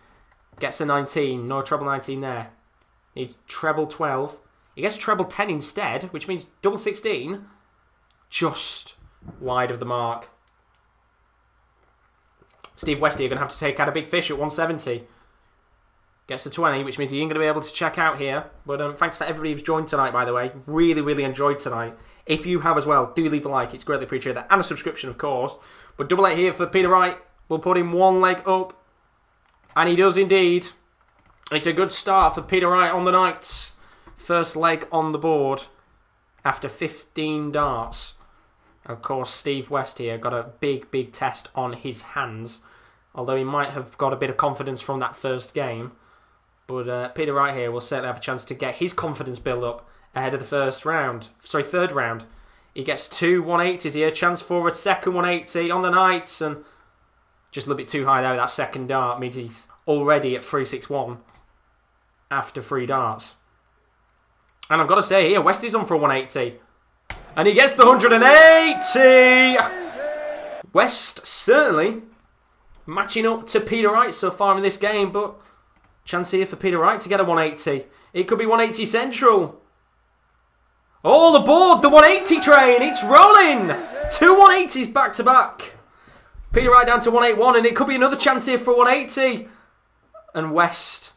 gets a 19. No treble 19 there. Needs treble 12. He gets treble 10 instead, which means double 16. Just wide of the mark. Steve Westy are going to have to take out a big fish at 170. Gets the 20, which means he ain't going to be able to check out here. But thanks for everybody who's joined tonight, by the way. Really, really enjoyed tonight. If you have as well, do leave a like. It's greatly appreciated. And a subscription, of course. But double 8 here for Peter Wright. We'll put him one leg up. And he does indeed. It's a good start for Peter Wright on the night. First leg on the board after 15 darts. Of course, Steve West here got a big, big test on his hands. Although he might have got a bit of confidence from that first game. But Peter Wright here will certainly have a chance to get his confidence build up ahead of the third round. He gets 2 180s here. Chance for a second 180 on the night. And just a little bit too high there with that second dart. Means he's already at 361 after 3 darts. And I've got to say here, Westy's on for a 180. And he gets the 180! West certainly matching up to Peter Wright so far in this game, but chance here for Peter Wright to get a 180. It could be 180 central. All aboard the 180 train! It's rolling! 2 180s back to back. Peter Wright down to 181, and it could be another chance here for 180. And West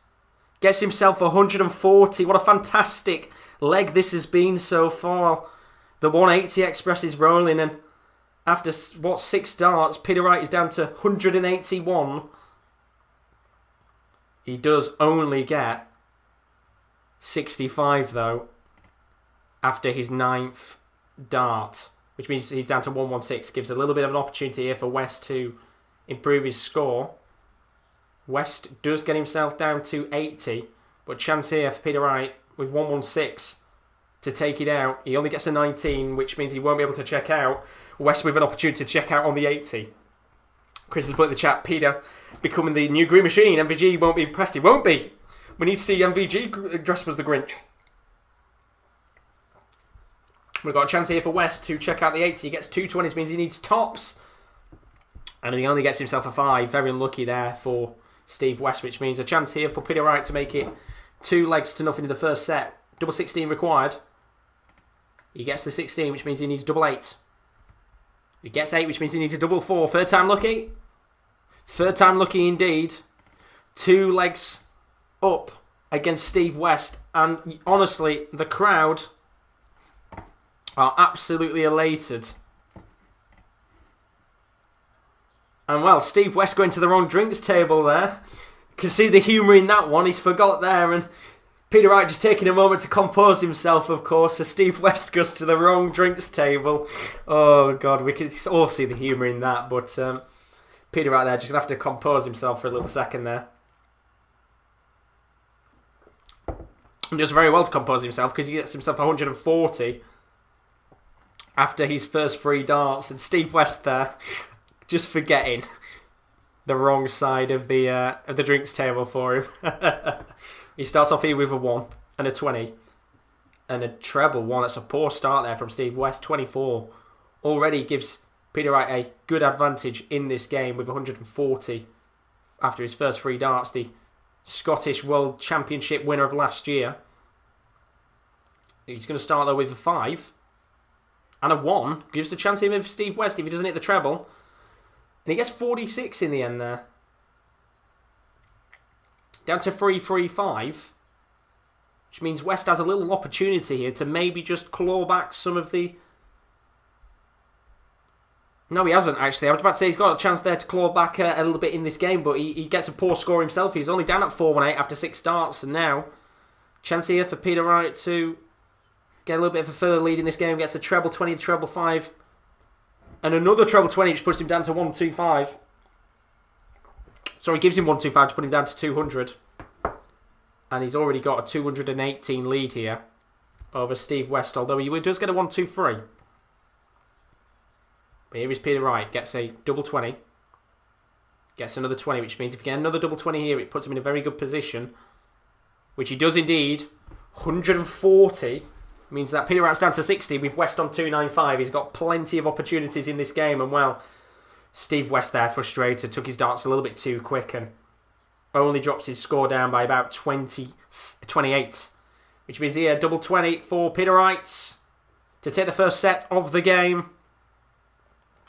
gets himself 140. What a fantastic leg this has been so far. The 180 Express is rolling, and after, 6 darts, Peter Wright is down to 181. He does only get 65, though, after his 9th dart, which means he's down to 116. Gives a little bit of an opportunity here for West to improve his score. West does get himself down to 80, but chance here for Peter Wright with 116 to take it out. He only gets a 19, which means he won't be able to check out. West with an opportunity to check out on the 80. Chris has put in the chat, Peter becoming the new Green Machine. MVG won't be impressed. He won't be. We need to see MVG dressed as the Grinch. We've got a chance here for West to check out the 80. He gets 2 20s, means he needs tops. And he only gets himself a 5. Very unlucky there for Steve West, which means a chance here for Peter Wright to make it 2 legs to nothing in the first set. Double 16 required. He gets the 16, which means he needs double 8. He gets 8, which means he needs a double 4. Third time lucky. Third time lucky indeed. 2 legs up against Steve West. And honestly, the crowd are absolutely elated. And well, Steve West going to the wrong drinks table there. You can see the humour in that one. He's forgot there, and Peter Wright just taking a moment to compose himself, of course, as Steve West goes to the wrong drinks table. Oh, God, we can all see the humour in that, but Peter Wright there just going to have to compose himself for a little second there. And does very well to compose himself, because he gets himself 140 after his first 3 darts, and Steve West there just forgetting the wrong side of the drinks table for him. He starts off here with a 1 and a 20 and a treble 1. That's a poor start there from Steve West. 24 already gives Peter Wright a good advantage in this game with 140 after his first 3 darts. The Scottish World Championship winner of last year. He's going to start though with a 5 and a 1. Gives the chance here with Steve West if he doesn't hit the treble. And he gets 46 in the end there. Down to 335. Which means West has a little opportunity here to maybe just claw back some of the... No, he hasn't actually. I was about to say he's got a chance there to claw back a little bit in this game, but he gets a poor score himself. He's only down at 4-1-8 after 6 starts, and now chance here for Peter Wright to get a little bit of a further lead in this game. Gets a treble 20, treble 5, and another treble 20, which puts him down to 125. Sorry, gives him 125 to put him down to 200. And he's already got a 218 lead here over Steve West, although he does get a 1-2-3. But here is Peter Wright, gets a double 20. Gets another 20, which means if you get another double 20 here, it puts him in a very good position. Which he does indeed. 140 means that Peter Wright's down to 60 with West on 295. He's got plenty of opportunities in this game. And well, Steve West there, frustrated, took his darts a little bit too quick and only drops his score down by about 28. Which means here, double 20 for Peter Wright to take the first set of the game.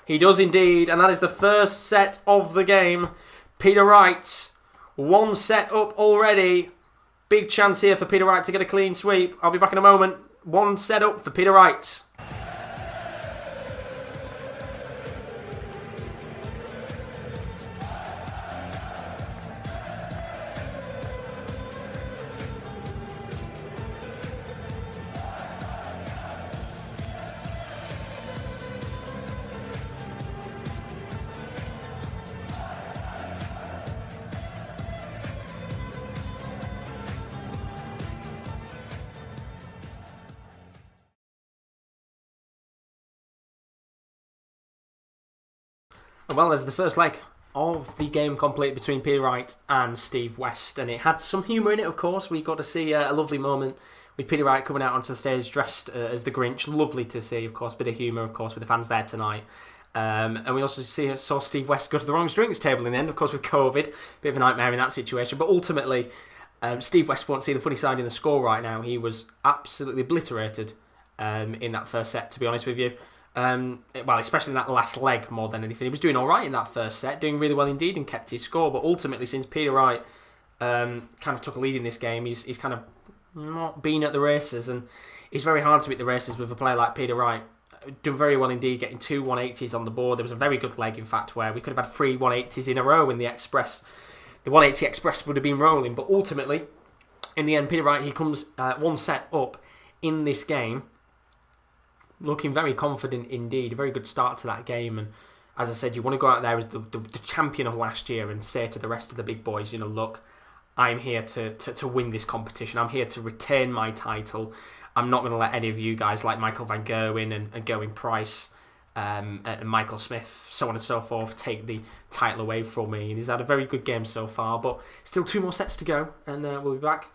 He does indeed, and that is the first set of the game. Peter Wright, one set up already. Big chance here for Peter Wright to get a clean sweep. I'll be back in a moment. One set up for Peter Wright. Well, there's the first leg of the game complete between Peter Wright and Steve West, and it had some humour in it, of course. We got to see a lovely moment with Peter Wright coming out onto the stage dressed as the Grinch. Lovely to see, of course. Bit of humour, of course, with the fans there tonight. And we also saw Steve West go to the wrong drinks table in the end, of course, with COVID. Bit of a nightmare in that situation. But ultimately, Steve West won't see the funny side in the score right now. He was absolutely obliterated in that first set, to be honest with you. Well, especially in that last leg more than anything. He was doing alright in that first set, doing really well indeed and kept his score, but ultimately since Peter Wright kind of took a lead in this game, he's kind of not been at the races, and it's very hard to beat the races with a player like Peter Wright. Done very well indeed, getting 2 180s on the board. There was a very good leg, in fact, where we could have had 3 180s in a row in the Express. The 180 Express would have been rolling, but ultimately, in the end, Peter Wright, he comes one set up in this game, looking very confident indeed. A very good start to that game. And as I said, you want to go out there as the champion of last year and say to the rest of the big boys, look, I'm here to win this competition. I'm here to retain my title. I'm not going to let any of you guys like Michael Van Gerwen and Gerwin Price and Michael Smith, so on and so forth, take the title away from me. And he's had a very good game so far, but still 2 more sets to go. And we'll be back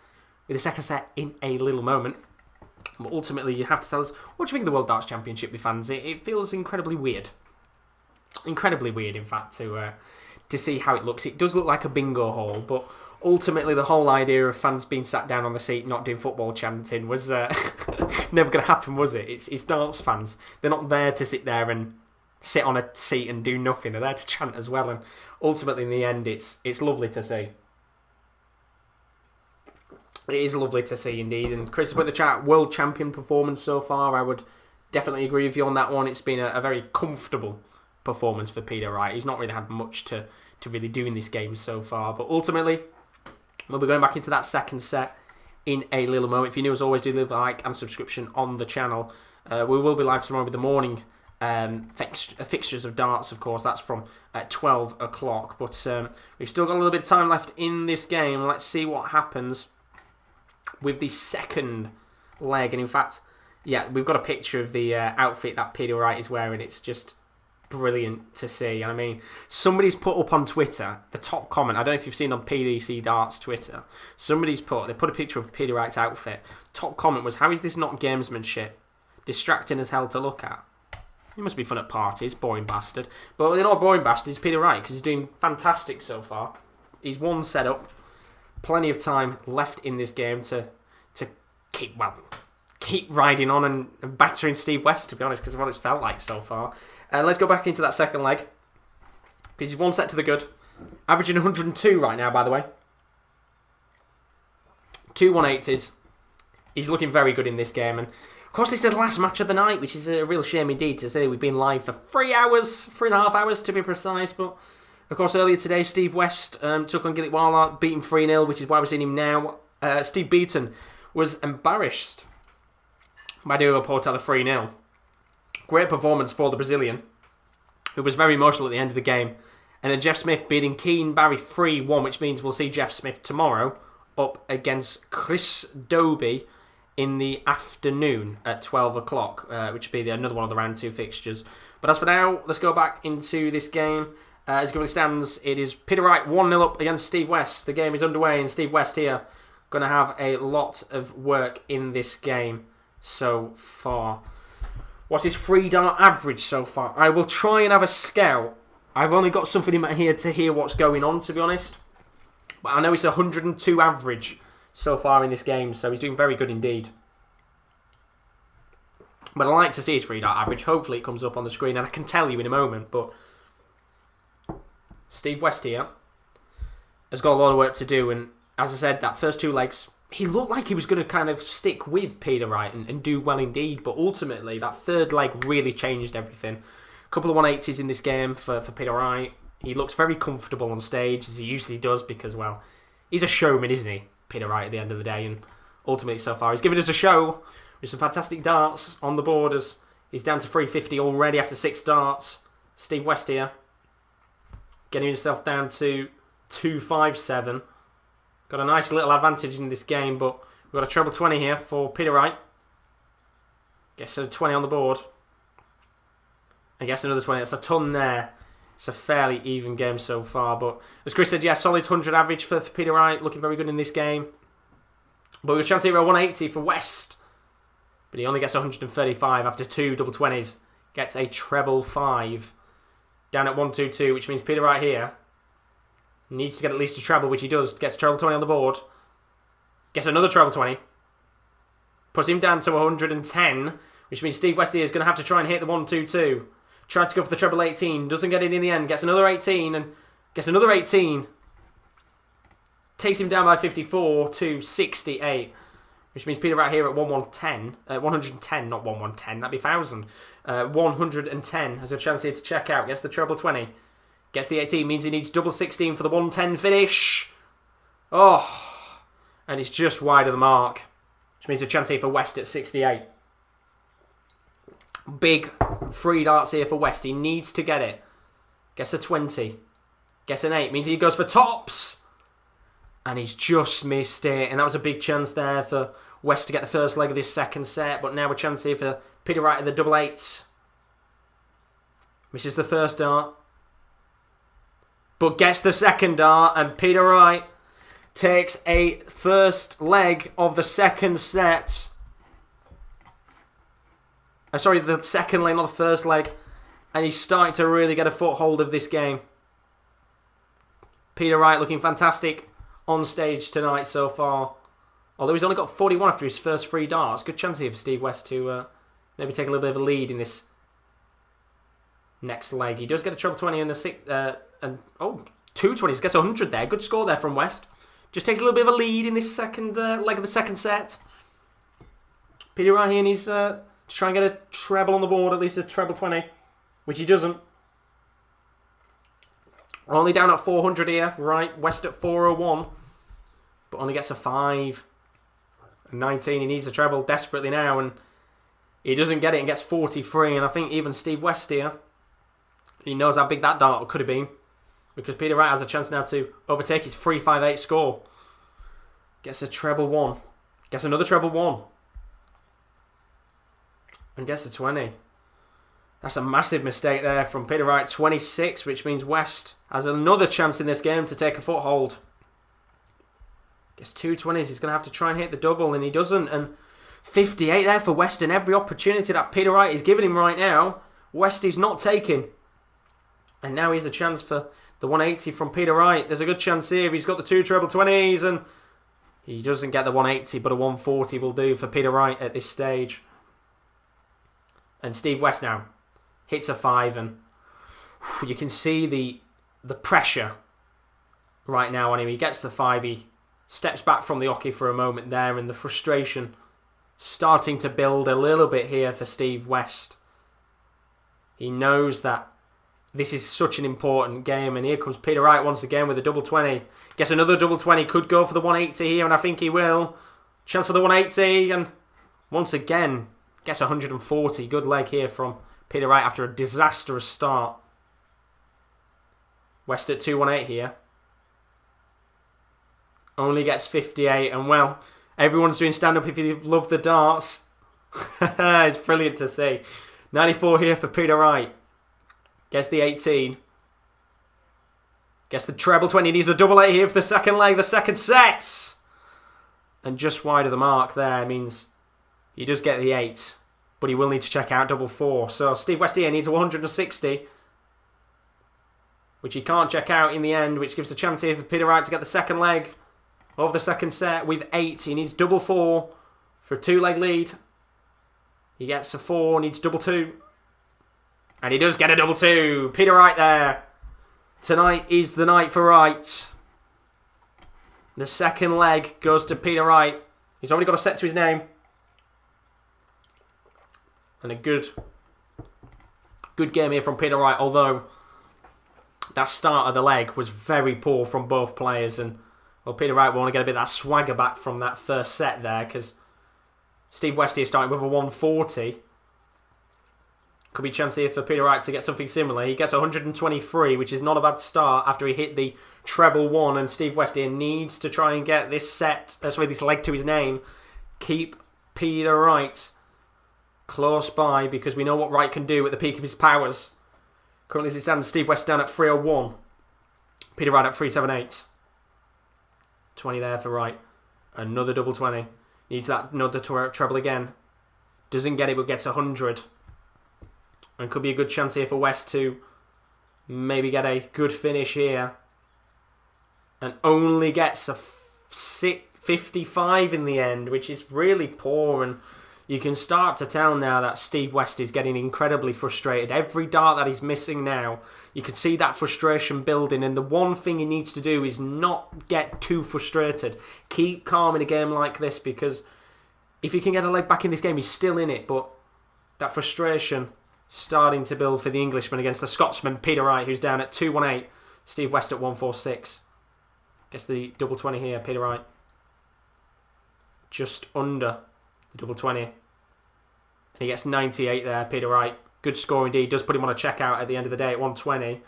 with the second set in a little moment. But ultimately, you have to tell us, what do you think of the World Darts Championship, with fans? It feels incredibly weird. Incredibly weird, in fact, to see how it looks. It does look like a bingo hall, but ultimately the whole idea of fans being sat down on the seat not doing football chanting was never going to happen, was it? It's darts fans. They're not there to sit there and sit on a seat and do nothing. They're there to chant as well, and ultimately in the end it's lovely to see. It is lovely to see indeed. And Chris put in the chat, world champion performance so far. I would definitely agree with you on that one. It's been a very comfortable performance for Peter Wright. He's not really had much to really do in this game so far. But ultimately, we'll be going back into that second set in a little moment. If you're new, as always, do leave a like and subscription on the channel. We will be live tomorrow with the morning fixtures of darts, of course. That's from 12 o'clock. But we've still got a little bit of time left in this game. Let's see what happens with the second leg. And in fact, yeah, we've got a picture of the outfit that Peter Wright is wearing. It's just brilliant to see. I mean, somebody's put up on Twitter, the top comment, I don't know if you've seen on PDC Darts Twitter, they put a picture of Peter Wright's outfit. Top comment was, how is this not gamesmanship? Distracting as hell to look at. He must be fun at parties, boring bastard. But they're not boring bastard, it's Peter Wright, because he's doing fantastic so far. He's one set up. Plenty of time left in this game to keep riding on and battering Steve West, to be honest, because of what it's felt like so far. And let's go back into that second leg, because he's one set to the good. Averaging 102 right now, by the way. 2 180s. He's looking very good in this game. And of course, this is the last match of the night, which is a real shame indeed to say. We've been live for 3.5 hours to be precise, but of course, earlier today, Steve West took on Gilitwala, beaten 3-0, which is why we're seeing him now. Steve Beaton was embarrassed by Diogo Portela 3-0. Great performance for the Brazilian, who was very emotional at the end of the game. And then Jeff Smith beating Keane Barry 3-1, which means we'll see Jeff Smith tomorrow up against Chris Doby in the afternoon at 12 o'clock, which would be another one of the round 2 fixtures. But as for now, let's go back into this game. As it currently stands, it is Peter Wright 1-0 up against Steve West. The game is underway, and Steve West here going to have a lot of work in this game so far. What's his free dart average so far? I will try and have a scout. I've only got something in my ear to hear what's going on, to be honest. But I know it's 102 average so far in this game, so he's doing very good indeed. But I like to see his free dart average. Hopefully it comes up on the screen, and I can tell you in a moment. But Steve West here has got a lot of work to do, and as I said, that first 2 legs, he looked like he was going to kind of stick with Peter Wright and do well indeed, but ultimately that third leg really changed everything. A couple of 180s in this game for Peter Wright. He looks very comfortable on stage, as he usually does, because, well, he's a showman, isn't he, Peter Wright, at the end of the day, and ultimately so far he's given us a show with some fantastic darts on the board, as he's down to 350 already after 6 darts. Steve West here, getting himself down to 257. Got a nice little advantage in this game, but we've got a treble 20 here for Peter Wright. Gets a 20 on the board. And gets another 20. That's a ton there. It's a fairly even game so far. But as Chris said, yeah, solid 100 average for Peter Wright. Looking very good in this game. But we've got a chance here at 180 for West. But he only gets 135 after 2 double 20s. Gets a treble 5. Down at 122, which means Peter Wright here needs to get at least a treble, which he does. Gets a treble 20 on the board. Gets another treble 20. Puts him down to 110, which means Steve West here is going to have to try and hit the 122. Tries to go for the treble 18. Doesn't get it in the end. Gets another 18 and gets another 18. Takes him down by 54 to 68. Which means Peter Wright here at 110, not 1110, that'd be 1,000. 110 has a chance here to check out. Gets the treble 20. Gets the 18, means he needs double 16 for the 110 finish. Oh, and it's just wide of the mark. Which means a chance here for West at 68. Big free darts here for West. He needs to get it. Gets a 20. Gets an 8, means he goes for tops. And he's just missed it. And that was a big chance there for West to get the first leg of this second set. But now a chance here for Peter Wright at the double 8. Misses the first dart. But gets the second dart, and Peter Wright takes a first leg of the second set. Sorry, the second leg, not the first leg. And he's starting to really get a foothold of this game. Peter Wright looking fantastic on stage tonight so far. Although he's only got 41 after his first 3 darts. Good chance here for Steve West to maybe take a little bit of a lead in this next leg. He does get a treble 20 in the 6th. Two 20s. Gets 100 there. Good score there from West. Just takes a little bit of a lead in this second leg of the second set. Peter Wright here needs to try and get a treble on the board. At least a treble 20. Which he doesn't. We're only down at 400 here. Right. West at 401. But only gets a 5. 19. He needs a treble desperately now. And he doesn't get it and gets 43. And I think even Steve West here, he knows how big that dart could have been. Because Peter Wright has a chance now to overtake his 3-5-8 score. Gets a treble 1. Gets another treble 1. And gets a 20. That's a massive mistake there from Peter Wright. 26, which means West has another chance in this game to take a foothold. Gets 2 20s. He's going to have to try and hit the double, and he doesn't. And 58 there for West, and every opportunity that Peter Wright is giving him right now, West is not taking. And now he has a chance for the 180 from Peter Wright. There's a good chance here. He's got the 2 treble 20s, and he doesn't get the 180, but a 140 will do for Peter Wright at this stage. And Steve West now hits a 5, and you can see the pressure right now on him. He gets the 5, he steps back from the hockey for a moment there, and the frustration starting to build a little bit here for Steve West. He knows that this is such an important game, and here comes Peter Wright once again with a double 20. Gets another double 20, could go for the 180 here, and I think he will. Chance for the 180, and once again gets 140. Good leg here from Peter Wright after a disastrous start. West at 218 here. Only gets 58, and well, Everyone's doing stand-up if you love the darts. It's brilliant to see. 94 here for Peter Wright. Gets the 18. Gets the treble 20. Needs a double 8 here for the second leg, the second set. And just wide of the mark there means he does get the 8. But he will need to check out double 4. So Steve West here needs a 160. Which he can't check out in the end. Which gives a chance here for Peter Wright to get the second leg of the second set with 8. He needs double 4 for a 2-leg lead. He gets a 4, needs double 2. And he does get a double 2. Peter Wright there. Tonight is the night for Wright. The second leg goes to Peter Wright. He's already got a set to his name. And a good game here from Peter Wright. Although that start of the leg was very poor from both players. And well, Peter Wright will want to get a bit of that swagger back from that first set there. Because Steve West here starting with a 140. Could be a chance here for Peter Wright to get something similar. He gets 123, which is not a bad start after he hit the treble 1. And Steve West here needs to try and get this this leg to his name. Keep Peter Wright close by, because we know what Wright can do at the peak of his powers. Currently as it stands, Steve West down at 301. Peter Wright at 378. 20 there for Wright. Another double 20. Needs that another treble again. Doesn't get it, but gets 100. And could be a good chance here for West to maybe get a good finish here. And only gets a 55 in the end, which is really poor. And you can start to tell now that Steve West is getting incredibly frustrated. Every dart that he's missing now, you can see that frustration building. And the one thing he needs to do is not get too frustrated. Keep calm in a game like this, because if he can get a leg back in this game, he's still in it. But that frustration starting to build for the Englishman against the Scotsman, Peter Wright, who's down at 218. Steve West at 146. Gets the double 20 here, Peter Wright. Just under the double 20. And he gets 98 there, Peter Wright. Good score indeed. Does put him on a checkout at the end of the day at 120.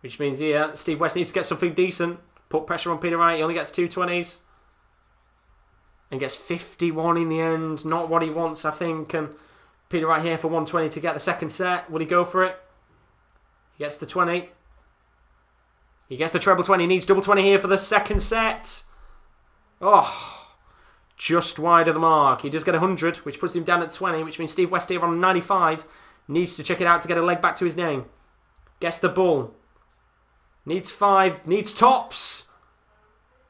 Which means here, Steve West needs to get something decent. Put pressure on Peter Wright. He only gets 2 20s. And gets 51 in the end. Not what he wants, I think. And Peter Wright here for 120 to get the second set. Will he go for it? He gets the 20. He gets the treble 20. He needs double 20 here for the second set. Oh, just wide of the mark. He does get 100, which puts him down at 20, which means Steve West here on 95. Needs to check it out to get a leg back to his name. Gets the ball. Needs 5. Needs tops.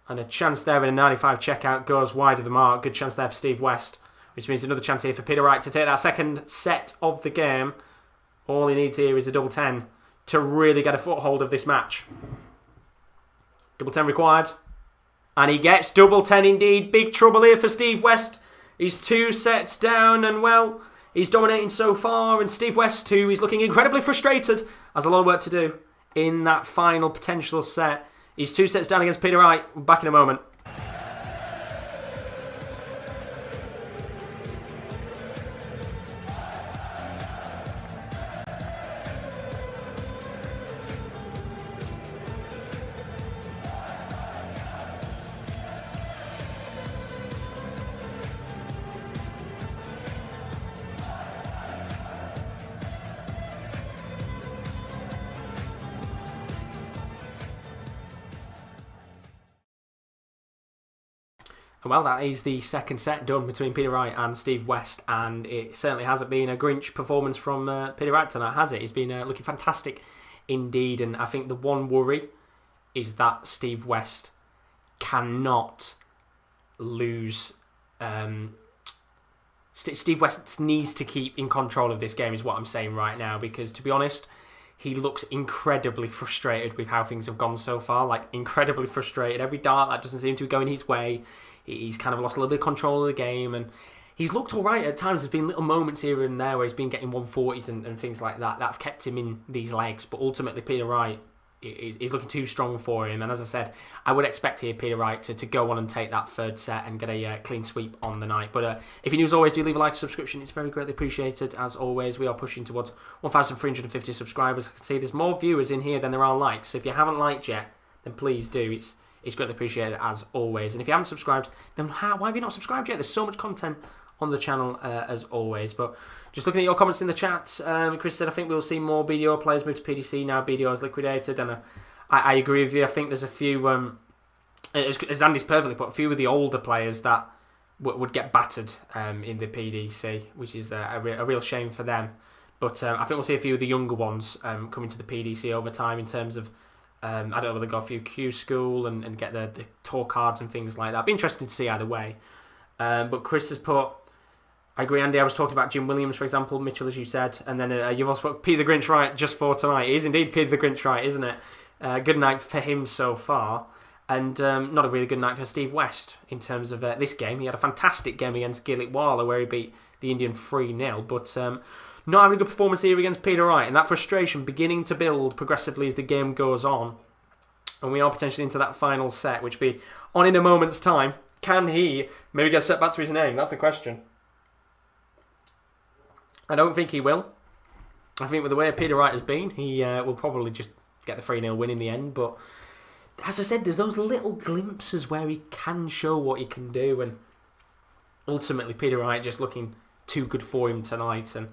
And a chance there in a 95 checkout. Goes wide of the mark. Good chance there for Steve West. Which means another chance here for Peter Wright to take that second set of the game. All he needs here is a double 10 to really get a foothold of this match. Double 10 required. And he gets double 10 indeed. Big trouble here for Steve West. He's 2 sets down, and well, he's dominating so far. And Steve West, too, he's looking incredibly frustrated. Has a lot of work to do in that final potential set. He's 2 sets down against Peter Wright. Back in a moment. Well, that is the second set done between Peter Wright and Steve West, and it certainly hasn't been a Grinch performance from Peter Wright tonight, has it? He's been looking fantastic indeed, and I think the one worry is that Steve West cannot lose. Steve West needs to keep in control of this game, is what I'm saying right now, because to be honest, he looks incredibly frustrated with how things have gone so far, like incredibly frustrated. Every dart that doesn't seem to be going his way, he's kind of lost a little bit of control of the game, and he's looked alright at times. There's been little moments here and there where he's been getting 140s and things like that have kept him in these legs, but ultimately Peter Wright is looking too strong for him, and as I said, I would expect here Peter Wright to go on and take that third set and get a clean sweep on the night. But if you're new as always, do leave a like, subscription, it's very greatly appreciated. As always, we are pushing towards 1,350 subscribers. I can see there's more viewers in here than there are likes, so if you haven't liked yet, then please do. it's greatly appreciated as always. And if you haven't subscribed, then why have you not subscribed yet? There's so much content on the channel as always. But just looking at your comments in the chat, Chris said, I think we'll see more BDO players move to PDC now BDO is liquidated. And I agree with you. I think there's a few, as Andy's perfectly put, a few of the older players that would get battered in the PDC, which is a real shame for them. But I think we'll see a few of the younger ones coming to the PDC over time in terms of, I don't know whether they go through Q school and get the tour cards and things like that. It'd be interesting to see either way. But Chris has put, I agree, Andy, I was talking about Jim Williams, for example, Mitchell, as you said, and then you've also put Peter the Grinch Wright just for tonight. It is indeed Peter the Grinch Wright, isn't it? Good night for him so far. And not a really good night for Steve West in terms of this game. He had a fantastic game against Gilitwala where he beat the Indian 3-0, but not having a good performance here against Peter Wright, and that frustration beginning to build progressively as the game goes on. And we are potentially into that final set, which will be on in a moment's time. Can he maybe get set back to his name? That's the question. I don't think he will. I think with the way Peter Wright has been, he will probably just get the 3-0 win in the end, but as I said, there's those little glimpses where he can show what he can do, and ultimately Peter Wright just looking too good for him tonight. And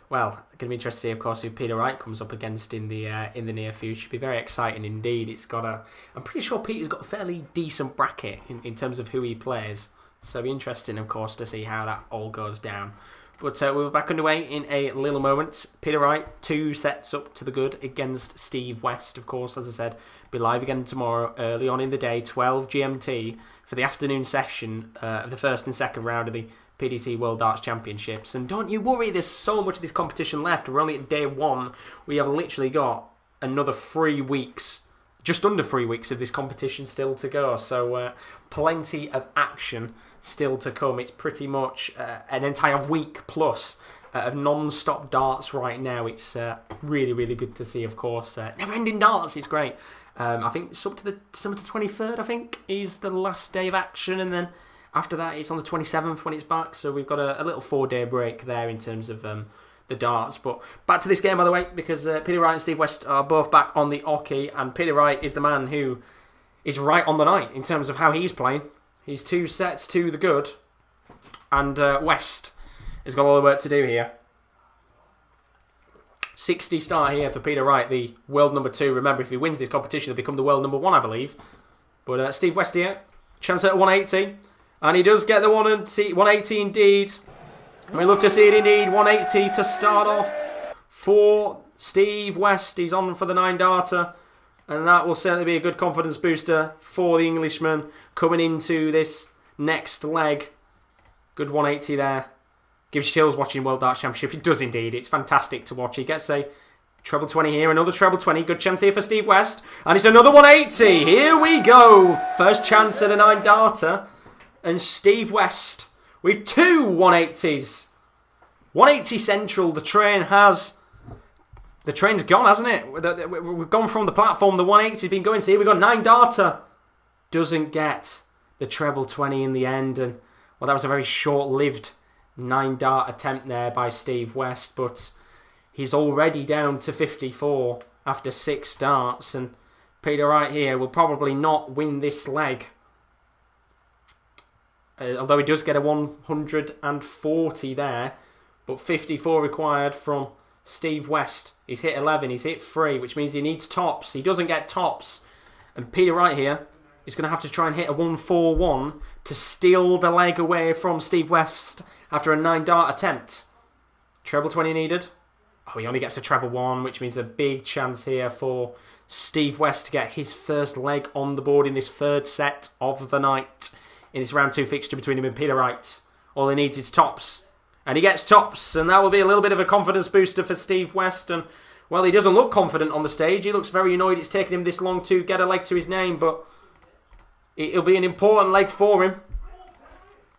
well, going to be interesting to see, of course, who Peter Wright comes up against in the near future. Should be very exciting indeed. I'm pretty sure Peter's got a fairly decent bracket in terms of who he plays, so it'll be interesting, of course, to see how that all goes down. But we're back underway in a little moment. Peter Wright, 2 sets up to the good against Steve West, of course, as I said. Be live again tomorrow, early on in the day, 12 GMT, for the afternoon session of the first and second round of the PDC World Darts Championships. And don't you worry, there's so much of this competition left. We're only at day 1. We have literally got another 3 weeks, just under 3 weeks of this competition still to go. So plenty of action still to come. It's pretty much an entire week plus of non-stop darts right now. It's really, really good to see, of course. Never-ending darts, it's great. I think it's up to the December 23rd, I think, is the last day of action, and then after that it's on the 27th when it's back, so we've got a little 4-day break there in terms of the darts. But back to this game, by the way, because Peter Wright and Steve West are both back on the oche, and Peter Wright is the man who is right on the night in terms of how he's playing. He's 2 sets to the good, and West has got all the work to do here. 60 start here for Peter Wright, the world number 2. Remember, if he wins this competition, he'll become the world number 1, I believe. But Steve West here, chance at 180, and he does get the 180 indeed. We love to see it indeed, 180 to start off for Steve West. He's on for the 9-darter. And that will certainly be a good confidence booster for the Englishman coming into this next leg. Good 180 there. Gives chills watching World Darts Championship. It does indeed. It's fantastic to watch. He gets a treble 20 here. Another treble 20. Good chance here for Steve West. And it's another 180. Here we go. First chance at a 9-darter. And Steve West with 2 180s. 180 central. The train's gone, hasn't it? We've gone from the platform. The 180's been going. So here we got 9-darter. Doesn't get the treble 20 in the end. And well, that was a very short-lived 9-dart attempt there by Steve West. But he's already down to 54 after 6 darts. And Peter Wright here will probably not win this leg. Although he does get a 140 there. But 54 required from Steve West. He's hit 11, he's hit 3, which means he needs tops. He doesn't get tops. And Peter Wright here is going to have to try and hit a 141 to steal the leg away from Steve West after a 9-dart attempt. Treble 20 needed. Oh, he only gets a treble 1, which means a big chance here for Steve West to get his first leg on the board in this 3rd set of the night. In this round 2 fixture between him and Peter Wright. All he needs is tops. And he gets tops, and that will be a little bit of a confidence booster for Steve West. And, well, he doesn't look confident on the stage. He looks very annoyed it's taken him this long to get a leg to his name, but it'll be an important leg for him.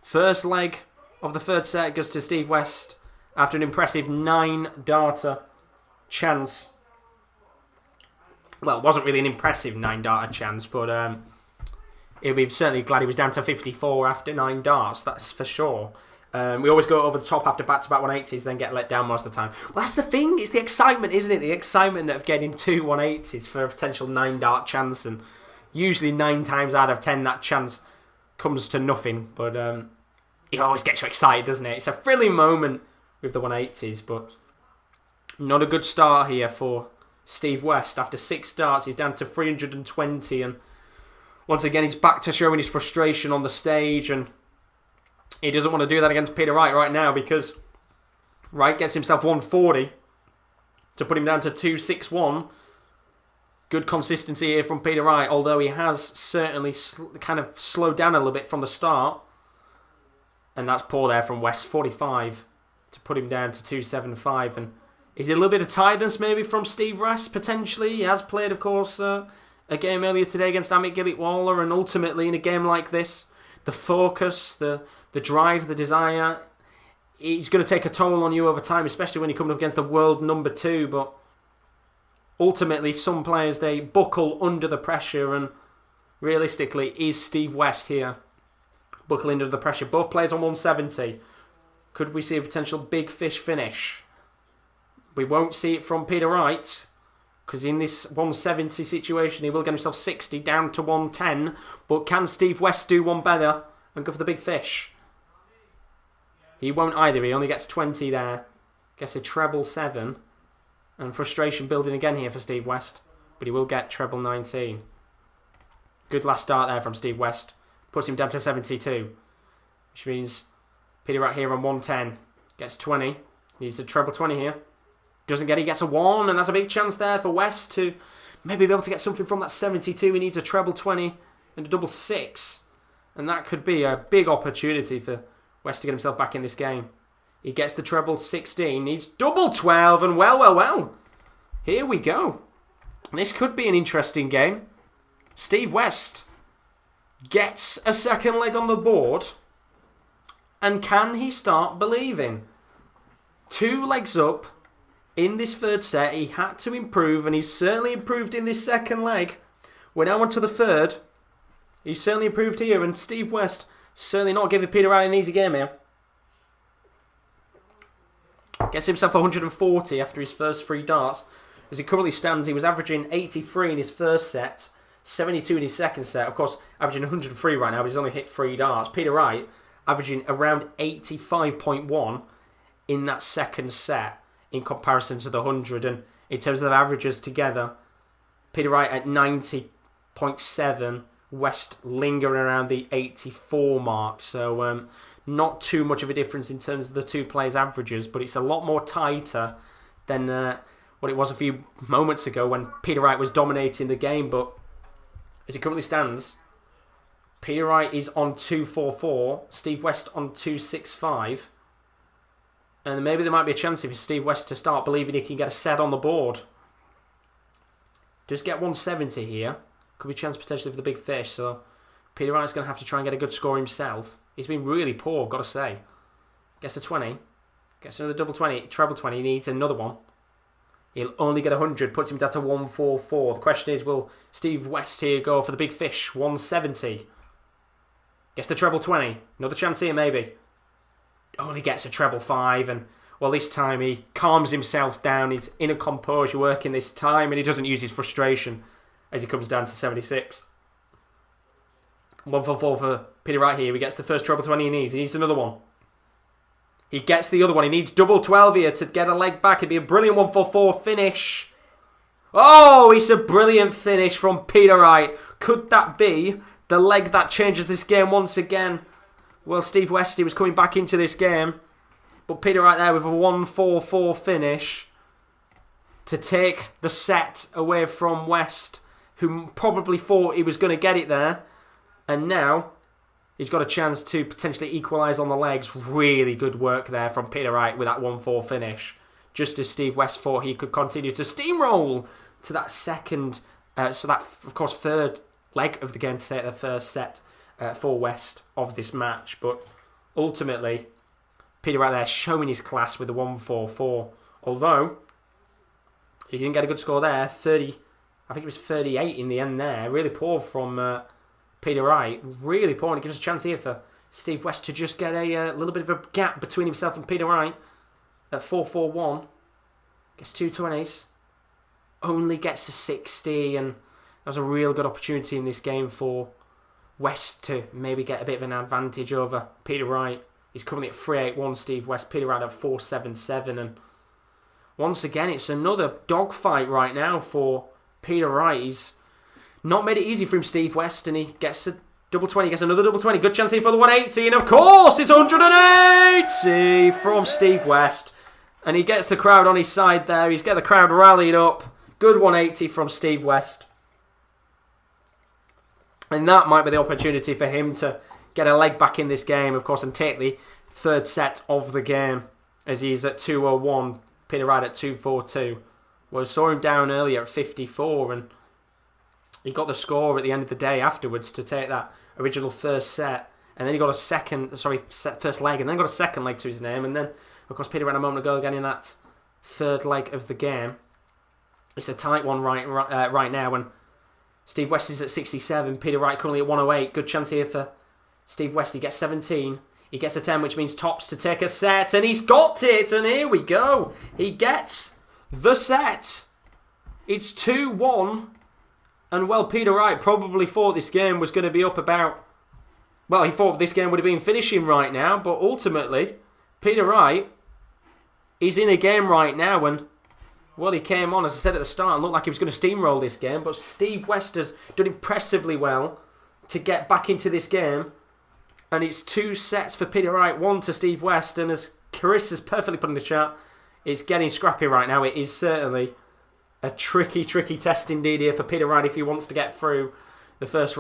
First leg of the 3rd set goes to Steve West after an impressive 9-darter chance. Well, it wasn't really an impressive 9-darter chance, but he'll be certainly glad he was down to 54 after 9 darts, that's for sure. We always go over the top after back-to-back 180s, then get let down most of the time. Well, that's the thing. It's the excitement, isn't it? The excitement of getting 2 180s for a potential 9-dart chance. And Usually 9 times out of 10 that chance comes to nothing, but it always gets you excited, doesn't it? It's a thrilling moment with the 180s, but not a good start here for Steve West. After 6 darts, he's down to 320, and once again, he's back to showing his frustration on the stage, and he doesn't want to do that against Peter Wright right now, because Wright gets himself 140 to put him down to 261. Good consistency here from Peter Wright, although he has certainly kind of slowed down a little bit from the start. And that's poor there from West, 45 to put him down to 275. And is it a little bit of tiredness maybe from Steve West, potentially? He has played, of course, a game earlier today against Amit Gilitwala, and ultimately in a game like this, the focus, the drive, the desire, it's going to take a toll on you over time, especially when you come up against the world number 2, but ultimately, some players, they buckle under the pressure, and realistically, is Steve West here buckling under the pressure? Both players on 170. Could we see a potential big fish finish? We won't see it from Peter Wright, because in this 170 situation, he will get himself 60 down to 110. But can Steve West do one better and go for the big fish? He won't either. He only gets 20 there. Gets a treble 7. And frustration building again here for Steve West. But he will get treble 19. Good last start there from Steve West. Puts him down to 72. Which means Peter Wright here on 110. Gets 20. Needs a treble 20 here. Doesn't get it. He gets a 1. And that's a big chance there for West to maybe be able to get something from that 72. He needs a treble 20 and a double 6. And that could be a big opportunity for West to get himself back in this game. He gets the treble 16, needs double 12, and well. Here we go. This could be an interesting game. Steve West gets a second leg on the board, and can he start believing? 2 legs up in this third set. He had to improve, and he's certainly improved in this second leg. We're now on to the third. He's certainly improved here, and Steve West certainly not giving Peter Wright an easy game here. Gets himself 140 after his first 3 darts. As he currently stands, he was averaging 83 in his first set, 72 in his second set. Of course, averaging 103 right now, but he's only hit 3 darts. Peter Wright averaging around 85.1 in that second set in comparison to the 100. And in terms of averages together, Peter Wright at 90.7, West lingering around the 84 mark. So not too much of a difference in terms of the 2 players' averages, but it's a lot more tighter than what it was a few moments ago when Peter Wright was dominating the game. But as it currently stands, Peter Wright is on 244, Steve West on 265, and maybe there might be a chance for Steve West to start believing he can get a set on the board. Just get 170 here. Could be a chance potentially for the big fish, so Peter Wright's going to have to try and get a good score himself. He's been really poor, I've got to say. Gets a 20. Gets another double 20. Treble 20. He needs another one. He'll only get 100. Puts him down to 144. The question is, will Steve West here go for the big fish? 170. Gets the treble 20. Another chance here, maybe. Only gets a treble 5. And, well, this time he calms himself down. He's in a composure working this time. And he doesn't use his frustration as he comes down to 76. 144 for Peter Wright here. He gets the first treble 20 he needs. He needs another one. He gets the other one. He needs double 12 here to get a leg back. It'd be a brilliant 144 finish. Oh, it's a brilliant finish from Peter Wright. Could that be the leg that changes this game once again? Well, Steve West, he was coming back into this game. But Peter Wright there with a 144 finish to take the set away from West, who probably thought he was going to get it there. And now he's got a chance to potentially equalise on the legs. Really good work there from Peter Wright with that 1-4 finish. Just as Steve West thought he could continue to steamroll to that second, so that, of course, third leg of the game to take the first set for West of this match. But ultimately, Peter Wright there showing his class with the 1-4-4. Although, he didn't get a good score there. I think it was 38 in the end there. Really poor from Peter Wright, really poor, and it gives us a chance here for Steve West to just get a little bit of a gap between himself and Peter Wright at 4-4-1. Gets 2 20s, only gets to 60, and That's a real good opportunity in this game for West to maybe get a bit of an advantage over Peter Wright. He's currently at 3-8-1, Steve West. Peter Wright at 4-7-7. And once again, it's another dogfight right now for Peter Wright. He's not made it easy for him, Steve West, and he gets a double 20, gets another double 20. Good chance here for the 180, and of course, it's 180 from Steve West. And he gets the crowd on his side there. He's got the crowd rallied up. Good 180 from Steve West. And that might be the opportunity for him to get a leg back in this game, of course, and take the third set of the game as he's at 2-0-1. Peter Wright at 2-4-2. Well, I saw him down earlier at 54, and he got the score at the end of the day afterwards to take that original first set. And then he got a first leg, and then got a second leg to his name. And then, of course, Peter Wright a moment ago again in that third leg of the game. It's a tight one right now, and Steve West is at 67. Peter Wright currently at 108. Good chance here for Steve West. He gets 17. He gets a 10, which means tops to take a set. And he's got it. And here we go. He gets the set. It's 2-1. And, well, Peter Wright probably thought this game was going to be up about... Well, he thought this game would have been finishing right now. But ultimately, Peter Wright is in a game right now. And... well, he came on, as I said at the start, and looked like he was going to steamroll this game. But Steve West has done impressively well to get back into this game. And it's 2 sets for Peter Wright, 1 to Steve West. And as Chris has perfectly put in the chat, it's getting scrappy right now. It is certainly a tricky, tricky test indeed here for Peter Wright if he wants to get through the second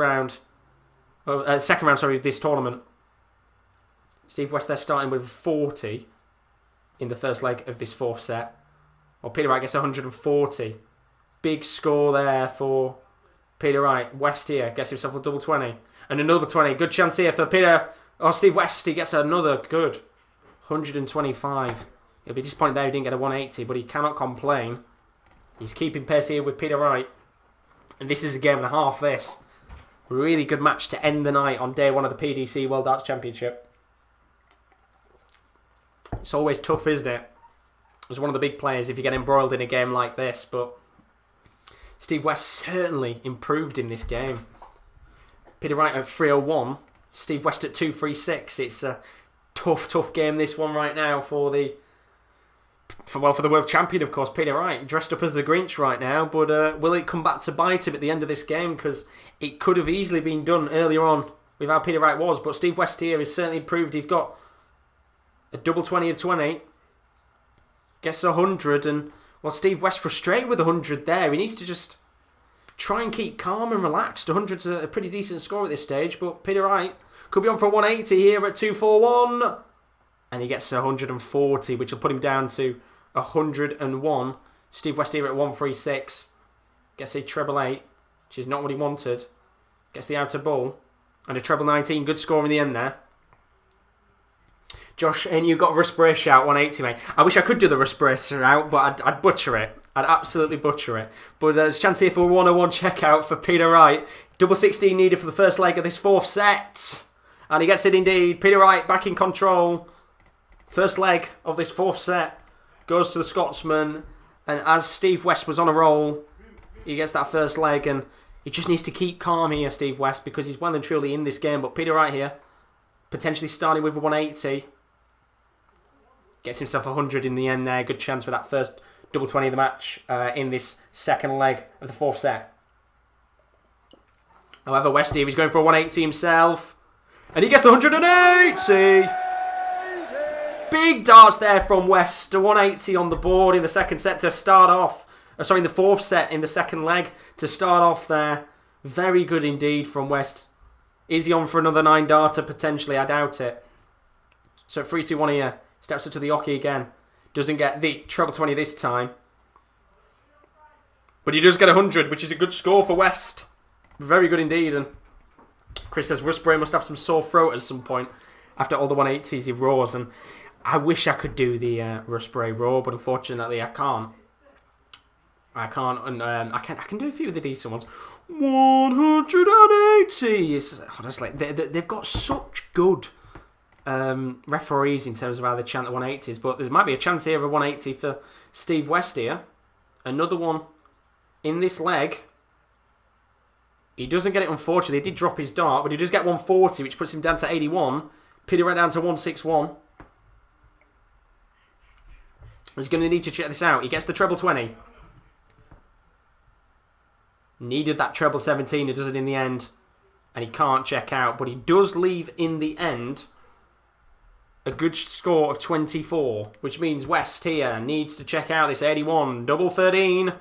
round of this tournament. Steve West there starting with 40 in the first leg of this fourth set. Well, Peter Wright gets 140. Big score there for Peter Wright. West here gets himself a double 20. And another 20. Good chance here for Steve West. He gets another good 125. He'll be disappointed there he didn't get a 180, but he cannot complain. He's keeping pace here with Peter Wright. And this is a game and a half, this. Really good match to end the night on day 1 of the PDC World Darts Championship. It's always tough, isn't it? As one of the big players if you get embroiled in a game like this, but Steve West certainly improved in this game. Peter Wright at 3-0-1, Steve West at 2-3-6. It's a tough game, this one right now for the world champion, of course, Peter Wright, dressed up as the Grinch right now, but will it come back to bite him at the end of this game? Because it could have easily been done earlier on with how Peter Wright was, but Steve West here has certainly improved. He's got a double 20 of 20. Gets 100, and, well, Steve West frustrated with 100 there. He needs to just try and keep calm and relaxed. 100's a pretty decent score at this stage, but Peter Wright could be on for a 180 here at 2-4-1. And he gets 140, which will put him down to 101. Steve West here at 1-3-6. Gets a treble 8, which is not what he wanted. Gets the outer ball. And a treble 19. Good score in the end there. Josh, and you got Ruspray shout 180, mate. I wish I could do the Ruspray shout, but I'd butcher it. I'd absolutely butcher it. But there's a chance here for a 101 checkout for Peter Wright. Double 16 needed for the first leg of this fourth set. And he gets it indeed. Peter Wright back in control. First leg of this fourth set goes to the Scotsman. And as Steve West was on a roll, he gets that first leg. And he just needs to keep calm here, Steve West, because he's well and truly in this game. But Peter Wright here, potentially starting with a 180. Gets himself 100 in the end there. Good chance for that first double 20 of the match in this second leg of the fourth set. However, West here, he's going for a 180 himself. And he gets the 180! Big darts there from West. A 180 on the board in the second set to start off. In the fourth set in the second leg to start off there. Very good indeed from West. Is he on for another 9-darter potentially? I doubt it. So 3-2-1 here. Steps up to the Oki again. Doesn't get the treble 20 this time. But he does get 100, which is a good score for West. Very good indeed. And Chris says Ruspray must have some sore throat at some point after all the 180s he roars. And I wish I could do the Ruspray roar, but unfortunately I can't. And I can do a few of the decent ones. 180! It's, honestly, they've got such good referees in terms of how they chant the 180s, but there might be a chance here of a 180 for Steve West here. Another one in this leg. He doesn't get it, unfortunately. He did drop his dart, but he does get 140, which puts him down to 81. Peter Wright down to 161. He's going to need to check this out. He gets the treble 20. Needed that treble 17. He does it in the end. And he can't check out. But he does leave in the end a good score of 24. Which means West here needs to check out this 81. Double 13.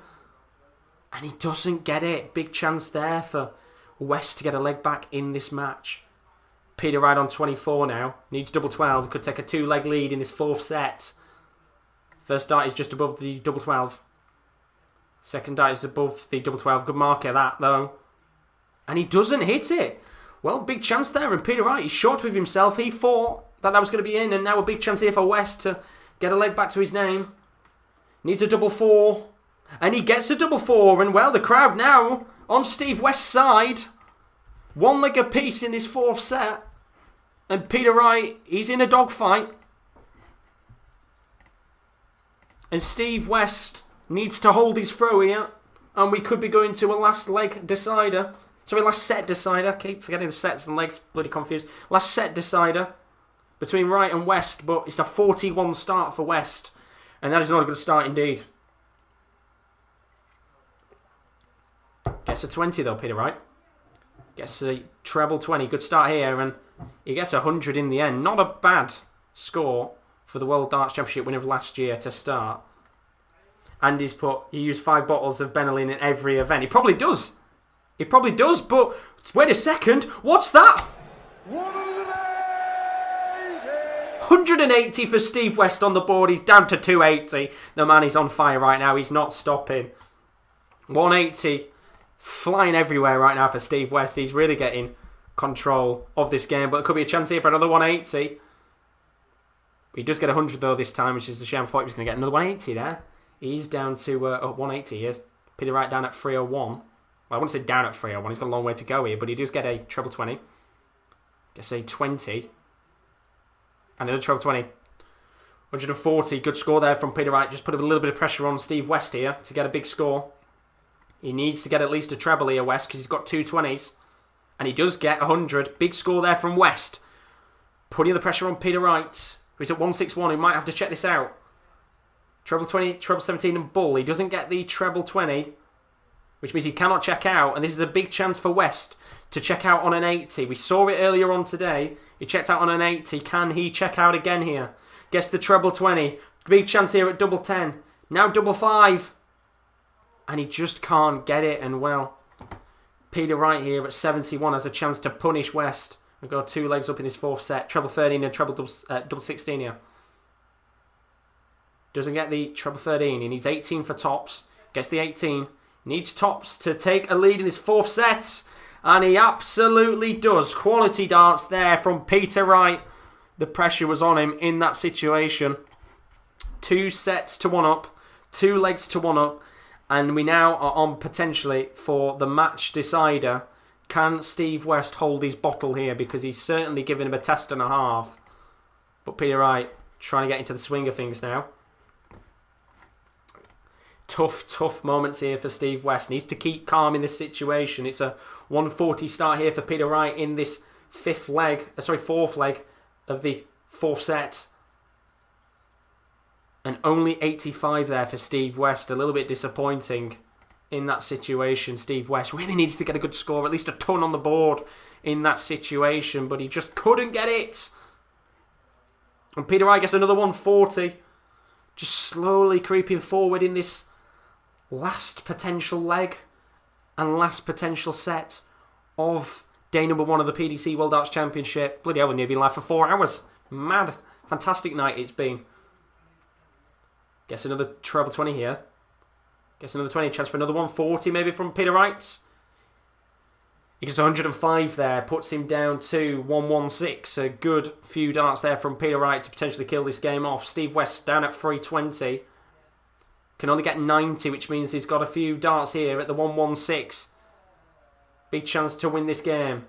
And he doesn't get it. Big chance there for West to get a leg back in this match. Peter Wright on 24 now. Needs double 12. Could take a 2-leg lead in this 4th set. First dart is just above the double 12. Second dart is above the double 12. Good marker that, though. And he doesn't hit it. Well, big chance there. And Peter Wright, he's short with himself. He thought that was going to be in. And now a big chance here for West to get a leg back to his name. Needs a double 4. And he gets a double 4. And, well, the crowd now on Steve West's side. 1 leg apiece in this 4th set. And Peter Wright, he's in a dogfight. And Steve West needs to hold his throw here. And we could be going to a last leg decider. Sorry, last set decider. Keep forgetting the sets and legs. Bloody confused. Last set decider between Wright and West. But it's a 41 start for West. And that is not a good start indeed. Gets a 20 though, Peter Wright. Gets a treble 20. Good start here. And he gets 100 in the end. Not a bad score for the World Darts Championship winner of last year to start. And he used 5 bottles of Benylin in every event. He probably does. He probably does, but wait a second. What's that? 180 for Steve West on the board. He's down to 280. The man is on fire right now. He's not stopping. 180. Flying everywhere right now for Steve West. He's really getting control of this game. But it could be a chance here for another 180. He does get 100 though this time, which is a shame. I thought he was going to get another 180 there. He's down to 180 here. Peter Wright down at 301. Well, I wouldn't say down at 301. He's got a long way to go here, but he does get a treble 20. Gets a 20. And another treble 20. 140. Good score there from Peter Wright. Just put a little bit of pressure on Steve West here to get a big score. He needs to get at least a treble here, West, because he's got 2 20s. And he does get 100. Big score there from West. Putting the pressure on Peter Wright, who's at 161. He might have to check this out. Treble 20, treble 17 and bull. He doesn't get the treble 20, which means he cannot check out. And this is a big chance for West to check out on an 80. We saw it earlier on today. He checked out on an 80. Can he check out again here? Gets the treble 20. Big chance here at double 10. Now double 5. And he just can't get it. And, well, Peter Wright here at 71 has a chance to punish West. We've got 2 legs up in his 4th set. Treble 13 and treble double 16 here. Doesn't get the treble 13. He needs 18 for tops. Gets the 18. Needs tops to take a lead in his 4th set. And he absolutely does. Quality darts there from Peter Wright. The pressure was on him in that situation. 2 sets to 1 up. 2 legs to 1 up. And we now are on potentially for the match decider. Can Steve West hold his bottle here? Because he's certainly given him a test and a half. But Peter Wright trying to get into the swing of things now. Tough moments here for Steve West. Needs to keep calm in this situation. It's a 140 start here for Peter Wright in this 4th leg of the 4th set. And only 85 there for Steve West. A little bit disappointing in that situation. Steve West really needs to get a good score, at least a ton on the board in that situation, but he just couldn't get it. And Peter Wright gets another 140. Just slowly creeping forward in this last potential leg and last potential set of day number 1 of the PDC World Darts Championship. Bloody hell, we've been live for 4 hours. Mad. Fantastic night it's been. Gets another treble 20 here. Gets another 20. Chance for another 140 maybe from Peter Wright. He gets 105 there. Puts him down to 116. A good few darts there from Peter Wright to potentially kill this game off. Steve West down at 320. Can only get 90, which means he's got a few darts here at the 116. Big chance to win this game.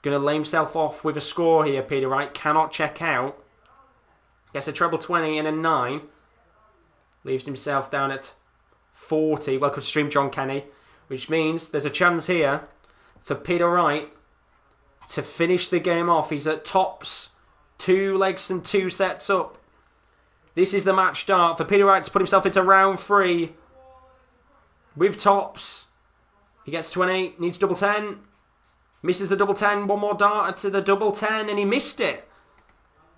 Going to lay himself off with a score here, Peter Wright. Cannot check out. Gets a treble 20 and a 9. Leaves himself down at 40. Welcome to stream, John Kenny. which means there's a chance here for Peter Wright to finish the game off. He's at tops, 2 legs and 2 sets up. This is the match start for Peter Wright to put himself into round 3 with tops. He gets to an 8, needs double 10, misses the double 10, one more dart to the double 10, and he missed it.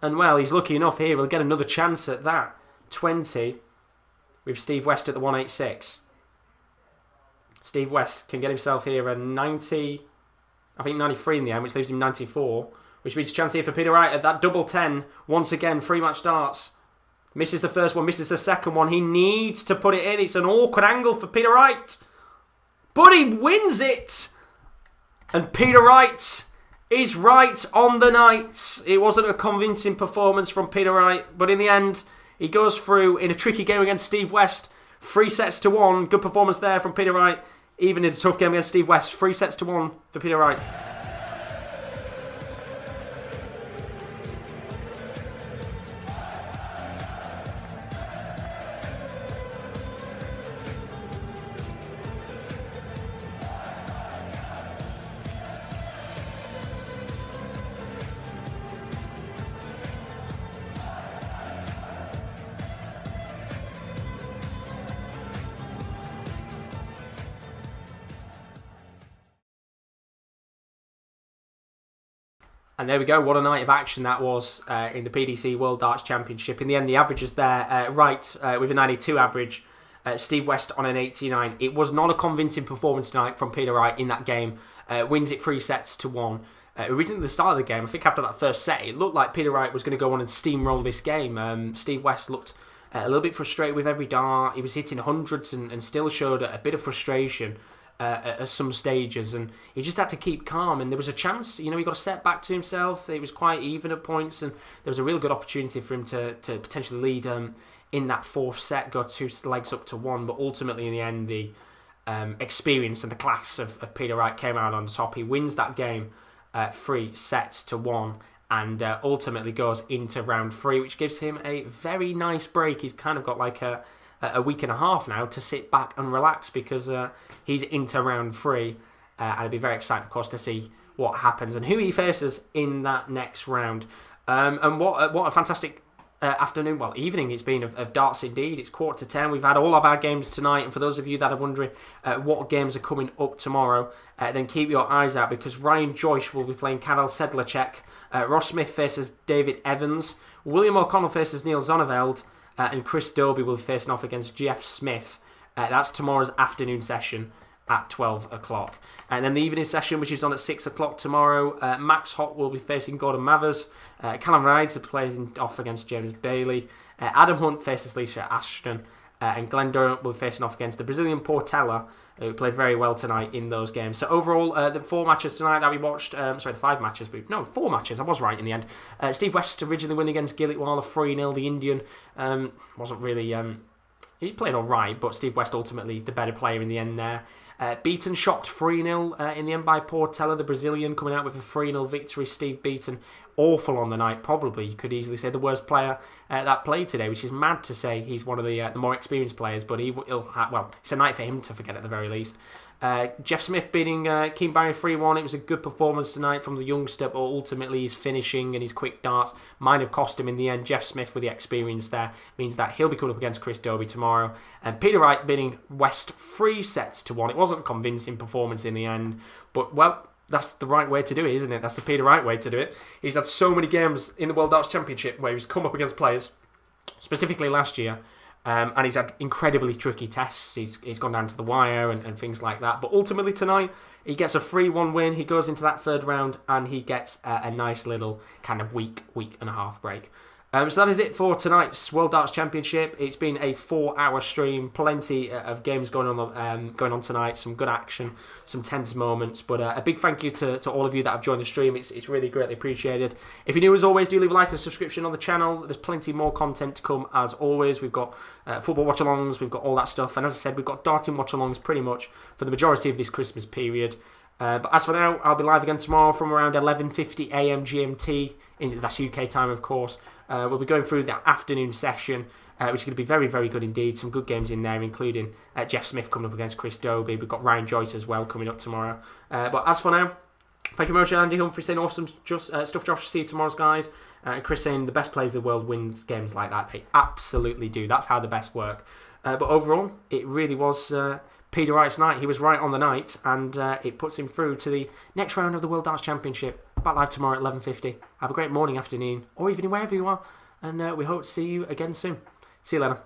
And well, he's lucky enough here, he'll get another chance at that 20 with Steve West at the 186. Steve West can get himself here a 90, I think 93 in the end, which leaves him 94, which means a chance here for Peter Wright at that double 10. Once again, 3 match darts. Misses the first one, misses the second one. He needs to put it in. It's an awkward angle for Peter Wright. But he wins it. And Peter Wright is right on the night. It wasn't a convincing performance from Peter Wright, but in the end, he goes through in a tricky game against Steve West. 3 sets to 1. Good performance there from Peter Wright. Even in a tough game against Steve West. 3 sets to 1 for Peter Wright. And there we go, what a night of action that was in the PDC World Darts Championship. In the end, the averages there, Wright with a 92 average, Steve West on an 89. It was not a convincing performance tonight from Peter Wright in that game. Wins it 3 sets to 1. Originally at the start of the game, I think after that first set, it looked like Peter Wright was going to go on and steamroll this game. Steve West looked a little bit frustrated with every dart. He was hitting hundreds and still showed a bit of frustration at some stages, and he just had to keep calm. And there was a chance, he got a set back to himself. It was quite even at points, and there was a real good opportunity for him to potentially lead in that 4th set, go 2 legs up to 1. But ultimately, in the end, the experience and the class of Peter Wright came out on top. He wins that game 3 sets to 1. And ultimately goes into round 3, which gives him a very nice break. He's kind of got like a week and a half now to sit back and relax, because he's into round 3. And it'll be very exciting, of course, to see what happens and who he faces in that next round. And what a fantastic afternoon, well, evening it's been of darts indeed. It's 9:45. We've had all of our games tonight, and for those of you that are wondering what games are coming up tomorrow, then keep your eyes out, because Ryan Joyce will be playing Karel Sedlacek. Ross Smith faces David Evans. William O'Connell faces Neil Zonneveld. And Chris Dobie will be facing off against Jeff Smith. That's tomorrow's afternoon session at 12 o'clock. And then the evening session, which is on at 6 o'clock tomorrow, Max Hott will be facing Gordon Mathers. Callum Rides are playing off against James Bailey. Adam Hunt faces Lisa Ashton. And Glenn Durant will be facing off against the Brazilian Portela, who played very well tonight in those games. So overall, the 4 matches tonight that we watched, the 5 matches, 4 matches, I was right in the end. Steve West originally won against Gilitwala 3-0, the Indian. Wasn't really, he played alright, but Steve West ultimately the better player in the end there. Beaton shocked 3-0 in the end by Portela, the Brazilian, coming out with a 3-0 victory. Steve Beaton, awful on the night, probably you could easily say the worst player that played today, which is mad to say. He's one of the more experienced players, but it's a night for him to forget at the very least. Jeff Smith beating Keane Barry 3-1. It was a good performance tonight from the youngster, but ultimately his finishing and his quick darts might have cost him in the end. Jeff Smith with the experience there means that he'll be coming up against Chris Dobie tomorrow. And Peter Wright beating West 3 sets to 1. It wasn't a convincing performance in the end, but well, that's the right way to do it, isn't it? That's the Peter Wright way to do it. He's had so many games in the World Darts Championship where he's come up against players, specifically last year, and he's had incredibly tricky tests. He's gone down to the wire and things like that. But ultimately tonight, he gets a 3-1 win. He goes into that 3rd round and he gets a nice little kind of week and a half break. So that is it for tonight's World Darts Championship. It's been a 4-hour stream, plenty of games going on tonight, some good action, some tense moments. But a big thank you to all of you that have joined the stream. It's really greatly appreciated. If you're new, as always, do leave a like and a subscription on the channel. There's plenty more content to come as always. We've got football watch-alongs, we've got all that stuff. And as I said, we've got darting watch-alongs pretty much for the majority of this Christmas period. But as for now, I'll be live again tomorrow from around 11:50 AM GMT. That's UK time, of course. We'll be going through the afternoon session, which is going to be very, very good indeed. Some good games in there, including Jeff Smith coming up against Chris Dobie. We've got Ryan Joyce as well coming up tomorrow. But as for now, thank you very much, Andy Humphrey saying awesome stuff. Josh, see you tomorrow, guys. Chris saying the best players of the world wins games like that. They absolutely do. That's how the best work. But overall, it really was Peter Wright's night. He was right on the night, and it puts him through to the next round of the World Darts Championship. Back live tomorrow at 11:50. Have a great morning, afternoon, or evening, wherever you are. And we hope to see you again soon. See you later.